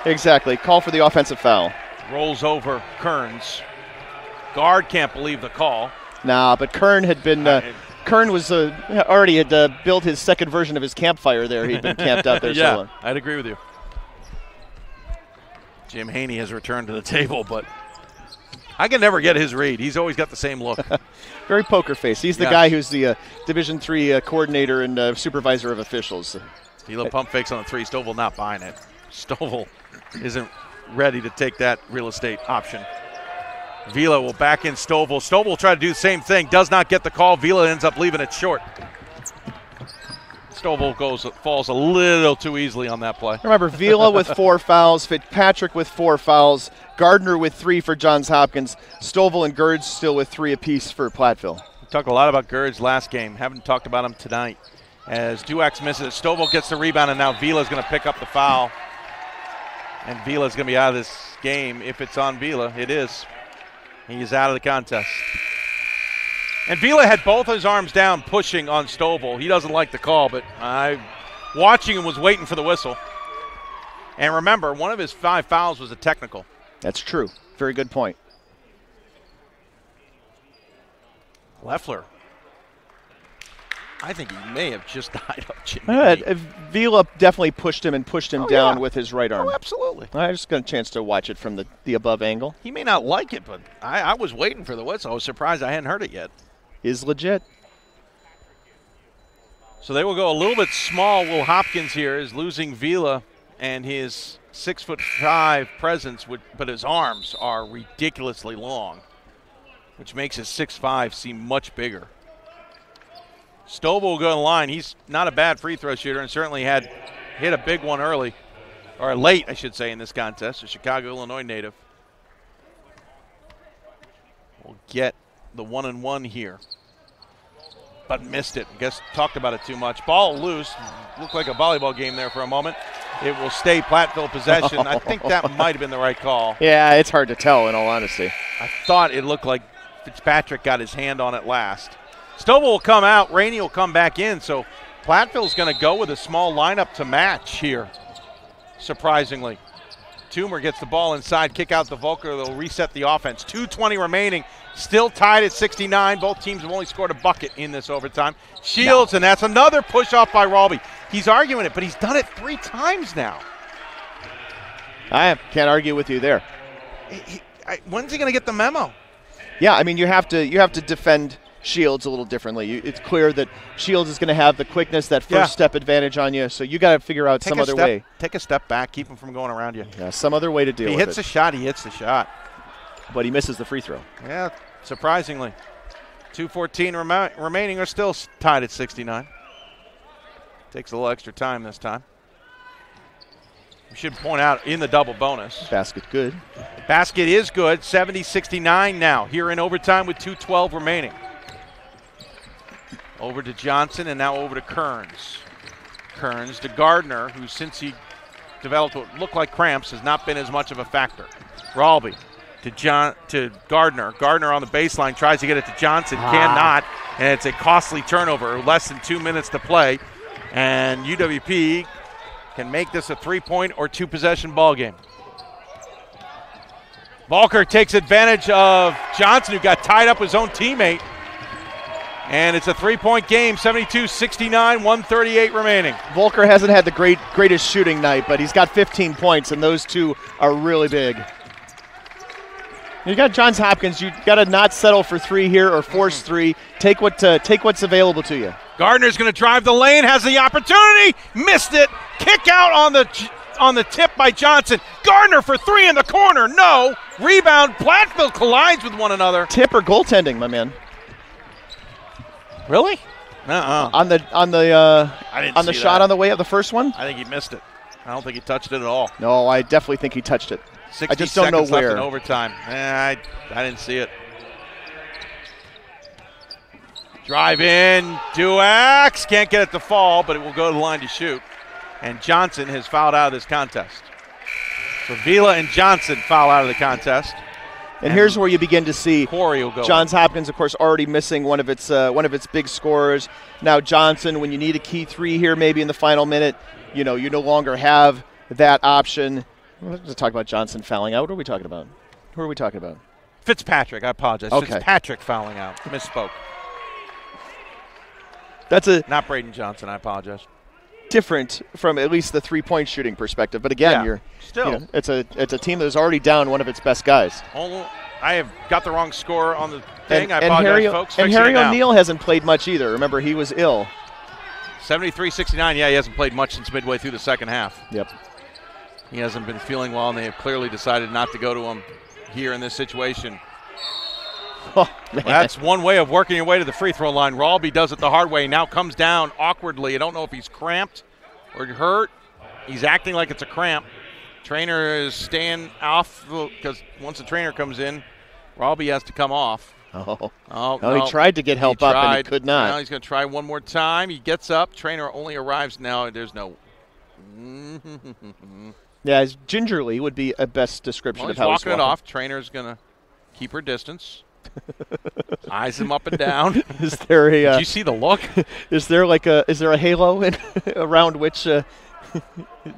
Exactly. Call for the offensive foul. Rolls over Kearns. Guard can't believe the call. Nah, but Kern had been. Kern was already had built his second version of his campfire there. He'd been camped out there so long. I'd agree with you. Jim Haney has returned to the table, but I can never get his read. He's always got the same look. Very poker face. He's the guy who's the Division III coordinator and supervisor of officials. Vila pump fakes on the 3. Stovall not buying it. Stovall isn't ready to take that real estate option. Vila will back in Stovall. Stovall will try to do the same thing. Does not get the call. Vila ends up leaving it short. Stovall falls a little too easily on that play. Remember, Vila with 4 fouls, Fitzpatrick with 4 fouls, Gardner with 3 for Johns Hopkins, Stovall and Gerds still with 3 apiece for Platteville. We talked a lot about Gerds last game. Haven't talked about him tonight. As Duax misses it, Stovall gets the rebound, and now Vila's going to pick up the foul. And Vila's going to be out of this game. If it's on Vila, it is. He is out of the contest. And Vila had both his arms down pushing on Stovall. He doesn't like the call, but watching him was waiting for the whistle. And remember, one of his 5 fouls was a technical. That's true. Very good point. Leffler. I think he may have just died up Jimmy. Vila definitely pushed him down with his right arm. Oh, absolutely. I just got a chance to watch it from the above angle. He may not like it, but I was waiting for the whistle. I was surprised I hadn't heard it yet. Is legit. So they will go a little bit small. Will Hopkins here is losing Vila and his 6'5" presence, but his arms are ridiculously long, which makes his 6'5" seem much bigger. Stovall will go to the line. He's not a bad free throw shooter and certainly had hit a big one early, or late, I should say, in this contest. A Chicago, Illinois native will get the 1-and-1 here, but missed it. I guess talked about it too much. Ball loose. Looked like a volleyball game there for a moment. It will stay Platteville possession. I think that might have been the right call. Yeah, it's hard to tell, in all honesty. I thought it looked like Fitzpatrick got his hand on it last. Stovall will come out. Rainey will come back in. So Platteville's going to go with a small lineup to match here, surprisingly. Toomer gets the ball inside, kick out the Volker. They'll reset the offense. 2:20 remaining. Still tied at 69. Both teams have only scored a bucket in this overtime. Shields, and that's another push off by Ralby. He's arguing it, but he's done it 3 times now. I can't argue with you there. When's he going to get the memo? Yeah, I mean, you have to defend Shields a little differently. It's clear that Shields is going to have the quickness, that first step advantage on you, so you got to figure out some other way. Take a step back, keep him from going around you. Yeah, some other way to deal with it. He hits the shot, he hits the shot. But he misses the free throw. Yeah, surprisingly. 2:14 remaining, are still tied at 69. Takes a little extra time this time. We should point out in the double bonus. Basket good. Basket is good. 70-69 now. Here in overtime with 2:12 remaining. Over to Johnson and now over to Kearns. Kearns to Gardner, who since he developed what looked like cramps has not been as much of a factor. Ralby to Gardner. Gardner on the baseline tries to get it to Johnson. Cannot. And it's a costly turnover. Less than 2 minutes to play. And UWP can make this a 3-point or 2-possession ball game. Volker takes advantage of Johnson, who got tied up with his own teammate. And it's a 3-point game, 72-69, 138 remaining. Volker hasn't had the greatest shooting night, but he's got 15 points, and those two are really big. You got Johns Hopkins. You got to not settle for 3 here or force 3. Take what's available to you. Gardner's going to drive the lane, has the opportunity, missed it. Kick out on the tip by Johnson. Gardner for 3 in the corner. No. Rebound. Platteville collides with one another. Tip or goaltending, my man? Really? On the shot on the way of the first one? I think he missed it. I don't think he touched it at all. No, I definitely think he touched it. 60 I just don't know seconds left where. in overtime. I didn't see it. Drive in. Duax can't get it to fall, but it will go to the line to shoot. And Johnson has fouled out of this contest. So Vila and Johnson foul out of the contest. And here's where you begin to see Corey will go. Johns Hopkins, of course, already missing one of its big scorers. Now Johnson, when you need a key 3 here, maybe in the final minute, you no longer have that option. Let's talk about Johnson fouling out. What are we talking about? Who are we talking about? Fitzpatrick. I apologize. Okay. Fitzpatrick fouling out. Misspoke. That's not Braden Johnson. I apologize. Different from at least the 3-point shooting perspective, but again, you're still it's a team that is already down one of its best guys. I have got the wrong score on the thing. I apologize, folks. And Harry O'Neill hasn't played much either. Remember, he was ill. 73-69. Yeah, he hasn't played much since midway through the second half. Yep. He hasn't been feeling well, and they have clearly decided not to go to him here in this situation. Oh, that's one way of working your way to the free throw line. Ralby does it the hard way. Now comes down awkwardly. I don't know if he's cramped or hurt. He's acting like it's a cramp. Trainer is staying off because once the trainer comes in, Ralby has to come off. He tried to get help up and he could not. Now he's going to try one more time. He gets up. Trainer only arrives now. There's no. Yeah, gingerly would be a best description of how he's walking it off. Trainer's going to keep her distance. Eyes him up and down. Is there a? Did you see the look? Is there a halo around which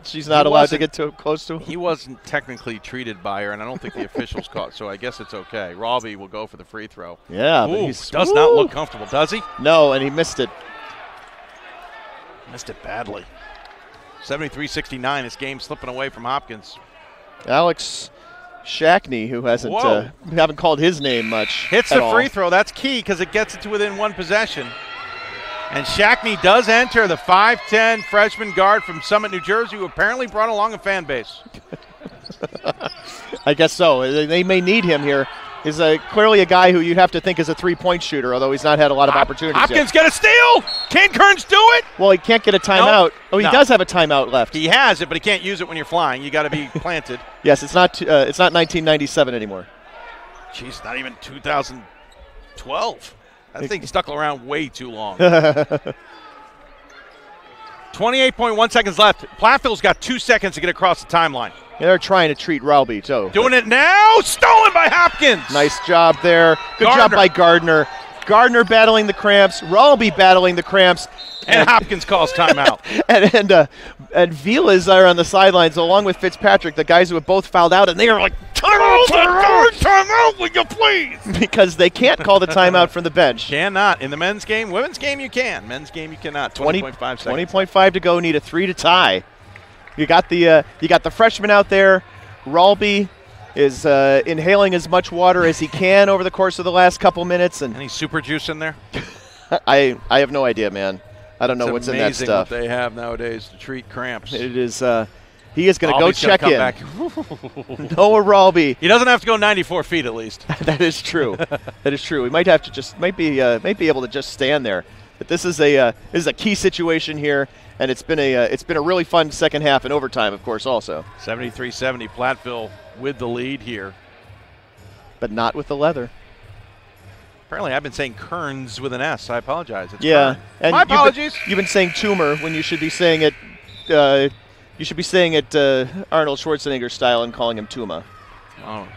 she's not allowed to get too close to him? He wasn't technically treated by her, and I don't think the officials caught. So I guess it's okay. Ralby will go for the free throw. Yeah, but he does not look comfortable, does he? No, and he missed it. Missed it badly. 73-69. This game slipping away from Hopkins. Alex Shackney, who we haven't called his name much. Hits the free throw. That's key because it gets it to within one possession. And Shackney does enter, the 5'10 freshman guard from Summit, New Jersey, who apparently brought along a fan base. I guess so. They may need him here. He's clearly a guy who you'd have to think is a 3-point shooter, although he's not had a lot of opportunities Hopkins get a steal! Can Kearns do it? Well, he can't get a timeout. He does have a timeout left. He has it, but he can't use it when you're flying. You got to be planted. Yes, it's not 1997 anymore. Jeez, not even 2012. I think he stuck around way too long. 28.1 seconds left. Platteville's got 2 seconds to get across the timeline. Yeah, they're trying to treat Ralby, too. Doing it now. Stolen by Hopkins. Nice job there. Good job by Gardner. Gardner battling the cramps. Ralby battling the cramps. And Hopkins calls timeout. and Vila's are on the sidelines along with Fitzpatrick, the guys who have both fouled out, and they are like, timeout, will you please? Because they can't call the timeout from the bench. Cannot. In the men's game. Women's game, you can. Men's game, you cannot. 20.5 seconds. 20.5 to go. Need a 3 to tie. You got the freshman out there. Ralby is inhaling as much water as he can over the course of the last couple minutes. And any super juice in there? I have no idea, man. I don't know what's in that stuff. It's amazing what they have nowadays to treat cramps. It is. He is going to go check in. Noah Ralby. He doesn't have to go 94 feet at least. That is true. That is true. We might have to might be able to just stand there. But this is a key situation here, And it's been a really fun second half and overtime, of course, also. 73-70, Platteville with the lead here. But not with the leather. Apparently, I've been saying Kearns with an S. I apologize. It's yeah. And my apologies. You've been saying tumor when you should be saying it. You should be saying it Arnold Schwarzenegger style and calling him Tuma. Oh.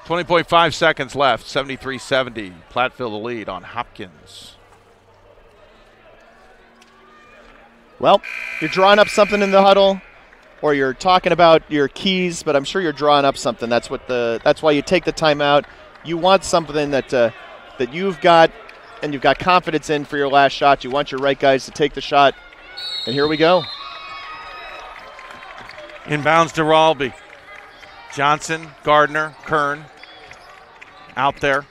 20.5 seconds left. 73-70. Platteville the lead on Hopkins. Well, you're drawing up something in the huddle, or you're talking about your keys, but I'm sure you're drawing up something. That's why you take the timeout. You want something that you've got and you've got confidence in for your last shot. You want your right guys to take the shot. And here we go. Inbounds to Ralby. Johnson, Gardner, Kern out there.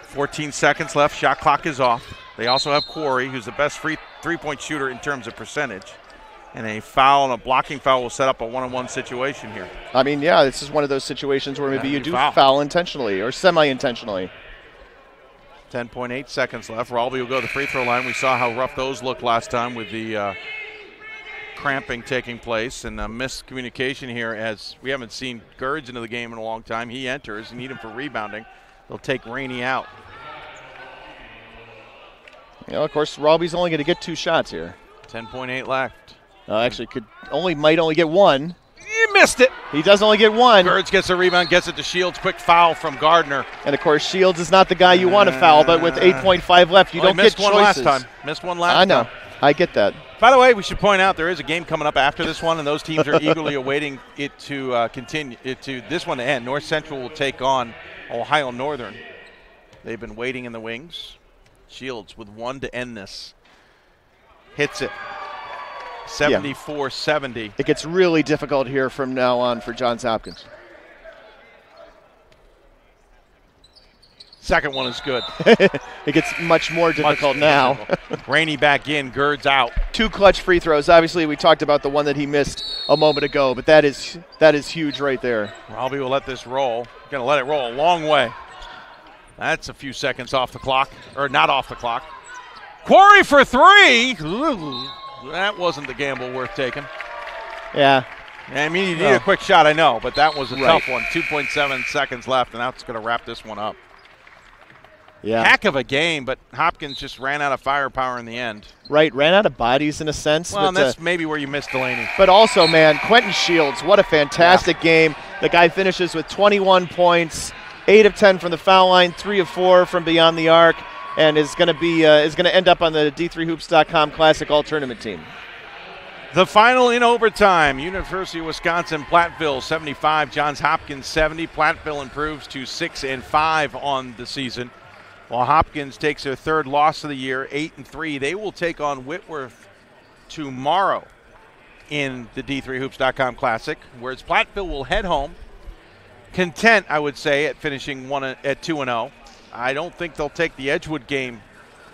14 seconds left. Shot clock is off. They also have Quarry, who's the best three-point shooter in terms of percentage. And a foul and a blocking foul will set up a one-on-one situation here. I mean, yeah, this is one of those situations where maybe you do foul intentionally or semi-intentionally. 10.8 seconds left. Ralby will go to the free throw line. We saw how rough those looked last time with the cramping taking place and miscommunication here, as we haven't seen Gerds into the game in a long time. He enters. You need him for rebounding. They'll take Rainey out. You know, of course, Ralby's only going to get 2 shots here. 10.8 left. Actually, might only get 1. He missed it. He does only get 1. Gerds gets a rebound, gets it to Shields. Quick foul from Gardner. And, of course, Shields is not the guy you want to foul, but with 8.5 left, you don't get choices. Missed one last time. Missed one last time. I know. I get that. By the way, we should point out there is a game coming up after this one, and those teams are eagerly awaiting it to continue, this one to end. North Central will take on Ohio Northern. They've been waiting in the wings. Shields with 1 to end this. Hits it. 74-70. It gets really difficult here from now on for Johns Hopkins. Second one is good. It gets much more difficult now. Rainey back in, Gerds out. 2 clutch free throws. Obviously, we talked about the one that he missed a moment ago, but that is huge right there. Ralby will let this roll. Going to let it roll a long way. That's a few seconds off the clock, or not off the clock. Quarry for 3. Ooh, that wasn't the gamble worth taking. Yeah. I mean, you need a quick shot, I know, but that was a tough one. 2.7 seconds left, and that's going to wrap this one up. Yeah. Heck of a game, but Hopkins just ran out of firepower in the end. Right, ran out of bodies in a sense. Well, and that's maybe where you missed Delaney. But also, man, Quentin Shields, what a fantastic game. The guy finishes with 21 points. 8 of 10 from the foul line, 3 of 4 from beyond the arc, and is going to end up on the D3Hoops.com Classic All-Tournament team. The final in overtime, University of Wisconsin-Platteville 75, Johns Hopkins 70. Platteville improves to 6-5 on the season, while Hopkins takes their 3rd loss of the year, 8-3. They will take on Whitworth tomorrow in the D3Hoops.com Classic, whereas Platteville will head home. Content, I would say, at finishing at 2-0. I don't think they'll take the Edgewood game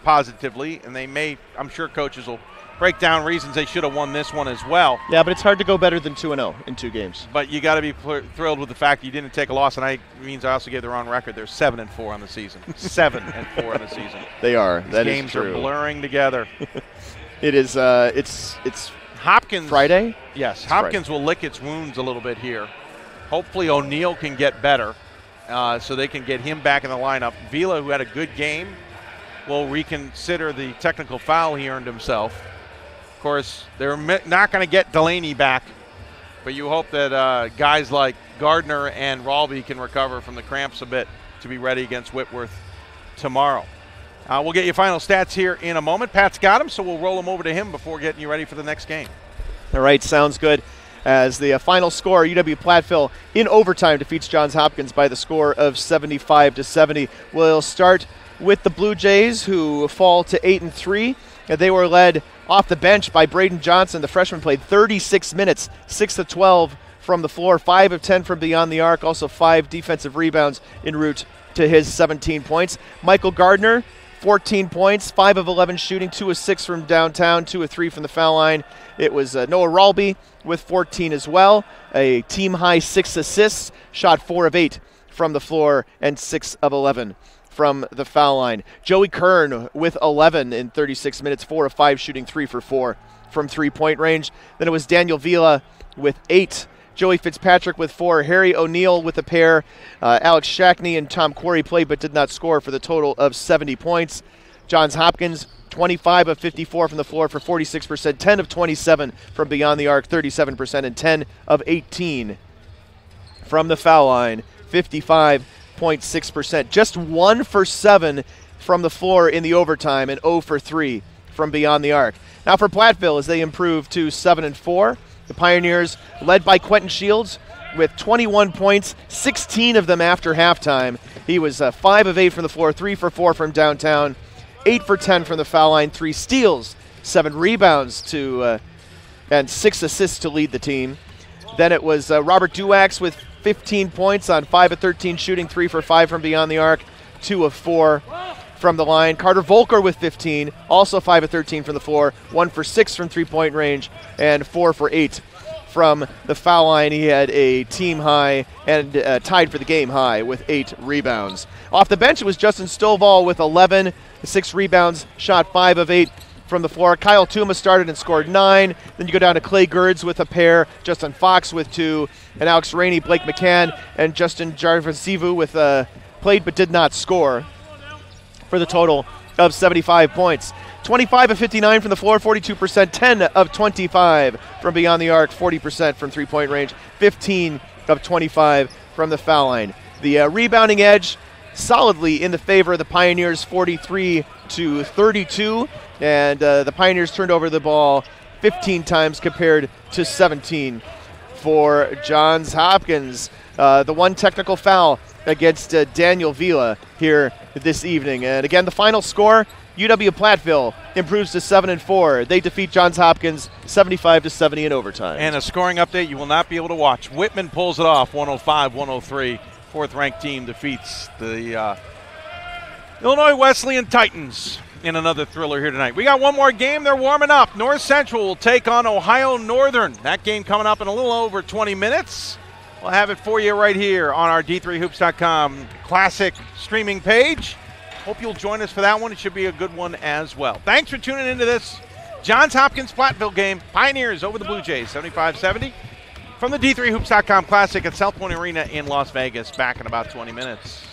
positively, and they may, I'm sure coaches will break down reasons they should have won this one as well. Yeah, but it's hard to go better than 2-0 in 2 games. But you got to be thrilled with the fact you didn't take a loss, and it means I also gave the wrong record. They're 7-4 on the season. 7-4 on the season. They are. That is games true. Are blurring together. It is. It's Hopkins. Friday. Yes, it's Hopkins Friday. will lick its wounds a little bit here. Hopefully O'Neal can get better so they can get him back in the lineup. Vila, who had a good game, will reconsider the technical foul he earned himself. Of course, they're not going to get Delaney back, but you hope that guys like Gardner and Ralby can recover from the cramps a bit to be ready against Whitworth tomorrow. We'll get you final stats here in a moment. Pat's got them, so we'll roll them over to him before getting you ready for the next game. All right, sounds good. As the final score, UW-Platteville in overtime defeats Johns Hopkins by the score of 75-70. We'll start with the Blue Jays, who fall to 8-3. They were led off the bench by Braden Johnson. The freshman played 36 minutes, 6 of 12 from the floor, 5 of 10 from beyond the arc, also 5 defensive rebounds en route to his 17 points. Michael Gardner, 14 points, 5 of 11 shooting, 2 of 6 from downtown, 2 of 3 from the foul line. It was Noah Ralby with 14 as well, a team-high 6 assists, shot 4 of 8 from the floor, and 6 of 11 from the foul line. Joey Kern with 11 in 36 minutes, 4 of 5 shooting, 3 for 4 from three-point range. Then it was Daniel Vila with 8. Joey Fitzpatrick with 4. Harry O'Neal with a pair. Alex Shackney and Tom Quarry played but did not score for the total of 70 points. Johns Hopkins, 25 of 54 from the floor for 46%, 10 of 27 from beyond the arc, 37%, and 10 of 18 from the foul line, 55.6%. Just 1 for 7 from the floor in the overtime and 0 for 3 from beyond the arc. Now for Platteville as they improve to 7-4. The Pioneers led by Quentin Shields with 21 points, 16 of them after halftime. He was 5 of 8 from the floor, 3 for 4 from downtown, 8 for 10 from the foul line, 3 steals, 7 rebounds and 6 assists to lead the team. Then it was Robert Duax with 15 points on 5 of 13 shooting, 3 for 5 from beyond the arc, 2 of 4 from the line. Carter Volker with 15, also 5 of 13 from the floor, 1 for 6 from three-point range, and 4 for 8 from the foul line. He had a team high and tied for the game high with 8 rebounds. Off the bench, it was Justin Stovall with 11, 6 rebounds, shot 5 of 8 from the floor. Kyle Tuma started and scored 9. Then you go down to Clay Gerds with a pair, Justin Fox with 2, and Alex Rainey, Blake McCann, and Justin Jarvasivu with played but did not score for the total of 75 points. 25 of 59 from the floor, 42%, 10 of 25 from beyond the arc, 40% from three-point range, 15 of 25 from the foul line. The rebounding edge solidly in the favor of the Pioneers, 43-32, and the Pioneers turned over the ball 15 times compared to 17 for Johns Hopkins. The one technical foul against Daniel Vila here this evening. And again, the final score, UW-Platteville improves to 7-4. They defeat Johns Hopkins 75-70 in overtime. And a scoring update you will not be able to watch. Whitman pulls it off, 105-103. Fourth-ranked team defeats the Illinois Wesleyan Titans in another thriller here tonight. We got one more game. They're warming up. North Central will take on Ohio Northern. That game coming up in a little over 20 minutes. We'll have it for you right here on our D3Hoops.com classic streaming page. Hope you'll join us for that one. It should be a good one as well. Thanks for tuning into this Johns Hopkins-Platteville game. Pioneers over the Blue Jays, 75-70. From the D3Hoops.com classic at South Point Arena in Las Vegas. Back in about 20 minutes.